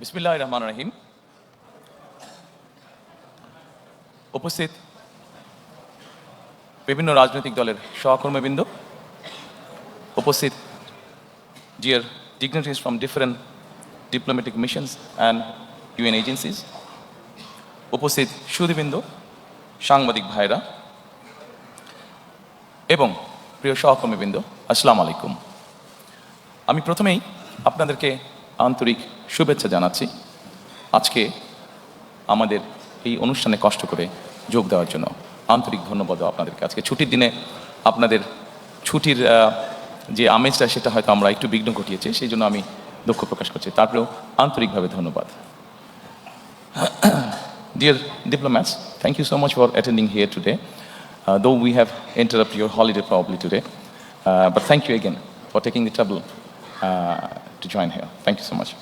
বিসমিল্লাহির রহমানির রহিম। উপস্থিত বিভিন্ন রাজনৈতিক দলের সহকর্মীবৃন্দ, উপস্থিত dear dignitaries from different diplomatic missions and UN agencies, উপস্থিত সুধীবৃন্দ, সাংবাদিক ভাইরা এবং প্রিয় সহকর্মীবৃন্দ, আসসালামু আলাইকুম। আমি প্রথমেই আপনাদেরকে আন্তরিক শুভেচ্ছা জানাচ্ছি আজকে আমাদের এই অনুষ্ঠানে কষ্ট করে যোগ দেওয়ার জন্য। আন্তরিক ধন্যবাদ আপনাদেরকে। আজকে ছুটির দিনে আপনাদের ছুটির যে আমেজটা সেটা হয়তো আমরা একটু বিঘ্ন ঘটিয়েছি, সেই জন্য আমি দুঃখ প্রকাশ করছি। তারপরেও আন্তরিকভাবে ধন্যবাদ। Dear diplomats, thank you so much for attending here today. Though we have interrupted your holiday probably today, but thank you again for taking the trouble to join here. Thank you so much.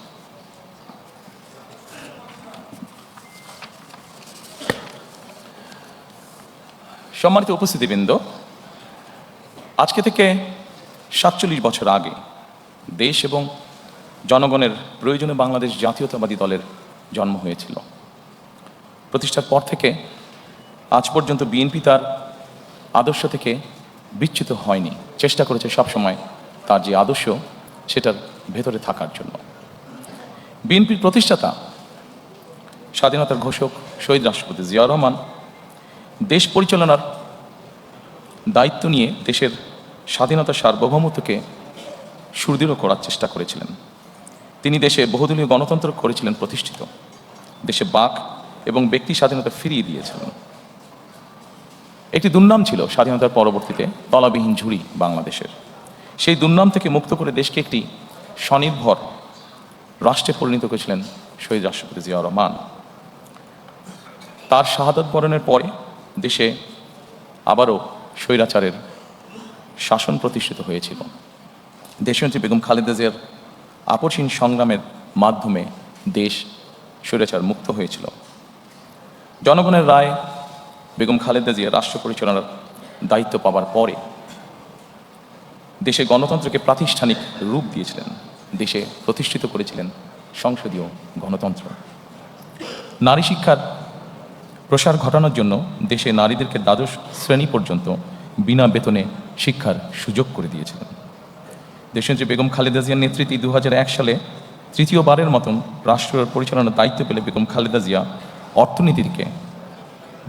সম্মানিত উপস্থিতিবৃন্দ, আজকে থেকে ৪৭ বছর আগে দেশ এবং জনগণের প্রয়োজনে বাংলাদেশ জাতীয়তাবাদী দলের জন্ম হয়েছিল। প্রতিষ্ঠার পর থেকে আজ পর্যন্ত বিএনপি তার আদর্শ থেকে বিচ্যুত হয়নি, চেষ্টা করেছে সবসময় তার যে আদর্শ সেটার ভেতরে থাকার জন্য। বিএনপির প্রতিষ্ঠাতা স্বাধীনতার ঘোষক শহীদ রাষ্ট্রপতি জিয়াউর রহমান দেশ পরিচালনার দায়িত্ব নিয়ে দেশের স্বাধীনতা সার্বভৌমত্বকে সুদৃঢ় করার চেষ্টা করেছিলেন। তিনি দেশে বহুদলীয় গণতন্ত্র করেছিলেন প্রতিষ্ঠিত, দেশে বাক এবং ব্যক্তি স্বাধীনতা ফিরিয়ে দিয়েছিলেন। একটি দুর্নাম ছিল স্বাধীনতার পরবর্তীতে তলাবিহীন ঝুড়ি বাংলাদেশের। সেই দুর্নাম থেকে মুক্ত করে দেশকে একটি স্বনির্ভর রাষ্ট্রে পরিণত করেছিলেন শহীদ রাষ্ট্রপতি জিয়াউর রহমান। তার শাহাদাত বরণের পরে দেশে আবারও স্বৈরাচারের শাসন প্রতিষ্ঠিত হয়েছিল। দেশনেত্রী বেগম খালেদা জিয়ার আপসহীন সংগ্রামের মাধ্যমে দেশ স্বৈরাচার মুক্ত হয়েছিল। জনগণের রায় বেগম খালেদা জিয়া রাষ্ট্র পরিচালনার দায়িত্ব পাওয়ার পরে দেশে গণতন্ত্রকে প্রাতিষ্ঠানিক রূপ দিয়েছিলেন, দেশে প্রতিষ্ঠিত করেছিলেন সংসদীয় গণতন্ত্র। নারী শিক্ষার প্রসার ঘটানোর জন্য দেশে নারীদেরকে দ্বাদশ শ্রেণী পর্যন্ত বিনা বেতনে শিক্ষার সুযোগ করে দিয়েছিলেন। দেশনেত্রী বেগম খালেদা জিয়ার নেতৃত্বে 2001 সালে তৃতীয়বারের মতন রাষ্ট্র পরিচালনার দায়িত্ব পেলে বেগম খালেদা জিয়া অর্থনীতিকে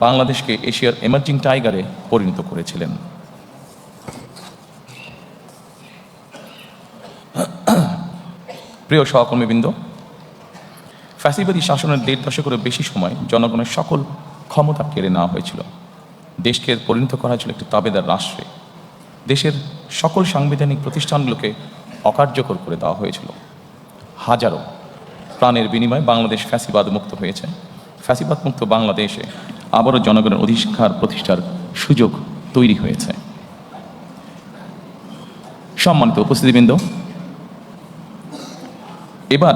বাংলাদেশকে এশিয়ার এমার্জিং টাইগারে পরিণত করেছিলেন। প্রিয় সহকর্মীবৃন্দ, ফ্যাসিবাদী শাসনের 1.5 দশকেরও বেশি সময় জনগণের সকল ক্ষমতা কেড়ে নেওয়া হয়েছিল। দেশকে পরিণত করা হয়েছিল একটি তাবেদার রাষ্ট্রে। দেশের সকল সাংবিধানিক প্রতিষ্ঠানগুলোকে অকার্যকর করে দেওয়া হয়েছিল। হাজারো প্রাণের বিনিময়ে বাংলাদেশ ফ্যাসিবাদ মুক্ত হয়েছে। ফ্যাসিবাদ মুক্ত বাংলাদেশে আবারও জনগণের অধিকার প্রতিষ্ঠার সুযোগ তৈরি হয়েছে। সম্মানিত উপস্থিতিবৃন্দ, এবার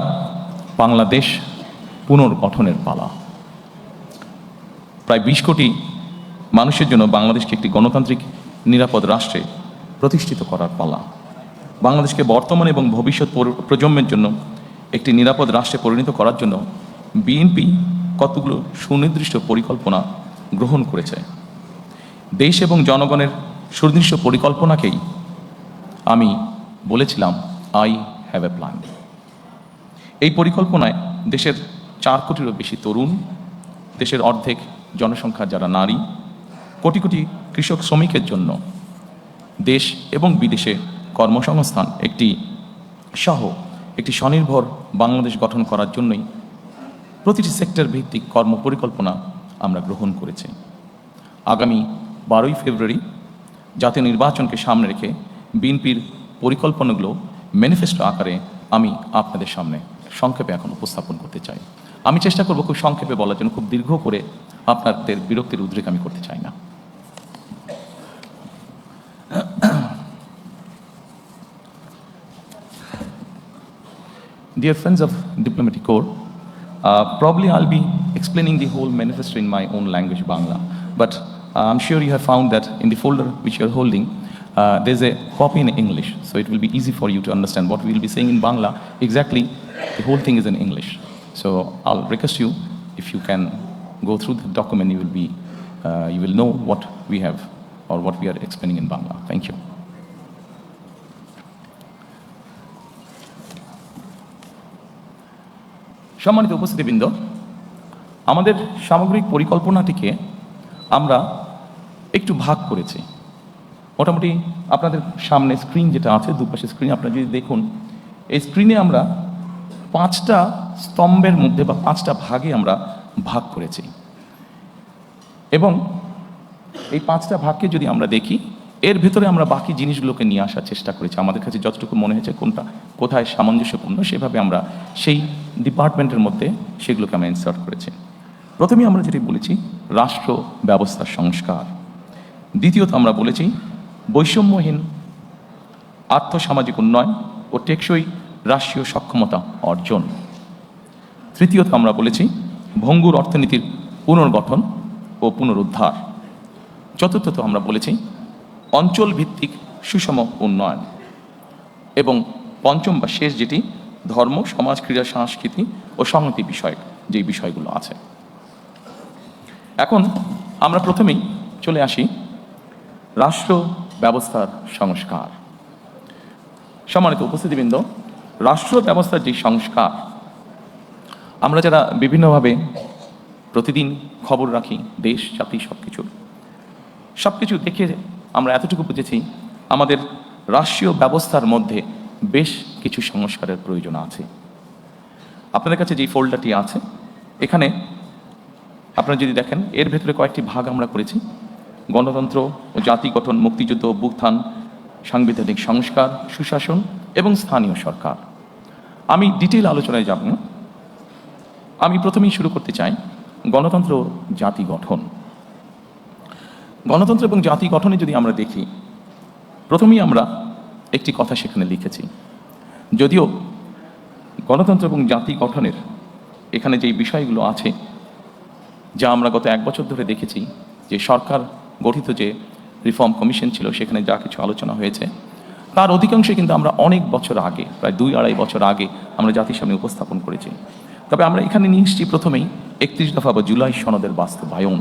বাংলাদেশ পুনর্গঠনের পালা। প্রায় 20 কোটি মানুষের জন্য বাংলাদেশকে একটি গণতান্ত্রিক নিরাপদ রাষ্ট্রে প্রতিষ্ঠিত করার পালা। বাংলাদেশকে বর্তমান এবং ভবিষ্যৎ প্রজন্মের জন্য একটি নিরাপদ রাষ্ট্রে পরিণত করার জন্য বিএনপি কতগুলো সুনির্দিষ্ট পরিকল্পনা গ্রহণ করেছে। দেশ এবং জনগণের সুনির্দিষ্ট পরিকল্পনাকেই আমি বলেছিলাম আই হ্যাভ এ প্ল্যান। এই পরিকল্পনায় দেশের 4 কোটিরও বেশি তরুণ, দেশের অর্ধেক জনসংখ্যা যারা নারী, কোটি কোটি কৃষক শ্রমিকের জন্য দেশ এবং বিদেশে কর্মসংস্থান একটি স্বনির্ভর বাংলাদেশ গঠন করার জন্যই প্রতিটি সেক্টর ভিত্তিক কর্মপরিকল্পনা আমরা গ্রহণ করেছি। আগামী 12ই ফেব্রুয়ারি জাতীয় নির্বাচনকে সামনে রেখে বিএনপির পরিকল্পনাগুলো ম্যানিফেস্টো আকারে আমি আপনাদের সামনে সংক্ষেপে এখন উপস্থাপন করতে চাই। আমি চেষ্টা করব খুব সংক্ষেপে বলার জন্য, খুব দীর্ঘ করে আপনাদের বিরক্তির উদ্রেক আমি করতে চাই না। Dear friends of Diplomatic Corps, probably I'll be explaining the whole manifesto in my own language, Bangla, but I'm sure you have found that in the folder which you're holding, there's a copy in English, so it will be easy for you to understand what we'll be saying in Bangla. Exactly, the whole thing is in English. So I'll request you, if you can go through the document, you will know what we have or what we are explaining in Bangla. Thank you. সম্মানিত উপস্থিতিবৃন্দ, আমাদের সামগ্রিক পরিকল্পনাটিকে আমরা একটু ভাগ করেছি। মোটামুটি আপনাদের সামনে স্ক্রিন যেটা আছে, দুপাশে স্ক্রিন আপনারা যদি দেখুন, এই স্ক্রিনে আমরা 5টা স্তম্ভের মধ্যে বা 5টা ভাগে আমরা ভাগ করেছি। এবং এই 5টা ভাগকে যদি আমরা দেখি, এর ভেতরে আমরা বাকি জিনিসগুলোকে নিয়ে আসার চেষ্টা করেছি। আমাদের কাছে যতটুকু মনে হয়েছে কোনটা কোথায় সামঞ্জস্যপূর্ণ, সেভাবে আমরা সেই ডিপার্টমেন্টের মধ্যে সেগুলোকে আমরা ইনসার্ট করেছি। প্রথমেই আমরা যেটি বলেছি রাষ্ট্র ব্যবস্থার সংস্কার, দ্বিতীয়ত আমরা বলেছি বৈষম্যহীন আর্থসামাজিক উন্নয়ন ও টেকসই রাষ্ট্রীয় সক্ষমতা অর্জন, তৃতীয়ত আমরা বলেছি ভঙ্গুর অর্থনীতির পুনর্গঠন ও পুনরুদ্ধার, চতুর্থত আমরা বলেছি অঞ্চল ভিত্তিক সুষম উন্নয়ন, এবং পঞ্চম বা শেষ যেটি ধর্ম, সমাজ, ক্রীড়া, সংস্কৃতি ও সংহতি বিষয়ক যে বিষয়গুলো আছে। এখন আমরা প্রথমেই চলে আসি রাষ্ট্র ব্যবস্থার সংস্কার। সম্মানিত উপস্থিতিবৃন্দ, রাষ্ট্র ব্যবস্থার যে সংস্কার, আমরা যারা বিভিন্নভাবে প্রতিদিন খবর রাখি দেশ জাতি সব কিছু দেখে আমরা এতটুকু বুঝেছি আমাদের রাষ্ট্রীয় ব্যবস্থার মধ্যে বেশ কিছু সংস্কারের প্রয়োজন আছে। আপনাদের কাছে যে ফোল্ডারটি আছে, এখানে আপনারা যদি দেখেন, এর ভেতরে কয়েকটি ভাগ আমরা করেছি: গণতন্ত্র ও জাতি গঠন, মুক্তিযুদ্ধ, অভ্যুত্থান, সাংবিধানিক সংস্কার, সুশাসন এবং স্থানীয় সরকার। আমি ডিটেইল আলোচনায় যাব না, আমি প্রথমেই শুরু করতে চাই গণতন্ত্র ও জাতি গঠন। গণতন্ত্র এবং জাতি গঠনে যদি আমরা দেখি, প্রথমেই আমরা একটি কথা সেখানে লিখেছি। যদিও গণতন্ত্র এবং জাতি গঠনের এখানে যেই বিষয়গুলো আছে, যা আমরা গত 1 বছর ধরে দেখেছি, যে সরকার গঠিত যে রিফর্ম কমিশন ছিল, সেখানে যা কিছু আলোচনা হয়েছে, তার অধিকাংশই কিন্তু আমরা অনেক বছর আগে, প্রায় 2-2.5 বছর আগে আমরা জাতির সামনে উপস্থাপন করেছি। তবে আমরা এখানে নিয়ে এসেছি প্রথমেই 31 দফা বা জুলাই সনদের বাস্তবায়ন।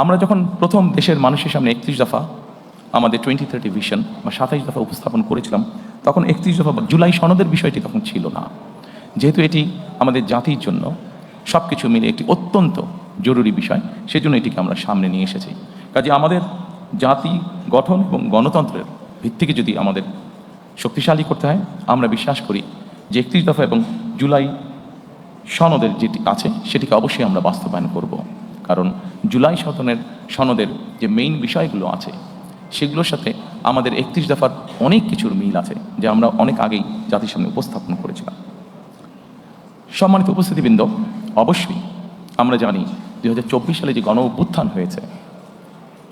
আমরা যখন প্রথম দেশের মানুষের সামনে 31 দফা আমাদের 2030 ভিশন বা 27 দফা উপস্থাপন করেছিলাম, তখন 31 দফা বা জুলাই সনদের বিষয়টি তখন ছিল না। যেহেতু এটি আমাদের জাতির জন্য সব কিছু মিলে একটি অত্যন্ত জরুরি বিষয়, সেজন্য এটিকে আমরা সামনে নিয়ে এসেছি। কাজে আমাদের জাতি গঠন এবং গণতন্ত্রের ভিত্তিকে যদি আমাদের শক্তিশালী করতে হয়, আমরা বিশ্বাস করি যে 31 দফা এবং জুলাই সনদের যেটি আছে সেটিকে অবশ্যই আমরা বাস্তবায়ন করব। কারণ জুলাই সনদের যে মেইন বিষয়গুলো আছে, সেগুলোর সাথে আমাদের 31 দফার অনেক কিছুর মিল আছে, যা আমরা অনেক আগেই জাতির সামনে উপস্থাপন করেছিলাম। সম্মানিত উপস্থিতিবৃন্দ, অবশ্যই আমরা জানি 2024 সালে যে গণ অভ্যুত্থান হয়েছে,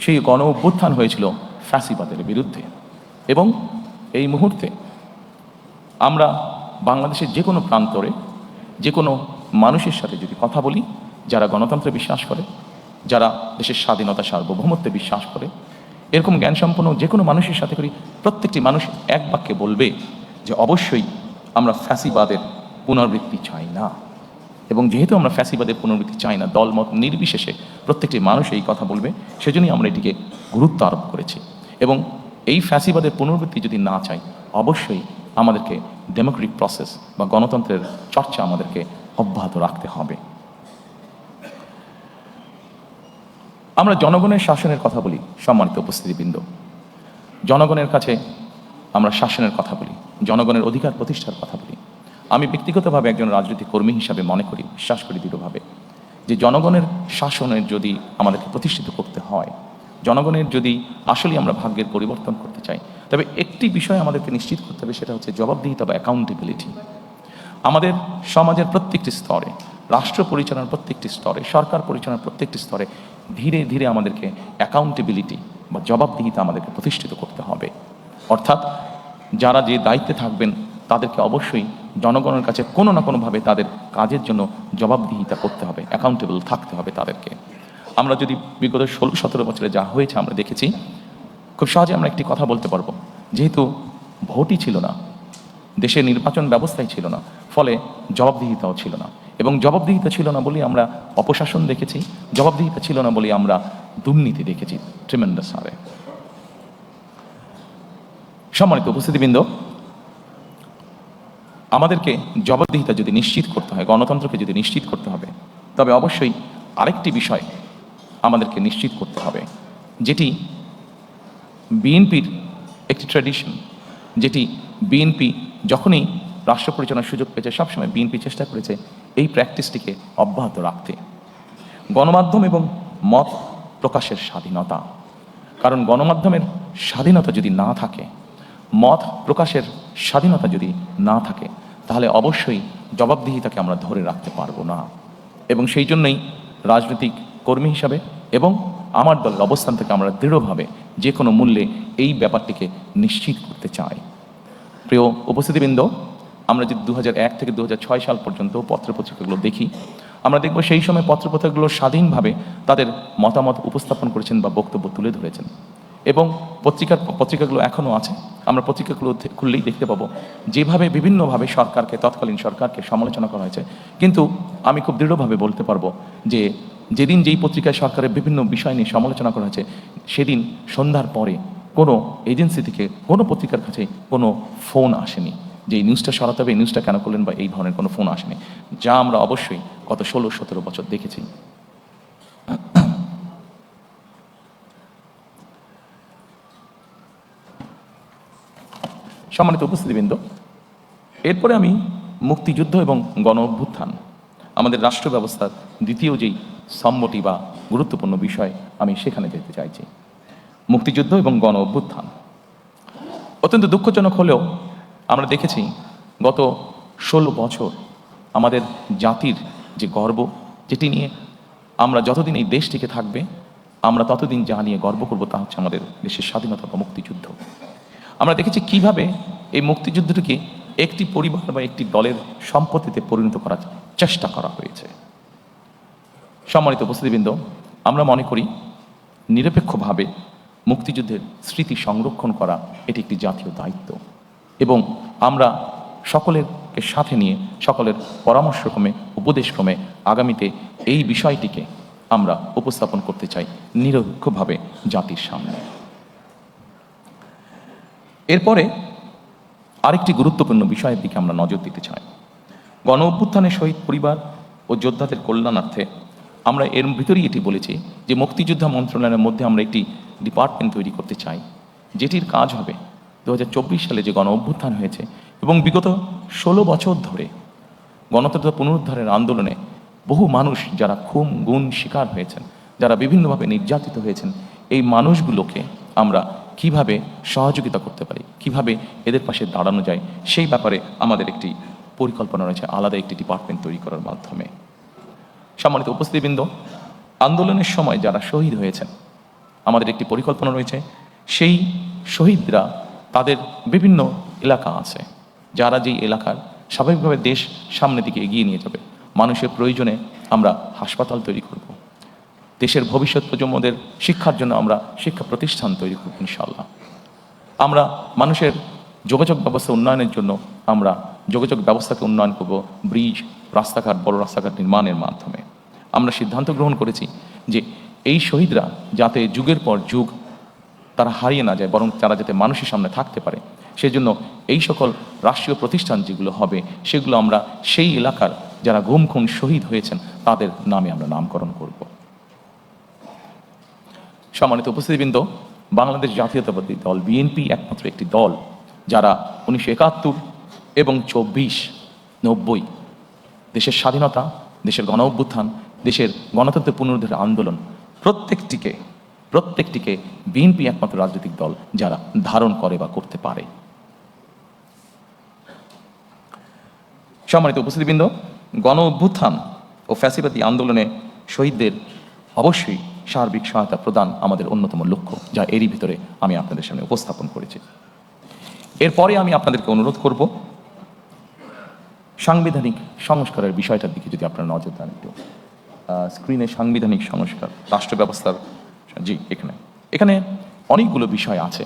সেই গণ অভ্যুত্থান হয়েছিল ফ্যাসিবাদের বিরুদ্ধে। এবং এই মুহূর্তে আমরা বাংলাদেশের যে কোনো প্রান্তরে যে কোনো মানুষের সাথে যদি কথা বলি, যারা গণতন্ত্রে বিশ্বাস করে, যারা দেশের স্বাধীনতা সার্বভৌমত্বে বিশ্বাস করে, এরকম জ্ঞানসম্পন্ন যে কোনো মানুষের সাথে করি, প্রত্যেকটি মানুষ এক বাক্যে বলবে যে অবশ্যই আমরা ফ্যাসিবাদের পুনরাবৃত্তি চাই না। এবং যেহেতু আমরা ফ্যাসিবাদের পুনরাবৃত্তি চাই না, দলমত নির্বিশেষে প্রত্যেকটি মানুষ এই কথা বলবে, সেজন্যই আমরা এটিকে গুরুত্ব আরোপ করেছি। এবং এই ফ্যাসিবাদের পুনরাবৃত্তি যদি না চাই, অবশ্যই আমাদেরকে ডেমোক্রেটিক প্রসেস বা গণতন্ত্রের চর্চা আমাদেরকে অব্যাহত রাখতে হবে। আমরা জনগণের শাসনের কথা বলি। সম্মানিত উপস্থিতিবৃন্দ, জনগণের কাছে আমরা শাসনের কথা বলি, জনগণের অধিকার প্রতিষ্ঠার কথা বলি। আমি ব্যক্তিগতভাবে একজন রাজনৈতিক কর্মী হিসাবে মনে করি, বিশ্বাস করি দৃঢ়ভাবে, যে জনগণের শাসনের যদি আমাদেরকে প্রতিষ্ঠিত করতে হয়, জনগণের যদি আসলেই আমরা ভাগ্যের পরিবর্তন করতে চাই, তবে একটি বিষয় আমাদেরকে নিশ্চিত করতে হবে, সেটা হচ্ছে জবাবদিহিতা বা অ্যাকাউন্টেবিলিটি। আমাদের সমাজের প্রত্যেকটি স্তরে, রাষ্ট্র পরিচালনার প্রত্যেকটি স্তরে, সরকার পরিচালনার প্রত্যেকটি স্তরে ধীরে ধীরে আমাদেরকে অ্যাকাউন্টেবিলিটি বা জবাবদিহিতা আমাদেরকে প্রতিষ্ঠিত করতে হবে। অর্থাৎ যারা যে দায়িত্বে থাকবেন, তাদেরকে অবশ্যই জনগণের কাছে কোনো না কোনোভাবে তাদের কাজের জন্য জবাবদিহিতা করতে হবে, অ্যাকাউন্টেবল থাকতে হবে তাদেরকে। আমরা যদি বিগত 16-17 বছরে যা হয়েছে আমরা দেখেছি, খুব সহজে আমরা একটি কথা বলতে পারবো, যেহেতু ভোটই ছিল না, দেশের নির্বাচন ব্যবস্থাই ছিল না, ফলে জবাবদিহিতাও ছিল না, এবং জবাবদিহিতা ছিল না বলেই আমরা অপশাসন দেখেছি, জবাবদিহিতা ছিল না বলেই আমরা দুর্নীতি দেখেছি ট্রিমেন্ডাস হারে। সম্মানিত উপস্থিতিবৃন্দ, আমাদেরকে জবাবদিহিতা যদি নিশ্চিত করতে হয়, গণতন্ত্রকে যদি নিশ্চিত করতে হবে, তবে অবশ্যই আরেকটি বিষয় আমাদেরকে নিশ্চিত করতে হবে, যেটি বিএনপির একটি ট্র্যাডিশন, যেটি বিএনপি যখনই রাষ্ট্র পরিচালনার সুযোগ পেয়েছে সবসময় বিএনপি চেষ্টা করেছে এই প্র্যাকটিসটিকে অব্যাহত রাখতে। গণমাধ্যম এবং মত প্রকাশের স্বাধীনতা, কারণ গণমাধ্যমের স্বাধীনতা যদি না থাকে, মত প্রকাশের স্বাধীনতা যদি না থাকে, তাহলে অবশ্যই জবাবদিহিতাকে আমরা ধরে রাখতে পারবো না। এবং সেই জন্যই রাজনৈতিক কর্মী হিসাবে এবং আমার দলের অবস্থান থেকে আমরা দৃঢ়ভাবে যে কোনো মূল্যে এই ব্যাপারটিকে নিশ্চিত করতে চাই। প্রিয় উপস্থিতিবৃন্দ, আমরা যদি 2001 থেকে 2006 সাল পর্যন্ত পত্রপত্রিকাগুলো দেখি, আমরা দেখব সেই সময় পত্রপত্রিকাগুলো স্বাধীনভাবে তাদের মতামত উপস্থাপন করেছেন বা বক্তব্য তুলে ধরেছেন, এবং পত্রিকাগুলো এখনও আছে। আমরা পত্রিকাগুলো খুললেই দেখতে পাবো যেভাবে বিভিন্নভাবে সরকারকে, তৎকালীন সরকারকে সমালোচনা করা হয়েছে। কিন্তু আমি খুব দৃঢ়ভাবে বলতে পারবো যে যেদিন যেই পত্রিকায় সরকারের বিভিন্ন বিষয় নিয়ে সমালোচনা করা হয়েছে, সেদিন সন্ধ্যার পরে কোনো এজেন্সি থেকে কোনো পত্রিকার কাছে কোনো ফোন আসেনি যে এই নিউজটা সরাতে হবে, এই নিউজটা কেন করলেন, বা এই ধরনের কোনো ফোন আসেনি, যা আমরা অবশ্যই গত 16-17 বছর দেখেছি। সম্মানিত উপস্থিতিবৃন্দ, এরপরে আমি মুক্তিযুদ্ধ এবং গণ অভ্যুত্থান, আমাদের রাষ্ট্র ব্যবস্থার দ্বিতীয় যেই স্তম্ভটি বা গুরুত্বপূর্ণ বিষয়, আমি সেখানে যেতে চাইছি। মুক্তিযুদ্ধ এবং গণ অভ্যুত্থান অত্যন্ত দুঃখজনক হলেও আমরা দেখেছি গত 16 বছর আমাদের জাতির যে গর্ব, যেটি নিয়ে আমরা যতদিন এই দেশটিকে থাকবে আমরা ততদিন যা নিয়ে গর্ব করব তা হচ্ছে আমাদের দেশের স্বাধীনতা বা মুক্তিযুদ্ধ। আমরা দেখেছি কিভাবে এই মুক্তিযুদ্ধটিকে একটি পরিবার বা একটি দলের সম্পত্তিতে পরিণত করার চেষ্টা করা হয়েছে। সম্মানিত উপস্থিতিবৃন্দ, আমরা মনে করি নিরপেক্ষভাবে মুক্তিযুদ্ধের স্মৃতি সংরক্ষণ করা এটি একটি জাতীয় দায়িত্ব, এবং আমরা সকলেরকে সাথে নিয়ে, সকলের পরামর্শক্রমে, উপদেশক্রমে আগামীতে এই বিষয়টিকে আমরা উপস্থাপন করতে চাই নিরপেক্ষভাবে জাতির সামনে। এরপরে আরেকটি গুরুত্বপূর্ণ বিষয়ের দিকে আমরা নজর দিতে চাই। গণ অভ্যুত্থানের শহীদ পরিবার ও যোদ্ধাদের কল্যাণার্থে আমরা এর ভিতরেই এটি বলেছি যে মুক্তিযোদ্ধা মন্ত্রণালয়ের মধ্যে আমরা একটি ডিপার্টমেন্ট তৈরি করতে চাই, যেটির কাজ হবে 2024 সালে যে গণ অভ্যুত্থান হয়েছে এবং বিগত 16 বছর ধরে গণতন্ত্র পুনরুদ্ধারের আন্দোলনে বহু মানুষ যারা খুন গুণ শিকার হয়েছেন, যারা বিভিন্নভাবে নির্যাতিত হয়েছেন, এই মানুষগুলোকে আমরা কিভাবে সহযোগিতা করতে পারি, কিভাবে এদের পাশে দাঁড়ানো যায়, সেই ব্যাপারে আমাদের একটি পরিকল্পনা রয়েছে আলাদা একটি ডিপার্টমেন্ট তৈরি করার মাধ্যমে। সম্মানিত উপস্থিতিবৃন্দ, আন্দোলনের সময় যারা শহীদ হয়েছেন আমাদের একটি পরিকল্পনা রয়েছে, সেই শহীদরা তাদের বিভিন্ন এলাকা আছে, যারা যেই এলাকার স্বাভাবিকভাবে দেশ সামনের দিকে এগিয়ে নিয়ে যাবে। মানুষের প্রয়োজনে আমরা হাসপাতাল তৈরি করব, দেশের ভবিষ্যৎ প্রজন্মদের শিক্ষার জন্য আমরা শিক্ষা প্রতিষ্ঠান তৈরি করব ইনশাআল্লাহ। আমরা মানুষের যোগাযোগ ব্যবস্থা উন্নয়নের জন্য আমরা যোগাযোগ ব্যবস্থাকে উন্নয়ন করব ব্রিজ, রাস্তাঘাট, বড় রাস্তাঘাট নির্মাণের মাধ্যমে। আমরা সিদ্ধান্ত গ্রহণ করেছি যে এই শহীদরা যাতে যুগের পর যুগ তারা হারিয়ে না যায়, বরং তারা যাতে মানুষের সামনে থাকতে পারে, সেজন্য এই সকল রাষ্ট্রীয় প্রতিষ্ঠান যেগুলো হবে সেগুলো আমরা সেই এলাকার যারা গুম খুন শহীদ হয়েছেন তাদের নামে আমরা নামকরণ করব। সম্মানিত উপস্থিতিবৃন্দ, বাংলাদেশ জাতীয়তাবাদী দল বিএনপি একমাত্র একটি দল যারা 1971 এবং 24-90 দেশের স্বাধীনতা, দেশের গণ অভ্যুত্থান, দেশের গণতন্ত্রের পুনরুদ্ধারের আন্দোলন প্রত্যেকটিকে বিএনপি একমাত্র রাজনৈতিক দল যারা ধারণ করে বা করতে পারে। সম্মানিত উপস্থিতিবৃন্দ, গণ অভ্যুত্থান ও ফ্যাসিবাদী আন্দোলনে শহীদদের অবশ্যই সার্বিক সহায়তা প্রদান আমাদের অন্যতম লক্ষ্য, যা এরই ভিতরে আমি আপনাদের সামনে উপস্থাপন করেছি। এরপরে আমি আপনাদেরকে অনুরোধ করব সাংবিধানিক সংস্কারের বিষয়টার দিকে যদি আপনারা নজর দেন। একটু স্ক্রিনে সাংবিধানিক সংস্কার, রাষ্ট্র ব্যবস্থার, জি এখানে অনেকগুলো বিষয় আছে।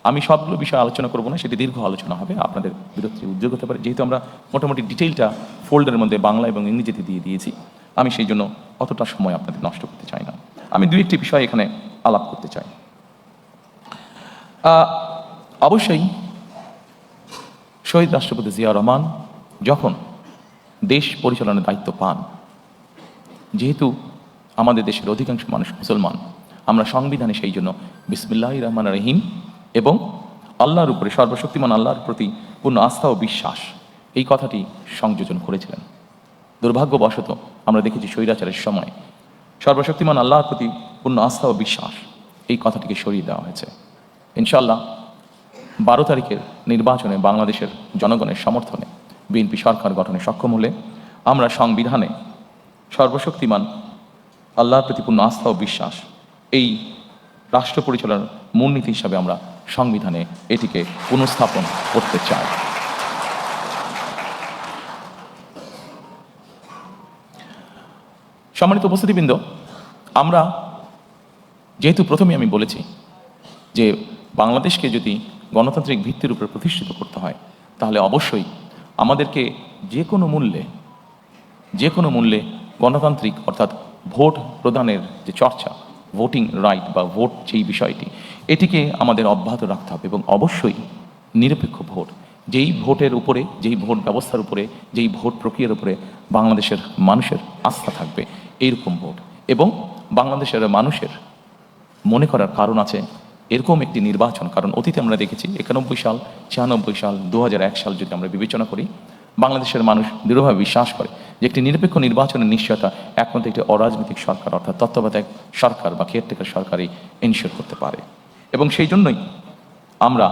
আমি সবগুলো বিষয়ে আলোচনা করবো না, সেটি দীর্ঘ আলোচনা হবে, আপনাদের বিরক্তির উদ্যোগ হতে পারে। যেহেতু আমরা মোটামুটি ডিটেইলটা ফোল্ডের মধ্যে বাংলা এবং ইংরেজিতে দিয়ে দিয়েছি, আমি সেই জন্য অতটা সময় আপনাদের নষ্ট করতে চাই না। আমি দুই একটি বিষয় এখানে আলাপ করতে চাই। অবশ্যই শহীদ রাষ্ট্রপতি জিয়া রহমান যখন দেশ পরিচালনার দায়িত্ব পান, যেহেতু আমাদের দেশের অধিকাংশ মানুষ মুসলমান, আমরা সংবিধানে সেই জন্য বিসমিল্লাহির রহমানির রহিম এবং আল্লাহর উপরে, সর্বশক্তিমান আল্লাহর প্রতি পূর্ণ আস্থা ও বিশ্বাস, এই কথাটি সংযোজন করেছিলেন। দুর্ভাগ্যবশত আমরা দেখেছি স্বৈরাচারের সময় সর্বশক্তিমান আল্লাহর প্রতি পূর্ণ আস্থা ও বিশ্বাস, এই কথাটিকে সরিয়ে দেওয়া হয়েছে। ইনশাআল্লাহ 12 তারিখের নির্বাচনে বাংলাদেশের জনগণের সমর্থনে বিএনপি সরকার গঠনে সক্ষম হলে আমরা সংবিধানে সর্বশক্তিমান আল্লাহর প্রতি পূর্ণ আস্থা ও বিশ্বাস, এই রাষ্ট্র পরিচালনার মূলনীতি হিসাবে আমরা সংবিধানে এটিকে পুনঃস্থাপন করতে চাই। সম্মানিত উপস্থিতিবৃন্দ, আমরা যেহেতু প্রথমে আমি বলেছি যে বাংলাদেশকে যদি গণতান্ত্রিক ভিত্তির উপর প্রতিষ্ঠিত করতে হয়, তাহলে অবশ্যই আমাদেরকে যে কোনো মূল্যে গণতান্ত্রিক অর্থাৎ ভোট প্রদানের যে চর্চা, ভোটিং রাইট বা ভোট যেই বিষয়টি, এটিকে আমাদের অব্যাহত রাখতে হবে এবং অবশ্যই নিরপেক্ষ ভোট, যেই ভোটের উপরে, যেই ভোট ব্যবস্থার উপরে, যেই ভোট প্রক্রিয়ার উপরে বাংলাদেশের মানুষের আস্থা থাকবে, এইরকম ভোট। এবং বাংলাদেশের মানুষের মনে করার কারণ আছে এরকম একটি নির্বাচন, কারণ অতীতে আমরা দেখেছি 91 সাল, 96 সাল, 2001 সাল যদি আমরা বিবেচনা করি, বাংলাদেশের মানুষ দৃঢ়ভাবে বিশ্বাস করে যে একটি নিরপেক্ষ নির্বাচনের নিশ্চয়তা একমাত্র একটি অরাজনৈতিক সরকার অর্থাৎ তত্ত্বাবধায়ক সরকার বা কেয়ারটেকার সরকারই এনশিওর করতে পারে। এবং সেই জন্যই আমরা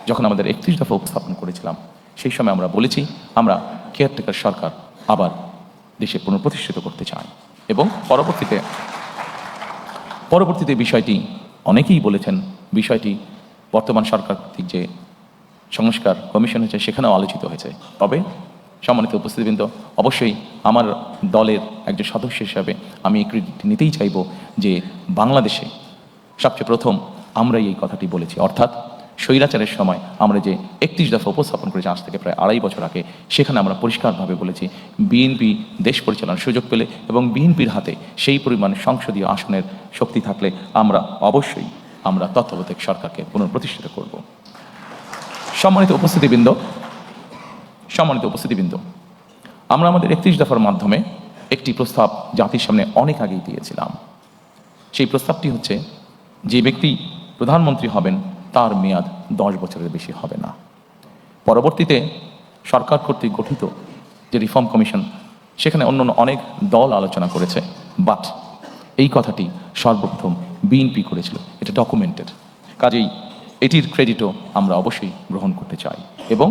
যখন আমাদের 31 দফা উপস্থাপন করেছিলাম, সেই সময় আমরা বলেছি আমরা কেয়ারটেকার সরকার আবার দেশে পুনঃপ্রতিষ্ঠিত করতে চাই। এবং পরবর্তীতে বিষয়টি অনেকেই বলেছেন, বিষয়টি বর্তমান সরকার কর্তৃক যে সংস্কার কমিশন হয়েছে সেখানেও আলোচিত হয়েছে। তবে সম্মানিত উপস্থিতিবৃন্দ, অবশ্যই আমার দলের একজন সদস্য হিসাবে আমি এই ক্রেডিট নিতেই চাইব যে বাংলাদেশে সবচেয়ে প্রথম আমরাই এই কথাটি বলেছি, অর্থাৎ স্বৈরাচারের সময় আমরা যে 31 দফা উপস্থাপন করেছি আজ থেকে প্রায় 2.5 বছর আগে, সেখানে আমরা পরিষ্কারভাবে বলেছি বিএনপি দেশ পরিচালনার সুযোগ পেলে এবং বিএনপির হাতে সেই পরিমাণ সংসদীয় আসনের শক্তি থাকলে আমরা অবশ্যই তত্ত্বাবধায়ক সরকারকে পুনঃপ্রতিষ্ঠিত করব। সম্মানিত উপস্থিতিবৃন্দ, আমরা আমাদের 31 দফার মাধ্যমে একটি প্রস্তাব জাতির সামনে অনেক আগেই দিয়েছিলাম। সেই প্রস্তাবটি হচ্ছে যে ব্যক্তি প্রধানমন্ত্রী হবেন তার মেয়াদ 10 বছরের বেশি হবে না। পরবর্তীতে সরকার কর্তৃক গঠিত যে রিফর্ম কমিশন, সেখানে অন্য অনেক দল আলোচনা করেছে, বাট এই কথাটি সর্বপ্রথম বিএনপি করেছিল, এটা ডকুমেন্টেড। কাজেই এটির ক্রেডিটও আমরা অবশ্যই গ্রহণ করতে চাই এবং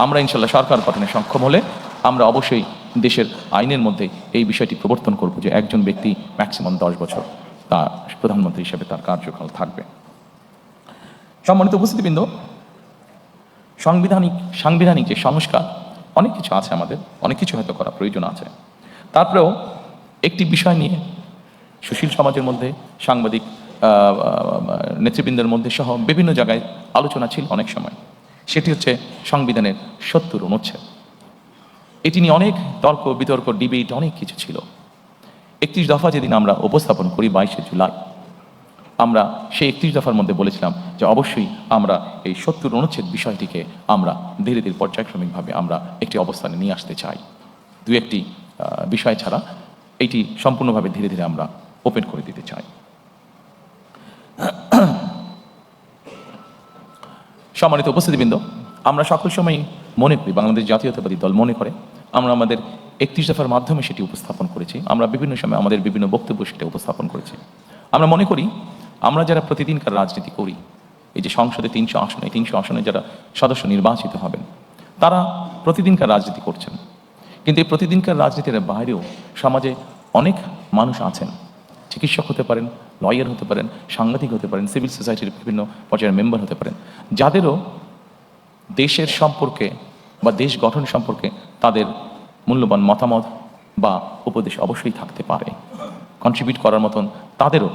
আমরা ইনশাল্লাহ সরকার গঠনে সক্ষম হলে আমরা অবশ্যই দেশের আইনের মধ্যে এই বিষয়টি প্রবর্তন করব যে একজন ব্যক্তি ম্যাক্সিমাম 10 বছর তার প্রধানমন্ত্রী হিসেবে তার কার্যকাল থাকবে। সম্মানিত উপস্থিতিবৃন্দ, সাংবিধানিক যে সংস্কার, অনেক কিছু আছে, আমাদের অনেক কিছু হয়তো করা প্রয়োজন আছে। তারপরেও একটি বিষয় নিয়ে সুশীল সমাজের মধ্যে, সাংবাদিক নেতৃবৃন্দের মধ্যে সহ বিভিন্ন জায়গায় আলোচনা ছিল অনেক সময়, সেটি হচ্ছে সংবিধানের 70 অনুচ্ছেদ। এটি নিয়ে অনেক তর্ক বিতর্ক, ডিবেট, অনেক কিছু ছিল। 31 দফা যেদিন আমরা উপস্থাপন করি 22শে জুলাই, আমরা সেই 31 দফার মধ্যে বলেছিলাম যে অবশ্যই আমরা এই 70 অনুচ্ছেদ বিষয়টিকে আমরা ধীরে ধীরে পর্যায়ক্রমিকভাবে আমরা একটি অবস্থানে নিয়ে আসতে চাই। দু একটি বিষয় ছাড়া এইটি সম্পূর্ণভাবে ধীরে ধীরে আমরা ওপেন করে দিতে চাই। সম্মানিত উপস্থিতিবৃন্দ, আমরা সকল সময় মনে করি, বাংলাদেশ জাতীয়তাবাদী দল মনে করে, আমরা আমাদের 31 দফার মাধ্যমে সেটি উপস্থাপন করেছি, আমরা বিভিন্ন সময় আমাদের বিভিন্ন বক্তব্য সেটা উপস্থাপন করেছি। আমরা মনে করি আমরা যারা প্রতিদিনকার রাজনীতি করি, এই যে সংসদে 300 আসন, এই 300 আসনে যারা সদস্য নির্বাচিত হবেন, তারা প্রতিদিনকার রাজনীতি করছেন। কিন্তু এই প্রতিদিনকার রাজনীতির বাইরেও সমাজে অনেক মানুষ আছেন, চিকিৎসক হতে পারেন, লয়ার হতে পারেন, সাংবাদিক হতে পারেন, সিভিল সোসাইটির বিভিন্ন পর্যায়ের মেম্বার হতে পারেন, যাদেরও দেশের সম্পর্কে বা দেশ গঠন সম্পর্কে তাদের মূল্যবান মতামত বা উপদেশ অবশ্যই থাকতে পারে। কন্ট্রিবিউট করার মতন তাদেরও,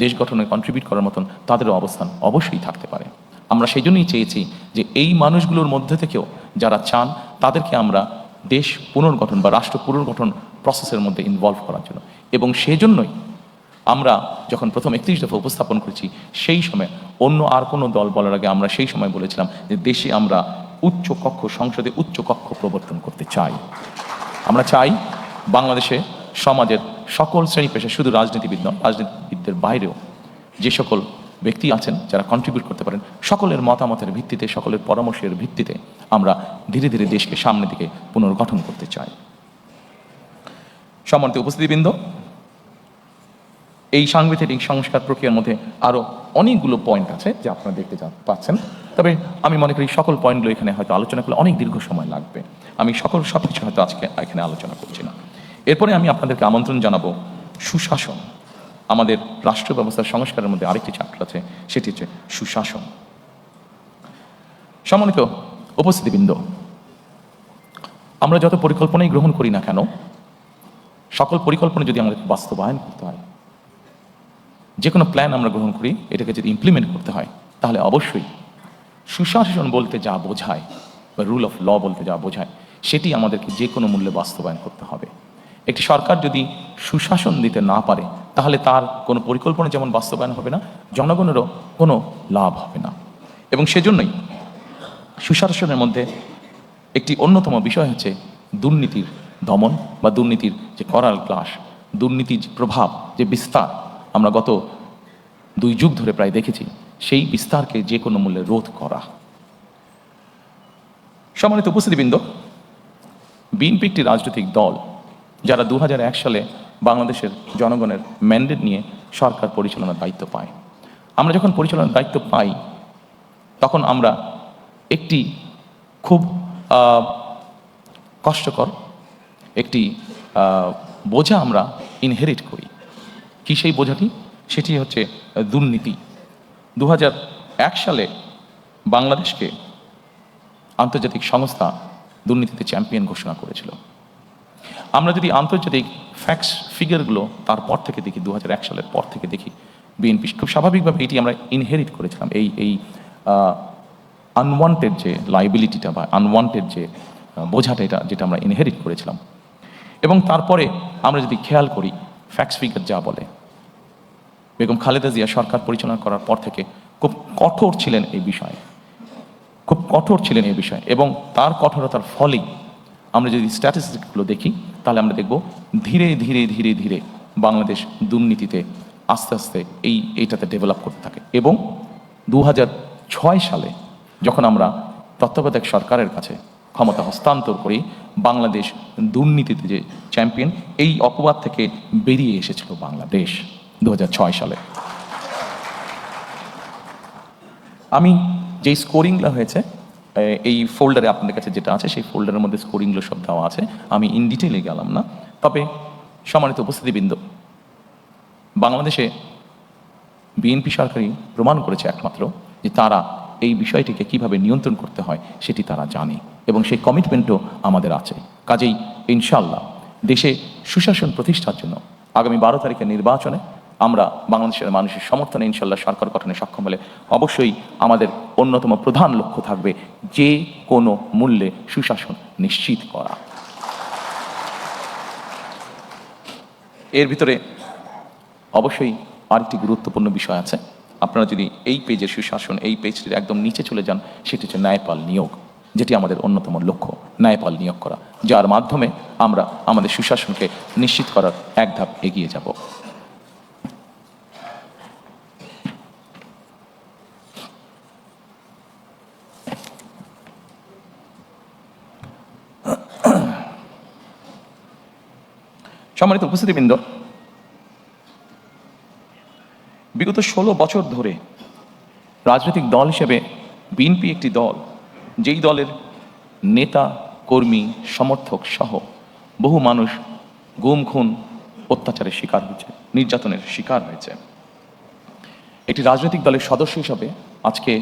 দেশ গঠনে কন্ট্রিবিউট করার মতন তাদেরও অবস্থান অবশ্যই থাকতে পারে। আমরা সেই জন্যই চেয়েছি যে এই মানুষগুলোর মধ্যে থেকেও যারা চান তাদেরকে আমরা দেশ পুনর্গঠন বা রাষ্ট্র পুনর্গঠন প্রসেসের মধ্যে ইনভলভ করার জন্য, এবং সেজন্যই আমরা যখন প্রথম 31 দফা উপস্থাপন করেছি সেই সময় অন্য আর কোনো দল বলার আগে আমরা সেই সময় বলেছিলাম যে দেশে আমরা উচ্চ কক্ষ, সংসদে উচ্চ কক্ষ প্রবর্তন করতে চাই। আমরা চাই বাংলাদেশে সমাজের সকল শ্রেণী পেশা, শুধু রাজনীতিবিদ নয়, রাজনীতিবিদদের বাইরেও যে সকল ব্যক্তি আছেন যারা কন্ট্রিবিউট করতে পারেন, সকলের মতামতের ভিত্তিতে, সকলের পরামর্শের ভিত্তিতে আমরা ধীরে ধীরে দেশকে সামনের দিকে পুনর্গঠন করতে চাই। সম্মানিত উপস্থিতিবৃন্দ, এই সাংবিধানিক সংস্কার প্রক্রিয়ার মধ্যে আরও অনেকগুলো পয়েন্ট আছে যা আপনারা দেখতে পাচ্ছেন, তবে আমি মনে করি সকল পয়েন্টগুলো এখানে হয়তো আলোচনা করলে অনেক দীর্ঘ সময় লাগবে। আমি সব কিছু হয়তো আজকে এখানে আলোচনা করছি না। এরপরে আমি আপনাদেরকে আমন্ত্রণ জানাবো সুশাসন। আমাদের রাষ্ট্র ব্যবস্থার সংস্কারের মধ্যে আরেকটি চ্যাপ্টার আছে, সেটি হচ্ছে সুশাসন। সম্মানিত উপস্থিতিবৃন্দ, আমরা যত পরিকল্পনাই গ্রহণ করি না কেন, সকল পরিকল্পনা যদি আমাদের বাস্তবায়ন করতে হয়, যে কোনো প্ল্যান আমরা গ্রহণ করি, এটাকে যদি ইমপ্লিমেন্ট করতে হয়, তাহলে অবশ্যই সুশাসন বলতে যা বোঝায় বা রুল অফ ল বলতে যা বোঝায় সেটি আমাদেরকে যে কোনো মূল্যে বাস্তবায়ন করতে হবে। একটি সরকার যদি সুশাসন দিতে না পারে তাহলে তার কোনো পরিকল্পনা যেমন বাস্তবায়ন হবে না, জনগণেরও কোনো লাভ হবে না। এবং সেজন্যই সুশাসনের মধ্যে একটি অন্যতম বিষয় হচ্ছে দুর্নীতির দমন বা দুর্নীতির যে করাল গ্লাস, দুর্নীতির যে প্রভাব, যে বিস্তার আমরা গত 2 যুগ ধরে প্রায় দেখেছি, সেই বিস্তারকে যে কোনো মূল্যে রোধ করা। সম্মানিত উপস্থিতিবৃন্দ, বিএনপি একটি রাজনৈতিক দল যারা 2001 সালে বাংলাদেশের জনগণের ম্যান্ডেট নিয়ে সরকার পরিচালনার দায়িত্ব পায়। আমরা যখন পরিচালনার দায়িত্ব পাই তখন আমরা একটি খুব কষ্টকর একটি বোঝা আমরা ইনহেরিট করি। কি সেই বোঝাটি? সেটি হচ্ছে দুর্নীতি। 2001 সালে বাংলাদেশকে আন্তর্জাতিক সংস্থা দুর্নীতিতে চ্যাম্পিয়ন ঘোষণা করেছিল। আমরা যদি আন্তর্জাতিক ফ্যাক্টস ফিগারগুলো তারপর থেকে দেখি, 2001 সালের পর থেকে দেখি, বিএনপি খুব স্বাভাবিকভাবে এটি আমরা ইনহেরিট করেছিলাম, এই আনওয়ান্টেড যে লাইবিলিটিটা বা আনওয়ান্টেড যে বোঝাটা, এটা যেটা আমরা ইনহেরিট করেছিলাম। এবং তারপরে আমরা যদি খেয়াল করি, ফ্যাক্টস ফিগার যা বলে, বেগম খালেদা জিয়া সরকার পরিচালনা করার পর থেকে খুব কঠোর ছিলেন এই বিষয়ে, খুব কঠোর ছিলেন এই বিষয়ে। এবং তার কঠোরতার ফলেই আমরা যদি স্ট্যাটিস্টিকগুলো দেখি তাহলে আমরা দেখব ধীরে ধীরে ধীরে ধীরে বাংলাদেশ দুর্নীতিতে আস্তে আস্তে এইটাতে ডেভেলপ করতে থাকে। এবং 2006 সালে যখন আমরা তত্ত্বাবধায়ক সরকারের কাছে ক্ষমতা হস্তান্তর করি, বাংলাদেশ দুর্নীতিতে যে চ্যাম্পিয়ন, এই অপবাদ থেকে বেরিয়ে এসেছিল বাংলাদেশ 2006 সালে। আমি যেই স্কোরিংগুলো হয়েছে এই ফোল্ডারে আপনাদের কাছে যেটা আছে, সেই ফোল্ডারের মধ্যে স্কোরিংগুলো সব দেওয়া আছে, আমি ইন ডিটেইলে গেলাম না। তবে সম্মানিত উপস্থিতিবৃন্দ, বাংলাদেশে বিএনপি সরকারই প্রমাণ করেছে একমাত্র যে তারা এই বিষয়টিকে কিভাবে নিয়ন্ত্রণ করতে হয় সেটি তারা জানে, এবং সেই কমিটমেন্টও আমাদের আছে। কাজেই ইনশাআল্লাহ দেশে সুশাসন প্রতিষ্ঠার জন্য আগামী 12 তারিখের নির্বাচনে আমরা বাংলাদেশের মানুষের সমর্থনে ইনশাআল্লাহ সরকার গঠনে সক্ষম হলে অবশ্যই আমাদের অন্যতম প্রধান লক্ষ্য থাকবে যে কোনো মূল্যে সুশাসন নিশ্চিত করা। এর ভিতরে অবশ্যই আরেকটি গুরুত্বপূর্ণ বিষয় আছে। আপনারা যদি এই পেজের সুশাসন, এই পেজটির একদম নিচে চলে যান, সেটি হচ্ছে ন্যায়পাল নিয়োগ, যেটি আমাদের অন্যতম লক্ষ্য, ন্যায়পাল নিয়োগ করা, যার মাধ্যমে আমরা আমাদের সুশাসনকে নিশ্চিত করার এক ধাপ এগিয়ে যাব। সম্মানিত উপস্থিতিবৃন্দ, বিগত 16 বছর ধরে রাজনৈতিক দল হিসেবে বিএনপি একটি দল, যেই দলের নেতা, কর্মী, সমর্থক সহ বহু মানুষ গুম, খুন, অত্যাচারের শিকার হয়েছে, নির্যাতনের শিকার হয়েছে। একটি রাজনৈতিক দলের সদস্য হিসাবে আজকে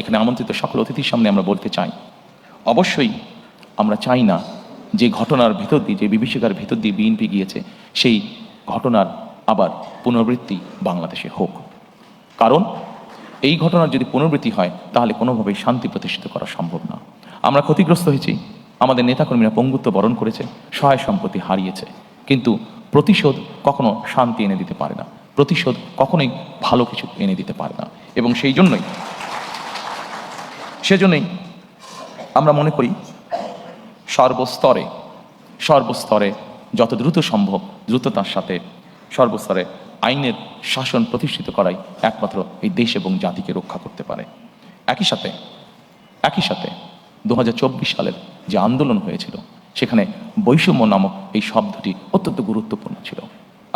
এখানে আমন্ত্রিত সকল অতিথির সামনে আমরা বলতে চাই, অবশ্যই আমরা চাই না যে ঘটনার ভিতর দিয়ে, যে বিভীষিকার ভিতর দিয়ে বিএনপি গিয়েছে, সেই ঘটনার আবার পুনরাবৃত্তি বাংলাদেশে হোক। কারণ এই ঘটনার যদি পুনরাবৃত্তি হয় তাহলে কোনোভাবেই শান্তি প্রতিষ্ঠিত করা সম্ভব না। আমরা ক্ষতিগ্রস্ত হয়েছি, আমাদের নেতাকর্মীরা পঙ্গুত্ব বরণ করেছে, সহায় সম্পত্তি হারিয়েছে, কিন্তু প্রতিশোধ কখনো শান্তি এনে দিতে পারে না, প্রতিশোধ কখনোই ভালো কিছু এনে দিতে পারে না। এবং সেজন্যই আমরা মনে করি সর্বস্তরে যত দ্রুত সম্ভব দ্রুততার সাথে সর্বস্তরে আইনের শাসন প্রতিষ্ঠিত করাই একমাত্র এই দেশ এবং জাতিকে রক্ষা করতে পারে। একই সাথে 2024 সালের যে আন্দোলন হয়েছিল সেখানে বৈষম্য নামক এই শব্দটি অত্যন্ত গুরুত্বপূর্ণ ছিল।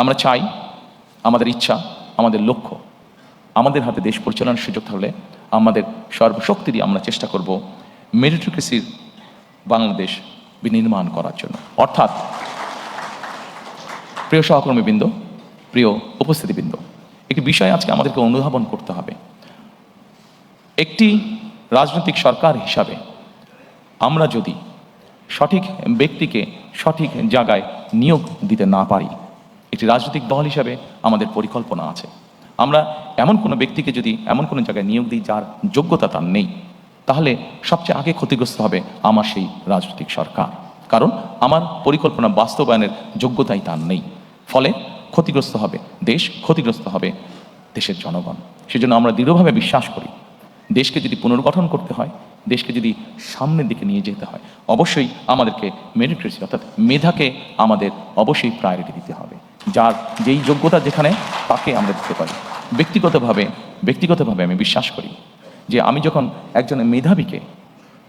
আমরা চাই, আমাদের ইচ্ছা, আমাদের লক্ষ্য, আমাদের হাতে দেশ পরিচালনার সুযোগ থাকলে আমাদের সর্বশক্তি দিয়ে আমরা চেষ্টা করব মেরিটোক্রেসির বাংলাদেশ বিনির্মাণ করার জন্য। অর্থাৎ প্রিয় সহকর্মীবৃন্দ, প্রিয় উপস্থিতিবৃন্দ, একটি বিষয় আজকে আমাদেরকে অনুধাবন করতে হবে। একটি রাজনৈতিক সরকার হিসাবে আমরা যদি সঠিক ব্যক্তিকে সঠিক জায়গায় নিয়োগ দিতে না পারি, একটি রাজনৈতিক দল হিসাবে আমাদের পরিকল্পনা আছে। আমরা এমন কোনো ব্যক্তিকে যদি এমন কোনো জায়গায় নিয়োগ দিই যার যোগ্যতা তার নেই, তাহলে সবচেয়ে আগে ক্ষতিগ্রস্ত হবে আমার সেই রাজনৈতিক সরকার, কারণ আমার পরিকল্পনা বাস্তবায়নের যোগ্যতাই তার নেই। ফলে ক্ষতিগ্রস্ত হবে দেশ, ক্ষতিগ্রস্ত হবে দেশের জনগণ। সেজন্য আমরা দৃঢ়ভাবে বিশ্বাস করি, দেশকে যদি পুনর্গঠন করতে হয়, দেশকে যদি সামনের দিকে নিয়ে যেতে হয়, অবশ্যই আমাদেরকে মেরিটোক্রেসি অর্থাৎ মেধাকে আমাদের অবশ্যই প্রায়োরিটি দিতে হবে। যার যেই যোগ্যতা যেখানে তাকে আমরা দিতে পারি। ব্যক্তিগতভাবে আমি বিশ্বাস করি যে আমি যখন একজন মেধাবীকে,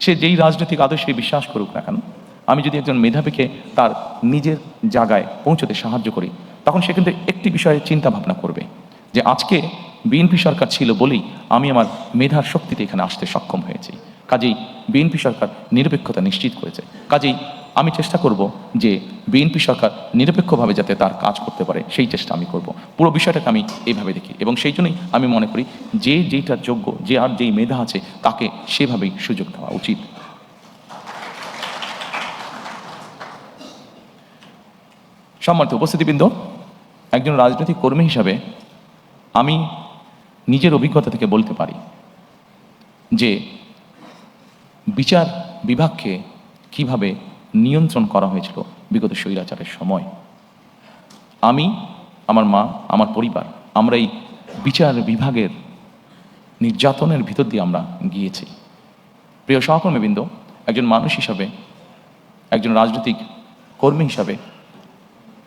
সে যেই রাজনৈতিক আদর্শে বিশ্বাস করুক না কেন, আমি যদি একজন মেধাবীকে তার নিজের জায়গায় পৌঁছতে সাহায্য করি, তখন সে কিন্তু একটি বিষয়ে চিন্তা ভাবনা করবে যে আজকে বিএনপি সরকার ছিল বলেই আমি আমার মেধার শক্তিতে এখানে আসতে সক্ষম হয়েছি। কাজেই বিএনপি সরকার নিরপেক্ষতা নিশ্চিত করেছে। কাজেই আমি চেষ্টা করব যে বিএনপি সরকার নিরপেক্ষভাবে যাতে তার কাজ করতে পারে সেই চেষ্টা আমি করব। পুরো বিষয়টাকে আমি এইভাবে দেখি এবং সেই জন্যই আমি মনে করি যে যেইটা যোগ্য, যে আর যেই মেধা আছে তাকে সেভাবেই সুযোগ দেওয়া উচিত। সম্মানিত উপস্থিতিবৃন্দ, একজন রাজনৈতিক কর্মী হিসাবে আমি নিজের অভিজ্ঞতা থেকে বলতে পারি যে বিচার বিভাগকে কিভাবে নিয়ন্ত্রণ করা হয়েছিল বিগত স্বৈরাচারের সময়। আমি, আমার মা, আমার পরিবার, আমরা এই বিচার বিভাগের নির্যাতনের ভিতর দিয়ে আমরা গিয়েছি। প্রিয় সহকর্মীবৃন্দ, একজন মানুষ হিসাবে, একজন রাজনৈতিক কর্মী হিসাবে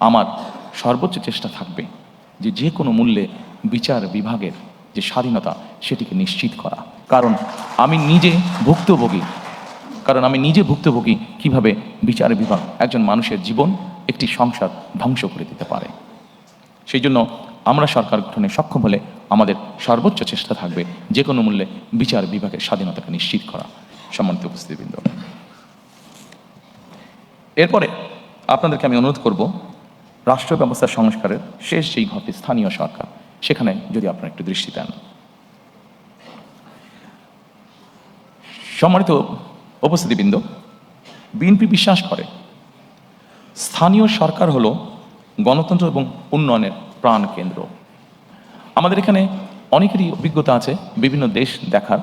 আমার সর্বোচ্চ চেষ্টা থাকবে যে যে কোনো মূল্যে বিচার বিভাগের যে স্বাধীনতা সেটিকে নিশ্চিত করা। কারণ আমি নিজে ভুক্তভোগী কিভাবে বিচার বিভাগ একজন মানুষের জীবন, একটি সংসার ধ্বংস করে দিতে পারে। সেই জন্য আমরা সরকার গঠনে সক্ষম হলে আমাদের সর্বোচ্চ চেষ্টা থাকবে যে কোনো মূল্যে বিচার বিভাগের স্বাধীনতাকে নিশ্চিত করা। সম্মানিত উপস্থিতিবৃন্দ, এরপরে আপনাদেরকে আমি অনুরোধ করব রাষ্ট্র ব্যবস্থার সংস্কারের শেষ যেই ঘটে স্থানীয় সরকার, সেখানে যদি আপনারা একটু দৃষ্টি দেন। সম্মানিত উপস্থিতিবৃন্দ, বিএনপি বিশ্বাস করে স্থানীয় সরকার হলো গণতন্ত্র এবং উন্নয়নের প্রাণ কেন্দ্র। আমাদের এখানে অনেকেরই অভিজ্ঞতা আছে বিভিন্ন দেশ দেখার,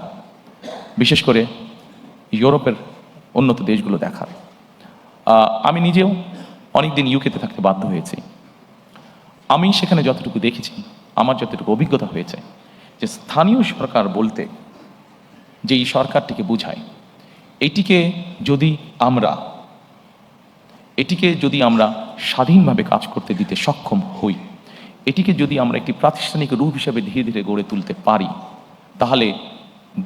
বিশেষ করে ইউরোপের উন্নত দেশগুলো দেখার। আমি নিজেও অনেকদিন ইউকেতে থাকতে বাধ্য হয়েছি। আমি সেখানে যতটুকু দেখেছি, আমার যতটুকু অভিজ্ঞতা হয়েছে, যে স্থানীয় সরকার বলতে যে এই সরকারটিকে বোঝায়, এটিকে যদি আমরা স্বাধীনভাবে কাজ করতে দিতে সক্ষম হই, এটিকে যদি আমরা একটি প্রাতিষ্ঠানিক রূপ হিসেবে ধীরে ধীরে গড়ে তুলতে পারি, তাহলে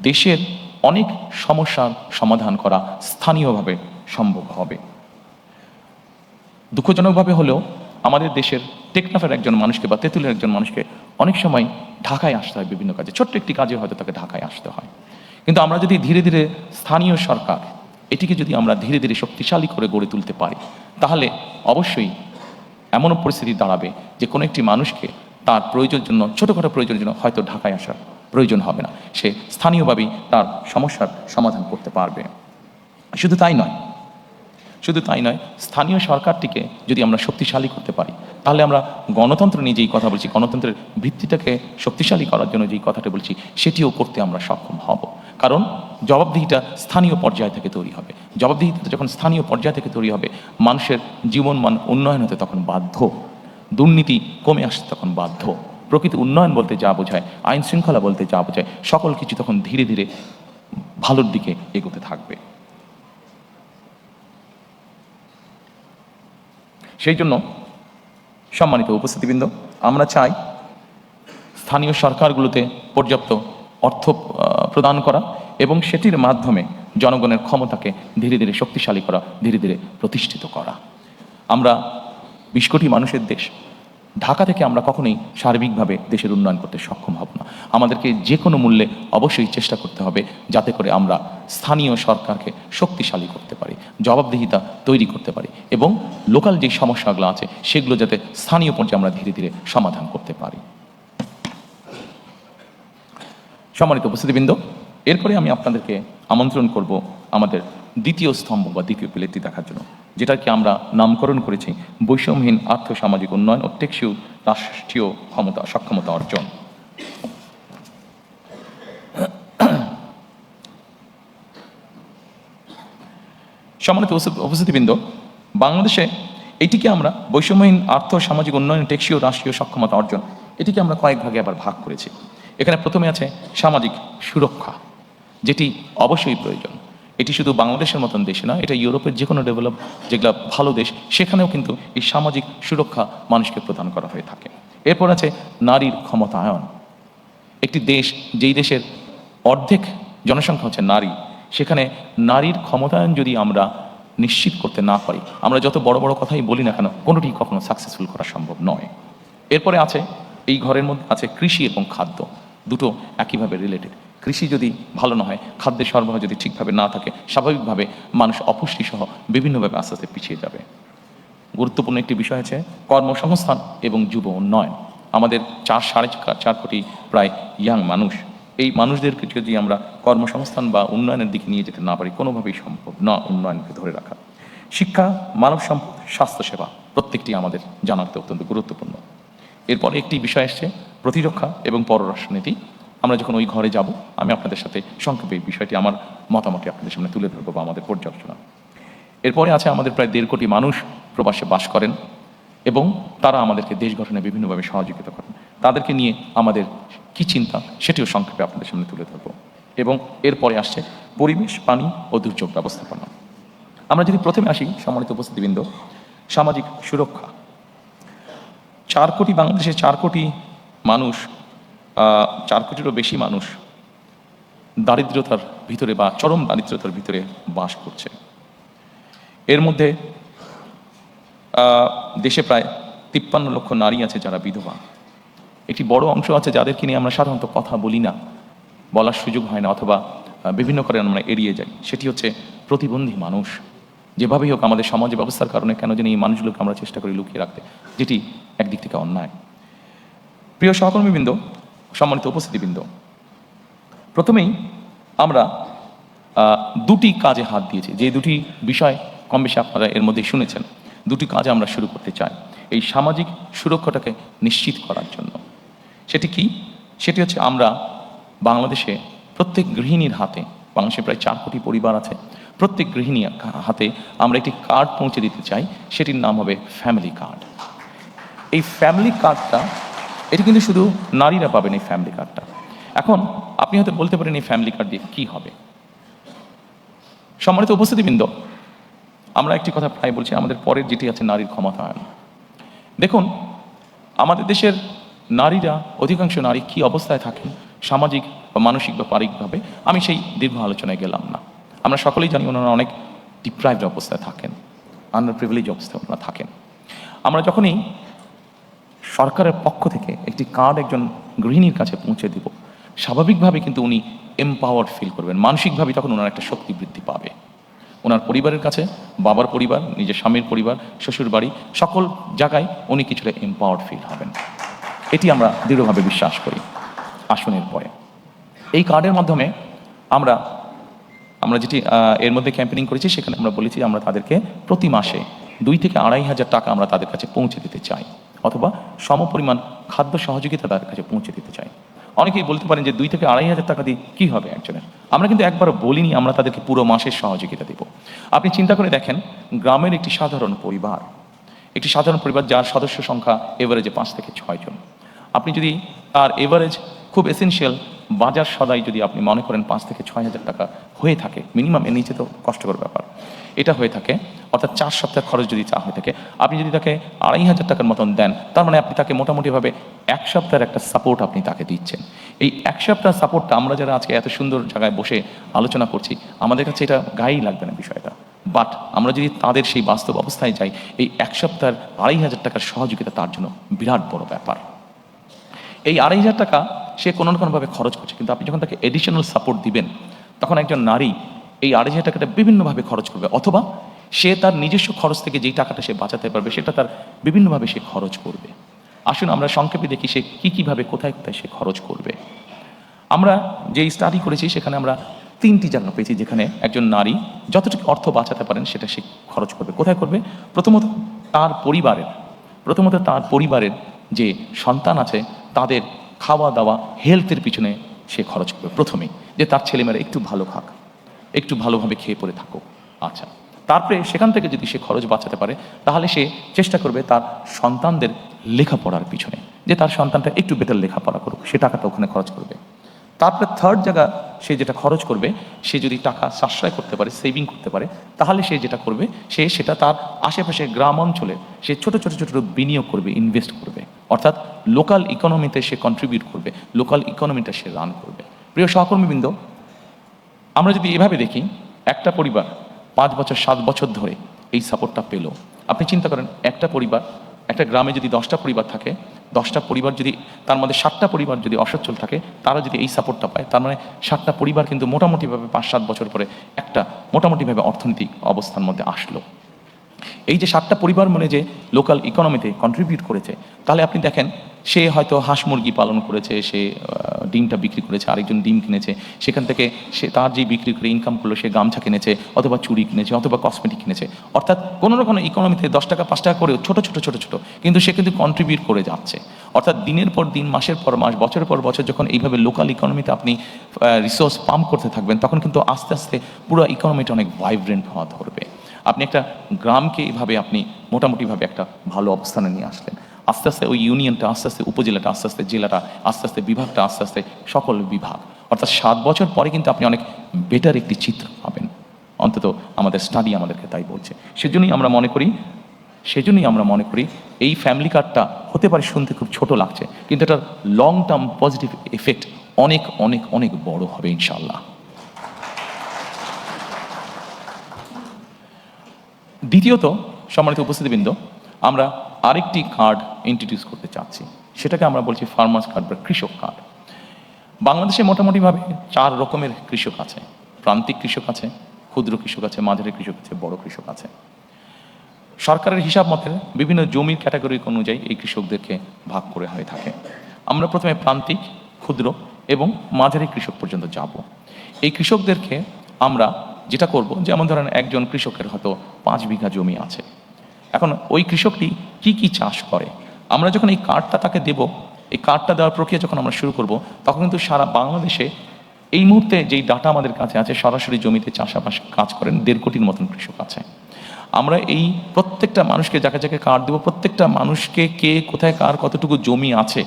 দেশের অনেক সমস্যার সমাধান করা স্থানীয়ভাবে সম্ভব হবে। দুঃখজনকভাবে হলেও আমাদের দেশের টেকনাফের একজন মানুষকে বা তেঁতুলের একজন মানুষকে অনেক সময় ঢাকায় আসতে হয় বিভিন্ন কাজে, ছোট্ট একটি কাজে হয়তো তাকে ঢাকায় আসতে হয়। কিন্তু আমরা যদি ধীরে ধীরে স্থানীয় সরকার এটিকে যদি আমরা ধীরে ধীরে শক্তিশালী করে গড়ে তুলতে পারি, তাহলে অবশ্যই এমনও পরিস্থিতি দাঁড়াবে যে কোনো একটি মানুষকে তার প্রয়োজনের জন্য, ছোটোখাটো প্রয়োজনের জন্য হয়তো ঢাকায় আসার প্রয়োজন হবে না, সে স্থানীয়ভাবেই তার সমস্যার সমাধান করতে পারবে। শুধু তাই নয়, শুধু তাই নয়, স্থানীয় সরকারটিকে যদি আমরা শক্তিশালী করতে পারি, তাহলে আমরা গণতন্ত্র নিয়ে যেই কথা বলছি, গণতন্ত্রের ভিত্তিটাকে শক্তিশালী করার জন্য যেই কথাটা বলছি, সেটিও করতে আমরা সক্ষম হব। কারণ জবাবদিহিটা স্থানীয় পর্যায় থেকে তৈরি হবে। জবাবদিহিতা যখন স্থানীয় পর্যায় থেকে তৈরি হবে, মানুষের জীবনমান উন্নয়ন হতে তখন বাধ্য, দুর্নীতি কমে আসতে তখন বাধ্য। প্রকৃত উন্নয়ন বলতে যা বোঝায়, আইন শৃঙ্খলা বলতে যা বোঝায়, সকল কিছু তখন ধীরে ধীরে ভালোর দিকে এগোতে থাকবে। সেই জন্য সম্মানিত উপস্থিতিবৃন্দ, আমরা চাই স্থানীয় সরকারগুলোতে পর্যাপ্ত অর্থ প্রদান করা এবং সেটির মাধ্যমে জনগণের ক্ষমতাকে ধীরে ধীরে শক্তিশালী করা, ধীরে ধীরে প্রতিষ্ঠিত করা। আমরা 20 কোটি মানুষের দেশ, ঢাকা থেকে আমরা কখনোই সার্বিকভাবে দেশের উন্নয়ন করতে সক্ষম হব না। আমাদেরকে যে কোনো মূল্যে অবশ্যই চেষ্টা করতে হবে যাতে করে আমরা স্থানীয় সরকারকে শক্তিশালী করতে পারি, জবাবদিহিতা তৈরি করতে পারি এবং লোকাল যে সমস্যাগুলো আছে সেগুলো যাতে স্থানীয় পর্যায়ে আমরা ধীরে ধীরে সমাধান করতে পারি। সম্মানিত উপস্থিতিবৃন্দ, এরপরে আমি আপনাদেরকে আমন্ত্রণ করব আমাদের দ্বিতীয় স্তম্ভ বা দ্বিতীয় পিলারটি দেখার জন্য, যেটাকে আমরা নামকরণ করেছি বৈষম্যহীন আর্থসামাজিক উন্নয়ন ও টেকসই রাষ্ট্রীয় সক্ষমতা অর্জন। সম্মানিত উপস্থিতিবৃন্দ, বাংলাদেশে এটিকে আমরা বৈষম্যহীন আর্থসামাজিক উন্নয়ন টেকসই রাষ্ট্রীয় সক্ষমতা অর্জন, এটিকে আমরা কয়েক ভাগে আবার ভাগ করেছি। এখানে প্রথমে আছে সামাজিক সুরক্ষা, যেটি অবশ্যই প্রয়োজন। এটি শুধু বাংলাদেশের মতন দেশে না, এটা ইউরোপের যে কোনো ডেভেলপ যেগুলো ভালো দেশ, সেখানেও কিন্তু এই সামাজিক সুরক্ষা মানুষকে প্রদান করা হয়ে থাকে। এরপর আছে নারীর ক্ষমতায়ন। একটি দেশ, যেই দেশের অর্ধেক জনসংখ্যা হচ্ছে নারী, সেখানে নারীর ক্ষমতায়ন যদি আমরা নিশ্চিত করতে না পারি, আমরা যত বড় বড় কথাই বলি না কেন, কোনোটি কখনো সাকসেসফুল করা সম্ভব নয়। এরপরে আছে, এই ঘরের মধ্যে আছে কৃষি এবং খাদ্য, দুটো একইভাবে রিলেটেড। কৃষি যদি ভালো না হয়, খাদ্যের সরবরাহ যদি ঠিকভাবে না থাকে, স্বাভাবিকভাবে মানুষ অপুষ্টি সহ বিভিন্নভাবে আস্তে আস্তে পিছিয়ে যাবে। গুরুত্বপূর্ণ একটি বিষয় আছে কর্মসংস্থান এবং যুব উন্নয়ন। আমাদের 4-4.5 কোটি প্রায় ইয়াং মানুষ, এই মানুষদেরকে যদি আমরা কর্মসংস্থান বা উন্নয়নের দিকে নিয়ে যেতে না পারি, কোনোভাবেই সম্ভব না উন্নয়নকে ধরে রাখা। শিক্ষা, মানব সম্পদ, স্বাস্থ্যসেবা, প্রত্যেকটি আমাদের জানাতে অত্যন্ত গুরুত্বপূর্ণ। এরপরে একটি বিষয় আসছে প্রতিরক্ষা এবং পররাষ্ট্রনীতি। আমরা যখন ওই ঘরে যাব, আমি আপনাদের সাথে সংক্ষেপে এই বিষয়টি আমার মতামতটি আপনাদের সামনে তুলে ধরবো বা আমাদের পর্যালোচনা। এরপরে আছে আমাদের প্রায় 1.5 কোটি মানুষ প্রবাসে বাস করেন এবং তারা আমাদেরকে দেশ গঠনে বিভিন্নভাবে সহযোগিতা করেন। তাদেরকে নিয়ে আমাদের কি চিন্তা, সেটিও সংক্ষেপে আপনাদের সামনে তুলে ধরবো। এবং এরপরে আসছে পরিবেশ, পানি ও দুর্যোগ ব্যবস্থাপনা। আমরা যদি প্রথমে আসি, সম্মানিত উপস্থিতিবৃন্দ, সামাজিক সুরক্ষা। 4 কোটি, বাংলাদেশের 4 কোটি মানুষ, 4 কোটিরও বেশি মানুষ দারিদ্রতার ভিতরে বা চরম দারিদ্রতার ভিতরে বাস করছে। এর মধ্যে দেশে প্রায় 53 লক্ষ নারী আছে যারা বিধবা। একটি বড় অংশ আছে যাদেরকে নিয়ে আমরা সাধারণত কথা বলি না, বলার সুযোগ হয় না, অথবা বিভিন্ন কারণে আমরা এড়িয়ে যাই। সেটি হচ্ছে প্রতিবন্ধী মানুষ। যেভাবেই হোক আমাদের সমাজ ব্যবস্থার কারণে কেন জানি এই মানুষগুলোকে আমরা চেষ্টা করি লুকিয়ে রাখতে, যেটি একদিক থেকে অন্যায়। প্রিয় সহকর্মীবৃন্দ, সম্মানিত উপস্থিতিবৃন্দ, প্রথমেই আমরা দুটি কাজে হাত দিয়েছি, যে দুটি বিষয় কম বেশি আপনারা এর মধ্যে শুনেছেন। দুটি কাজে আমরা শুরু করতে চাই এই সামাজিক সুরক্ষাটাকে নিশ্চিত করার জন্য। সেটি কি? সেটি হচ্ছে আমরা বাংলাদেশে প্রত্যেক গৃহিণীর হাতে, বাংলাদেশে প্রায় 4 কোটি পরিবার আছে, প্রত্যেক গৃহিণীর হাতে আমরা একটি কার্ড পৌঁছে দিতে চাই। সেটির নাম হবে ফ্যামিলি কার্ড। এই ফ্যামিলি কার্ডটা, এটি কিন্তু শুধু নারীরা পাবেন এই ফ্যামিলি কার্ডটা। এখন আপনি হয়তো বলতে পারেন এই ফ্যামিলি কার্ড দিয়ে কী হবে? সম্মানিত উপস্থিতিবৃন্দ, আমরা একটি কথা প্রায় বলছি, আমাদের পরের যেটি আছে নারীর ক্ষমতায়ন। দেখুন, আমাদের দেশের নারীরা, অধিকাংশ নারী কী অবস্থায় থাকেন সামাজিক বা মানসিক বা পারিবারিকভাবে, আমি সেই দীর্ঘ আলোচনায় গেলাম না। আমরা সকলেই জানি ওনারা অনেক ডিপ্রাইভড অবস্থায় থাকেন, আন্ডার প্রিভিলেজ অবস্থায় ওনারা থাকেন। আমরা যখনই সরকারের পক্ষ থেকে একটি কার্ড একজন গৃহিণীর কাছে পৌঁছে দেব, স্বাভাবিকভাবে কিন্তু উনি এম্পাওয়ার্ড ফিল করবেন, মানসিকভাবে তখন ওনার একটা শক্তি বৃদ্ধি পাবে। ওনার পরিবারের কাছে, বাবার পরিবার, নিজের স্বামীর পরিবার, শ্বশুর বাড়ি, সকল জায়গায় উনি কিছুটা এম্পাওয়ার্ড ফিল হবেন। এটি আমরা দৃঢ়ভাবে বিশ্বাস করি। আসনের পরে এই কার্ডের মাধ্যমে আমরা আমরা যেটি এর মধ্যে ক্যাম্পেনিং করেছি সেখানে আমরা বলেছি আমরা তাদেরকে প্রতি মাসে 2 থেকে 2,500 টাকা আমরা তাদের কাছে পৌঁছে দিতে চাই, অথবা সমপরিমাণ খাদ্য সহযোগিতা তাদের কাছে পৌঁছে দিতে চাই। অনেকেই বলতে পারেন যে 2 থেকে 2,500 টাকা দিয়ে কী হবে একজনের। আমরা কিন্তু একবার বলিনি আমরা তাদেরকে পুরো মাসের সহযোগিতা দেব। আপনি চিন্তা করে দেখেন, গ্রামের একটি সাধারণ পরিবার, যার সদস্য সংখ্যা এভারেজে 5 থেকে 6 জন, আপনি যদি তার এভারেজ খুব এসেনশিয়াল বাজার সদাই যদি আপনি মনে করেন 5 থেকে 6,000 টাকা হয়ে থাকে মিনিমাম, এর নিচে তো কষ্টকর ব্যাপার, এটা হয়ে থাকে, অর্থাৎ 4 সপ্তাহের খরচ যদি চা হয়ে থাকে, আপনি যদি তাকে 2,500 টাকার মতন দেন, তার মানে আপনি তাকে মোটামুটিভাবে 1 সপ্তাহের একটা সাপোর্ট আপনি তাকে দিচ্ছেন। এই 1 সপ্তাহ সাপোর্টটা আমরা যারা আজকে এত সুন্দর জায়গায় বসে আলোচনা করছি, আমাদের কাছে এটা গায়েই লাগবে না বিষয়টা, বাট আমরা যদি তাদের সেই বাস্তব অবস্থায় যাই, এই 1 সপ্তাহের 2,500 টাকার সহযোগিতা তার জন্য বিরাট বড় ব্যাপার। এই 2,500 টাকা সে কোনো না কোনোভাবে খরচ করছে, কিন্তু আপনি যখন তাকে এডিশনাল সাপোর্ট দিবেন, তখন একজন নারী এই 2,500 টাকাটা বিভিন্নভাবে খরচ করবে, অথবা সে তার নিজস্ব খরচ থেকে যেই টাকাটা সে বাঁচাতে পারবে সেটা তার বিভিন্নভাবে সে খরচ করবে। আসুন আমরা সংক্ষেপে দেখি সে কীভাবে কোথায় কোথায় সে খরচ করবে। আমরা যেই স্টাডি করেছি সেখানে আমরা 3টি জায়গা পেয়েছি যেখানে একজন নারী যতটুকু অর্থ বাঁচাতে পারেন সেটা সে খরচ করবে। কোথায় করবে? প্রথমত তার পরিবারের যে সন্তান আছে তাদের খাওয়া দাওয়া হেলথের পিছনে সে খরচ করবে প্রথমেই, যে তার ছেলেমেয়েরা একটু ভালো খাক, একটু ভালোভাবে খেয়ে পরে থাকুক। আচ্ছা, তারপরে সেখান থেকে যদি সে খরচ বাঁচাতে পারে তাহলে সে চেষ্টা করবে তার সন্তানদের লেখাপড়ার পিছনে, যে তার সন্তানটা একটু বেটার লেখাপড়া করুক, সে টাকাটা ওখানে খরচ করবে। তারপরে থার্ড জায়গা সে যেটা খরচ করবে, সে যদি টাকা সাশ্রয় করতে পারে, সেভিং করতে পারে, তাহলে সে যেটা করবে সেটা তার আশেপাশে গ্রাম অঞ্চলে সে ছোট বিনিয়োগ করবে, ইনভেস্ট করবে, অর্থাৎ লোকাল ইকোনমিতে সে কন্ট্রিবিউট করবে, লোকাল ইকোনমিটা সে রান করবে। প্রিয় সহকর্মীবৃন্দ, আমরা যদি এভাবে দেখি, একটা পরিবার 5 বছর 7 বছর ধরে এই সাপোর্টটা পেল। আপনি চিন্তা করেন, একটা গ্রামে যদি 10টা পরিবার থাকে, 10টা পরিবার যদি তার মধ্যে 7টা পরিবার যদি অসচ্ছল থাকে, তারা যদি এই সাপোর্টটা পায়, তার মানে 7টা পরিবার কিন্তু মোটামুটিভাবে 5-7 বছর পরে একটা মোটামুটিভাবে অর্থনৈতিক অবস্থার মধ্যে আসলো। এই যে 7টা পরিবার মানে যে লোকাল ইকোনমিতে কন্ট্রিবিউট করেছে, তাহলে আপনি দেখেন সে হয়তো হাঁস মুরগি পালন করেছে, সে ডিমটা বিক্রি করেছে, আরেকজন ডিম কিনেছে, সেখান থেকে সে তার যে বিক্রি করে ইনকাম করলো, সে গামছা কিনেছে, অথবা চুড়ি কিনেছে, অথবা কসমেটিক কিনেছে, অর্থাৎ কোনো না কোনো ইকোনমিতে 10 টাকা 5 টাকা করে ছোট কিন্তু সে কিন্তু কন্ট্রিবিউট করে যাচ্ছে। অর্থাৎ দিনের পর দিন, মাসের পর মাস, বছরের পর বছর যখন এইভাবে লোকাল ইকোনমিতে আপনি রিসোর্স পাম্প করতে থাকবেন, তখন কিন্তু আস্তে আস্তে পুরো ইকোনমিটা অনেক ভাইব্রেন্ট হওয়া ধরবে। আপনি একটা গ্রামকে এইভাবে আপনি মোটামুটিভাবে একটা ভালো অবস্থানে নিয়ে আসলেন, আস্তে আস্তে ওই ইউনিয়নটা, আস্তে আস্তে উপজেলাটা, আস্তে আস্তে জেলাটা, আস্তে আস্তে বিভাগটা, আস্তে আস্তে সকল বিভাগ, অর্থাৎ 7 বছর পরে কিন্তু আপনি অনেক বেটার একটি চিত্র পাবেন। অন্তত আমাদের স্টাডি আমাদেরকে তাই বলছে। সেজন্যই আমরা মনে করি এই ফ্যামিলি কার্ডটা হতে পারে শুনতে খুব ছোট লাগছে, কিন্তু এটার লং টার্ম পজিটিভ এফেক্ট অনেক অনেক অনেক বড় হবে ইনশাআল্লাহ। দ্বিতীয়ত, সম্মানিত উপস্থিতিবৃন্দ, আমরা আরেকটি কার্ড ইন্ট্রোডিউস করতে চাচ্ছি, সেটাকে আমরা বলছি ফার্মার্স কার্ড বা কৃষক কার্ড। বাংলাদেশে মোটামুটিভাবে 4 রকমের কৃষক আছে। প্রান্তিক কৃষক আছে, ক্ষুদ্র কৃষক আছে, মাঝারি কৃষক আছে, বড় কৃষক আছে। সরকারের হিসাব মতে বিভিন্ন জমির ক্যাটাগরি অনুযায়ী এই কৃষকদেরকে ভাগ করে হয়ে থাকে। আমরা প্রথমে প্রান্তিক, ক্ষুদ্র এবং মাঝারি কৃষক পর্যন্ত যাব। এই কৃষকদেরকে আমরা যেটা করব, যেমন ধরেন একজন কৃষকের হয়তো 5 বিঘা জমি আছে। এখন ওই কৃষকটি কি চাষ করে, আমরা যখন এই কার্ডটা তাকে দেব, এই কার্ডটা দেওয়ার প্রক্রিয়া যখন আমরা শুরু করব, তখন কিন্তু সারা বাংলাদেশে এই মুহূর্তে যেই ডাটা আমাদের কাছে আছে, সরাসরি জমিতে চাষাবাস কাজ করেন 1.5 কোটির মতন কৃষক আছে। আমরা এই প্রত্যেকটা মানুষকে যাকে কার্ড দেবো, প্রত্যেকটা মানুষকে কে কোথায় কার কতটুকু জমি আছে,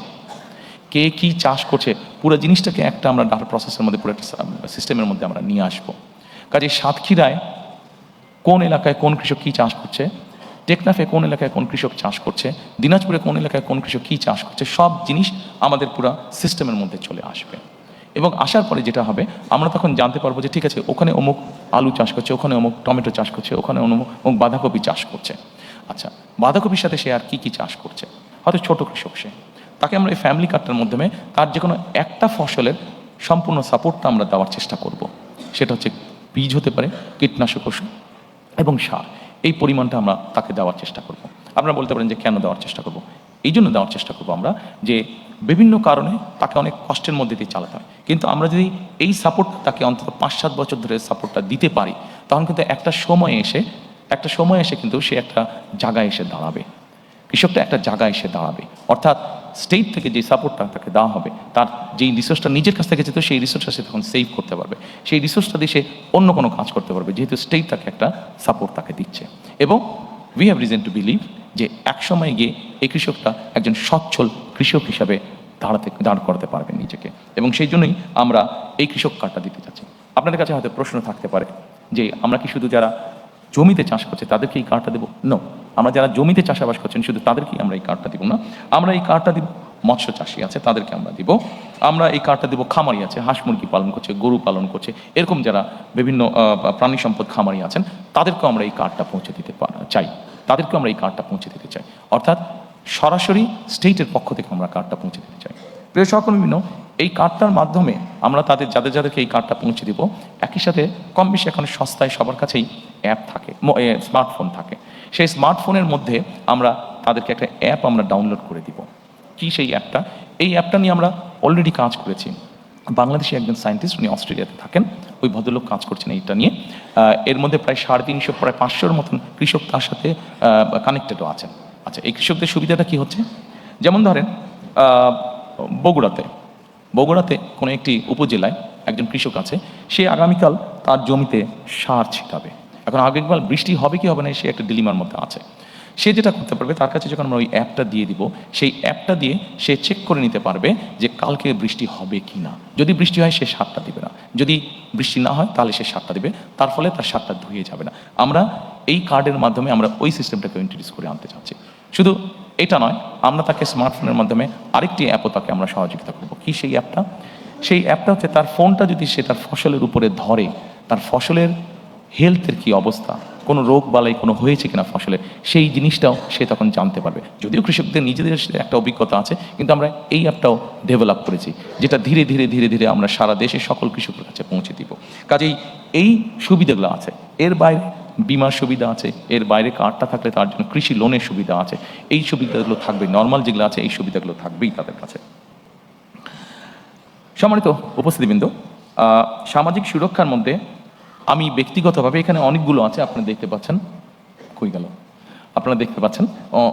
কে কি চাষ করছে, পুরো জিনিসটাকে একটা আমরা ডাটা প্রসেসের মধ্যে, পুরো একটা সিস্টেমের মধ্যে আমরা নিয়ে আসবো। কাজে সাতক্ষীরায় কোন এলাকায় কোন কৃষক কী চাষ করছে, টেকনাফে কোন এলাকায় কোন কৃষক চাষ করছে, দিনাজপুরে কোন এলাকায় কোন কৃষক কী চাষ করছে, সব জিনিস আমাদের পুরো সিস্টেমের মধ্যে চলে আসবে। এবং আসার পরে যেটা হবে, আমরা তখন জানতে পারবো যে ঠিক আছে, ওখানে অমুক আলু চাষ করছে, ওখানে অমুক টমেটো চাষ করছে, ওখানে অমুক বাঁধাকপি চাষ করছে। আচ্ছা, বাঁধাকপির সাথে সে আর কি চাষ করছে, হয়তো ছোট কৃষক সে, তাকে আমরা এই ফ্যামিলি কার্ডটার মাধ্যমে তার যে কোনো একটা ফসলের সম্পূর্ণ সাপোর্টটা আমরা দেওয়ার চেষ্টা করব। সেটা হচ্ছে বীজ হতে পারে, কীটনাশক ওষুধ এবং সার, এই পরিমাণটা আমরা তাকে দেওয়ার চেষ্টা করব। আপনারা বলতে পারেন যে কেন দেওয়ার চেষ্টা করব? এই জন্য দেওয়ার চেষ্টা করব আমরা যে বিভিন্ন কারণে তাকে অনেক কষ্টের মধ্যে দিয়ে চালাতে হয়। কিন্তু আমরা যদি এই সাপোর্ট তাকে অন্তত 5-7 বছর ধরে সাপোর্টটা দিতে পারি, তখন কিন্তু একটা সময় এসে কিন্তু সে একটা জায়গায় এসে দাঁড়াবে। কৃষকটা একটা জায়গায় এসে দাঁড়াবে, অর্থাৎ স্টেট থেকে যে সাপোর্টটা তাকে দেওয়া হবে, তার যেই রিসোর্সটা নিজের কাছ থেকে যেত সেই রিসোর্সটা সে তখন সেভ করতে পারবে, সেই রিসোর্সটা দিয়ে সে অন্য কোনো কাজ করতে পারবে, যেহেতু স্টেট তাকে একটা সাপোর্ট তাকে দিচ্ছে। এবং we have reason to believe যে একসময় গিয়ে এই কৃষকটা একজন সচ্ছল কৃষক হিসাবে দাঁড় করাতে পারবে নিজেকে, এবং সেই জন্যই আমরা এই কৃষক কার্ডটা দিতে চাচ্ছি। আপনাদের কাছে হয়তো প্রশ্ন থাকতে পারে যে আমরা কি শুধু যারা জমিতে চাষ করছে তাদেরকে এই কার্ডটা দেবো? নো, আমরা যারা জমিতে চাষাবাস করছেন শুধু তাদেরকেই আমরা এই কার্ডটা দিব না। আমরা এই কার্ডটা দিব মৎস্য চাষী আছে তাদেরকে আমরা দিব, আমরা এই কার্ডটা দিব খামারি আছে, হাঁস মুরগি পালন করছে, গরু পালন করছে, এরকম যারা বিভিন্ন প্রাণী সম্পদ খামারি আছেন তাদেরকেও আমরা এই কার্ডটা পৌঁছে দিতে চাই, তাদেরকেও আমরা এই কার্ডটা পৌঁছে দিতে চাই। অর্থাৎ সরাসরি স্টেটের পক্ষ থেকে আমরা কার্ডটা পৌঁছে দিতে চাই। প্রিয় সহকর্মীবৃন্দ, এই কার্ডটার মাধ্যমে আমরা যাদেরকে এই কার্ডটা পৌঁছে দিব, একই সাথে কম বেশি এখন সস্তায় সবার কাছেই অ্যাপ থাকে, স্মার্টফোন থাকে। সেই স্মার্টফোনের মধ্যে আমরা তাদেরকে একটা অ্যাপ আমরা ডাউনলোড করে দিব। কি সেই অ্যাপটা? এই অ্যাপটা নিয়ে আমরা অলরেডি কাজ করেছি। বাংলাদেশে একজন সায়েন্টিস্ট, উনি অস্ট্রেলিয়াতে থাকেন, ওই ভদ্রলোক কাজ করছেন এইটা নিয়ে। এর মধ্যে প্রায় 350 প্রায় 500-র মতন কৃষক তার সাথে কানেক্টেডও আছেন। আচ্ছা, এই কৃষকদের সুবিধাটা কি হচ্ছে? যেমন ধরেন বগুড়াতে কোনো একটি উপজেলায় একজন কৃষক আছে, সে আগামীকাল তার জমিতে সার ছিটাবে। এখন আগামীকাল বৃষ্টি হবে কি হবে না সে একটা ডিলিমার মধ্যে আছে। সে যেটা করতে পারবে, তার কাছে যখন আমরা ওই অ্যাপটা দিয়ে দিব, সেই অ্যাপটা দিয়ে সে চেক করে নিতে পারবে যে কালকে বৃষ্টি হবে কি না। যদি বৃষ্টি হয় সে সারটা দিবে না, যদি বৃষ্টি না হয় তাহলে সে সারটা দিবে, তার ফলে তার সারটা ধুয়ে যাবে না। আমরা এই কার্ডের মাধ্যমে আমরা ওই সিস্টেমটাকে ইন্ট্রোডিউস করে আনতে চাচ্ছি। শুধু এটা নয়, আমরা তাকে স্মার্টফোনের মাধ্যমে আরেকটি অ্যাপও তাকে আমরা সহযোগিতা করবো। কি সেই অ্যাপটা? সেই অ্যাপটা হচ্ছে তার ফোনটা যদি সে তার ফসলের উপরে ধরে, তার ফসলের হেলথের কি অবস্থা, কোনো রোগ বালাই কোনো হয়েছে কিনা ফসলে, সেই জিনিসটাও সে তখন জানতে পারবে। যদিও কৃষকদের নিজেদের একটা অভিজ্ঞতা আছে, কিন্তু আমরা এই অ্যাপটাও ডেভেলপ করেছি, যেটা ধীরে ধীরে ধীরে ধীরে আমরা সারা দেশে সকল কৃষকের কাছে পৌঁছে দিব। কাজেই এই সুবিধাগুলো আছে, এর বাইরে বিমার সুবিধা আছে, এর বাইরে কার্ডটা থাকলে তার জন্য কৃষি লোনের সুবিধা আছে। এই সুবিধাগুলো থাকবে, নর্মাল যেগুলো আছে এই সুবিধাগুলো থাকবেই তাদের কাছে। সম্মানিত উপস্থিতিবৃন্দ, সামাজিক সুরক্ষার মধ্যে আমি ব্যক্তিগতভাবে, এখানে অনেকগুলো আছে, আপনারা দেখতে পাচ্ছেন, কই গেল, আপনারা দেখতে পাচ্ছেন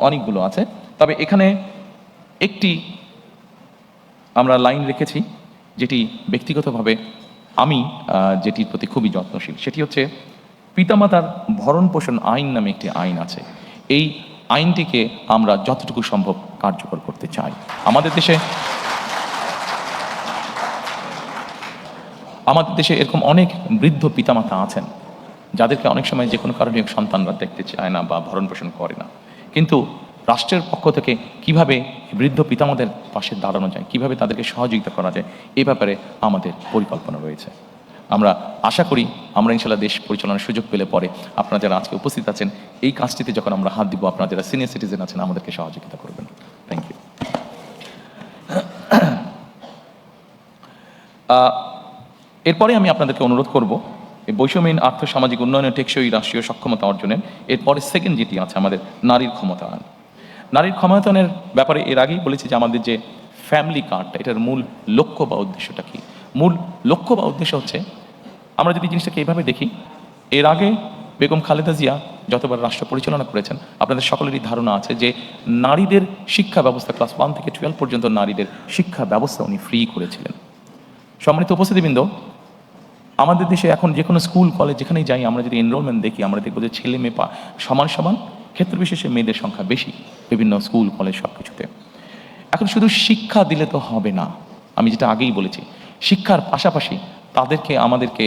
অনেকগুলো আছে, তবে এখানে একটি আমরা লাইন রেখেছি যেটি ব্যক্তিগতভাবে আমি যেটির প্রতি খুবই যত্নশীল, সেটি হচ্ছে পিতামাতার ভরণ পোষণ আইন নামে একটি আইন আছে। এই আইনটিকে আমরা যতটুকু সম্ভব কার্যকর করতে চাই। আমাদের দেশে এরকম অনেক বৃদ্ধ পিতামাতা আছেন যাদেরকে অনেক সময় যে কোনো কারণে সন্তানরা দেখতে চায় না বা ভরণ পোষণ করে না, কিন্তু রাষ্ট্রের পক্ষ থেকে কিভাবে বৃদ্ধ পিতামাতাদের পাশে দাঁড়ানো যায়, কিভাবে তাদেরকে সহযোগিতা করা যায়, এই ব্যাপারে আমাদের পরিকল্পনা রয়েছে। আমরা আশা করি আমরা ইনশাল্লাহ দেশ পরিচালনার সুযোগ পেলে পরে আপনারা যারা আজকে উপস্থিত আছেন এই কাজটিতে যখন আমরা হাত দিব, আপনারা যারা সিনিয়র সিটিজেন আছেন আমাদেরকে সহযোগিতা করবেন। Thank you. এরপরে আমি আপনাদেরকে অনুরোধ করব, এই বৈষম্যহীন আর্থসামাজিক উন্নয়নের টেকসই রাষ্ট্রীয় সক্ষমতা অর্জনের এরপরে সেকেন্ড যেটি আছে আমাদের নারীর ক্ষমতায়ন। নারীর ক্ষমতায়নের ব্যাপারে এর আগেই বলেছি যে আমাদের যে ফ্যামিলি কার্ডটা, এটার মূল লক্ষ্য বা উদ্দেশ্যটা কি? মূল লক্ষ্য বা উদ্দেশ্য হচ্ছে, আমরা যদি জিনিসটাকে এইভাবে দেখি, এর আগে বেগম খালেদা জিয়া যতবার রাষ্ট্র পরিচালনা করেছেন আপনাদের সকলেরই ধারণা আছে যে নারীদের শিক্ষা ব্যবস্থা ক্লাস 1 থেকে 12 পর্যন্ত নারীদের শিক্ষা ব্যবস্থা উনি ফ্রি করেছিলেন। সম্মানিত উপস্থিতিবৃন্দ, আমাদের দেশে এখন যে কোনো স্কুল কলেজ যেখানেই যাই, আমরা যদি এনরোলমেন্ট দেখি আমরা দেখবো যে ছেলে মেয়ে সমান সমান, ক্ষেত্র বিশেষে মেয়েদের সংখ্যা বেশি বিভিন্ন স্কুল কলেজ সব কিছুতে। এখন শুধু শিক্ষা দিলে তো হবে না, আমি যেটা আগেই বলেছি, শিক্ষার পাশাপাশি তাদেরকে আমাদেরকে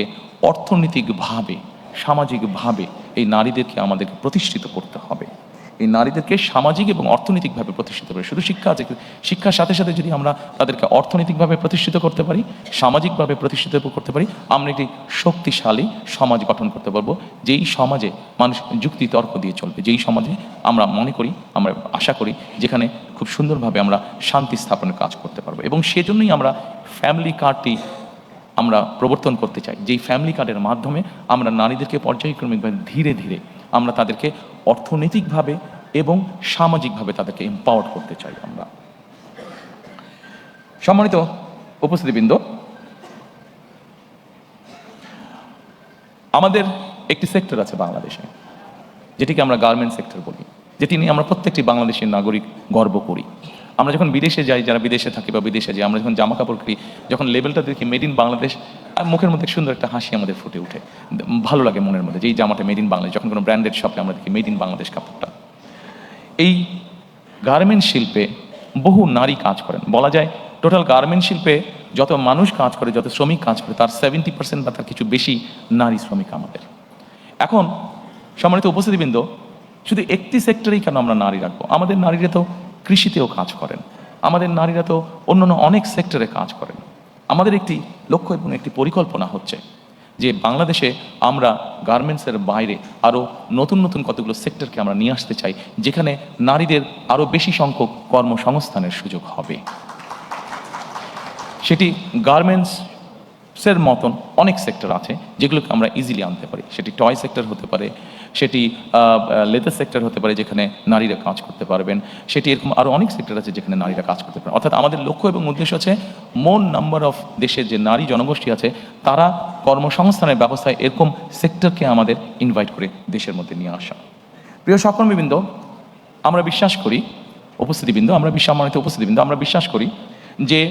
অর্থনৈতিকভাবে সামাজিকভাবে এই নারীদেরকে আমাদেরকে প্রতিষ্ঠিত করতে হবে। এই নারীদেরকে সামাজিক এবং অর্থনৈতিকভাবে প্রতিষ্ঠিত করে, শুধু শিক্ষা আছে, শিক্ষার সাথে সাথে যদি আমরা তাদেরকে অর্থনৈতিকভাবে প্রতিষ্ঠিত করতে পারি, সামাজিকভাবে প্রতিষ্ঠিত করতে পারি, আমরা একটি শক্তিশালী সমাজ গঠন করতে পারবো, যেই সমাজে মানুষ যুক্তি তর্ক দিয়ে চলবে, যেই সমাজে আমরা মনে করি, আমরা আশা করি, যেখানে খুব সুন্দরভাবে আমরা শান্তি স্থাপনের কাজ করতে পারবো। এবং সেজন্যই আমরা ফ্যামিলি কার্ডটি আমরা প্রবর্তন করতে চাই, যেই ফ্যামিলি কার্ডের মাধ্যমে আমরা নারীদেরকে পর্যায়ক্রমিকভাবে ধীরে ধীরে আমরা তাদেরকে অর্থনৈতিকভাবে এবং সামাজিকভাবে তাদেরকে এম্পাওয়ার করতে চাই। আমরা সম্মানিত উপস্থিতিবৃন্দ, আমাদের একটি সেক্টর আছে বাংলাদেশে, যেটিকে আমরা গার্মেন্ট সেক্টর বলি, যেটি নিয়ে আমরা প্রত্যেকটি বাংলাদেশের নাগরিক গর্ব করি। আমরা যখন বিদেশে যাই, যারা বিদেশে থাকি বা বিদেশে যাই, আমরা যখন জামা কাপড় কিনি, যখন লেবেলটা দেখি মেড ইন বাংলাদেশ, মুখের মধ্যে সুন্দর একটা হাসি আমাদের ফুটে ওঠে, ভালো লাগে মনের মধ্যে যে এই জামাটা মেড ইন বাংলাদেশ। যখন কোনো ব্র্যান্ডেড শপে আমরা দেখি মেড ইন বাংলাদেশ কাপড়টা। এই গার্মেন্ট শিল্পে বহু নারী কাজ করেন। বলা যায় টোটাল গার্মেন্ট শিল্পে যত মানুষ কাজ করে, যত শ্রমিক কাজ করে, তার 70% বা তার কিছু বেশি নারী শ্রমিক আমাদের। এখন সম্মানিত উপস্থিতিবৃন্দ, শুধু একটি সেক্টরেই কেন আমরা নারী রাখবো? আমাদের নারীরা তো কৃষিতেও কাজ করেন, আমাদের নারীরা তো অন্যান্য অনেক সেক্টরে কাজ করেন। আমাদের একটি লক্ষ্য এবং একটি পরিকল্পনা হচ্ছে যে বাংলাদেশে আমরা গার্মেন্টসের বাইরে আরও নতুন নতুন কতগুলো সেক্টরকে আমরা নিয়ে আসতে চাই, যেখানে নারীদের আরও বেশি সংখ্যক কর্মসংস্থানের সুযোগ হবে। সেটি গার্মেন্টসের মতন অনেক সেক্টর আছে যেগুলোকে আমরা ইজিলি আনতে পারি। সেটি টয় সেক্টর হতে পারে, সেটি লেদার সেক্টর হতে পারে যেখানে নারীরা কাজ করতে পারবেন, সেটি এরকম আরও অনেক সেক্টর আছে যেখানে নারীরা কাজ করতে পারেন। অর্থাৎ আমাদের লক্ষ্য এবং উদ্দেশ্য আছে মোর নাম্বার অফ দেশের যে নারী জনগোষ্ঠী আছে তারা কর্মসংস্থানের ব্যবস্থায় এরকম সেক্টরকে আমাদের ইনভাইট করে দেশের মধ্যে নিয়ে আসা। প্রিয় সহকর্মীবৃন্দ, আমরা বিশ্বাস করি, উপস্থিতিবৃন্দ, সম্মানিত উপস্থিতিবৃন্দ, আমরা বিশ্বাস করি যে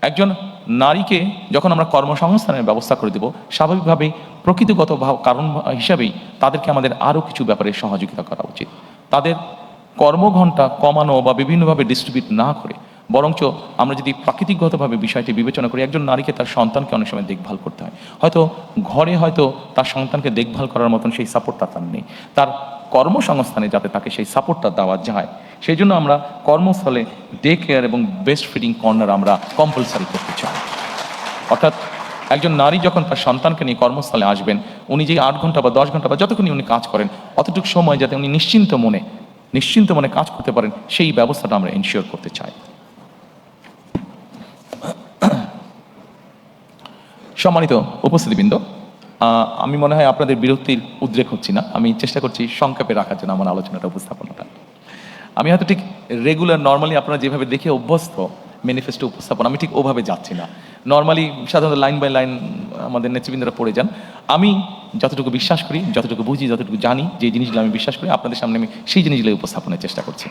একজন নারীকে যখন আমরা কর্মসংস্থানের ব্যবস্থা করে দেব, স্বাভাবিকভাবেই প্রকৃতিগত কারণ হিসাবেই তাদেরকে আমাদের আরও কিছু ব্যাপারে সহযোগিতা করা উচিত। তাদের কর্মঘণ্টা কমানো বা বিভিন্নভাবে ডিস্ট্রিবিউট না করে বরঞ্চ আমরা যদি প্রাকৃতিকগতভাবে বিষয়টি বিবেচনা করি, একজন নারীকে তার সন্তানকে অনেক সময় দেখভাল করতে হয়, হয়তো ঘরে হয়তো তার সন্তানকে দেখভাল করার মতন সেই সাপোর্টটা তার নেই, তার কর্মসংস্থানে যাতে তাকে সেই সাপোর্টটা দেওয়া যায়, সেই জন্য আমরা কর্মস্থলে ডে কেয়ার এবং ব্রেস্ট ফিডিং কর্নার আমরা কম্পালসারি করতে চাই। অর্থাৎ একজন নারী যখন তার সন্তানকে নিয়ে কর্মস্থলে আসবেন, উনি যে 8 ঘন্টা বা 10 ঘন্টা বা যতক্ষণই উনি কাজ করেন, অতটুকু সময় যাতে উনি নিশ্চিন্ত মনে কাজ করতে পারেন, সেই ব্যবস্থাটা আমরা এনশিওর করতে চাই। সম্মানিত উপস্থিতিবৃন্দ, আমি মনে হয় আপনাদের বিরক্তির উদ্রেক হচ্ছি না, আমি চেষ্টা করছি সংক্ষেপে রাখার জন্য আমার আলোচনাটা, উপস্থাপনাটা। আমি হয়তো ঠিক রেগুলার নর্মালি আপনারা যেভাবে দেখে অভ্যস্ত ম্যানিফেস্টো উপস্থাপন, আমি ঠিক ওভাবে যাচ্ছি না। নর্মালি সাধারণত লাইন বাই লাইন আমাদের নেতৃবৃন্দরা পড়ে যান। আমি যতটুকু বিশ্বাস করি, যতটুকু বুঝি, যতটুকু জানি, যে জিনিসগুলো আমি বিশ্বাস করি, আপনাদের সামনে আমি সেই জিনিসগুলো উপস্থাপনের চেষ্টা করছি।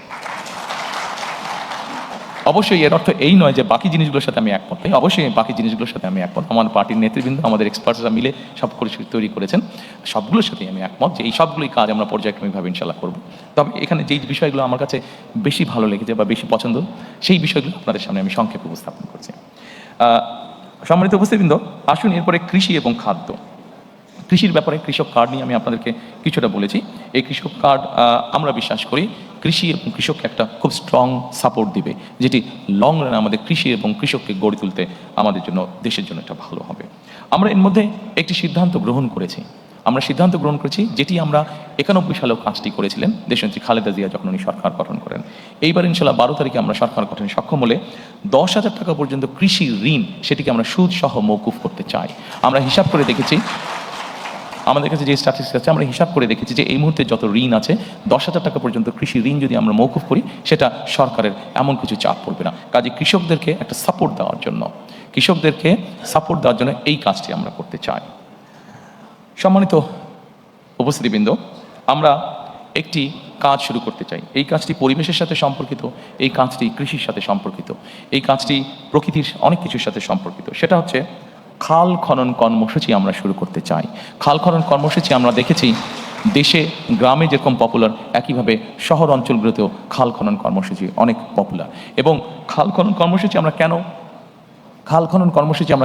অবশ্যই এর অর্থ এই নয় যে বাকি জিনিসগুলোর সাথে আমি একমত। অবশ্যই বাকি জিনিসগুলোর সাথে আমি একমত। আমার পার্টির নেতৃবৃন্দ, আমাদের এক্সপার্টসরা মিলে সব কিছু তৈরি করেছেন, সবগুলোর সাথেই আমি একমত যে এই সবগুলোই কাজ আমরা পর্যায়ক্রমিকভাবে ইনশাল্লাহ করব। তবে এখানে যেই বিষয়গুলো আমার কাছে বেশি ভালো লেগেছে বা বেশি পছন্দ, সেই বিষয়গুলো আপনাদের সামনে আমি সংক্ষেপে উপস্থাপন করছি। সম্মানিত উপস্থিতবৃন্দ, আসুন এরপরে কৃষি এবং খাদ্য। কৃষির ব্যাপারে কৃষক কার্ড নিয়ে আমি আপনাদেরকে কিছুটা বলেছি। এই কৃষক কার্ড আমরা বিশ্বাস করি কৃষি এবং কৃষককে একটা খুব স্ট্রং সাপোর্ট দিবে, যেটি লং রানে আমাদের কৃষি এবং কৃষককে গড়ে তুলতে আমাদের জন্য, দেশের জন্য এটা ভালো হবে। আমরা এর মধ্যে একটি সিদ্ধান্ত গ্রহণ করেছি, যেটি আমরা 91 সালেও কাজটি করেছিলেন দেশনেত্রী খালেদা জিয়া যখন উনি সরকার গঠন করেন। এইবার ইনশাল্লাহ 12 তারিখে আমরা সরকার গঠনে সক্ষম হলে 10,000 টাকা পর্যন্ত কৃষি ঋণ, সেটিকে আমরা সুদ সহ মওকুফ করতে চাই। আমরা হিসাব করে দেখেছি, আমাদের কাছে যে স্ট্যাটিস্টিক্স আছে, আমরা হিসাব করে দেখেছি যে এই মুহূর্তে যত ঋণ আছে, 10,000 টাকা পর্যন্ত কৃষি ঋণ যদি আমরা মওকুফ করি, সেটা সরকারের এমন কিছু চাপ পড়বে না। কাজে কৃষকদেরকে একটা সাপোর্ট দেওয়ার জন্য এই কাজটি আমরা করতে চাই। সম্মানিত উপস্থিতিবৃন্দ, আমরা একটি কাজ শুরু করতে চাই। এই কাজটি পরিবেশের সাথে সম্পর্কিত, এই কাজটি কৃষির সাথে সম্পর্কিত, এই কাজটি প্রকৃতির অনেক কিছুর সাথে সম্পর্কিত। সেটা হচ্ছে খাল খনন কর্মসূচি আমরা শুরু করতে চাই। খাল খনন কর্মসূচি আমরা দেখেছি দেশে গ্রামে যেরকম পপুলার, একইভাবে শহর অঞ্চলগুলোতেও খাল খনন কর্মসূচি অনেক পপুলার। এবং খাল খনন কর্মসূচি আমরা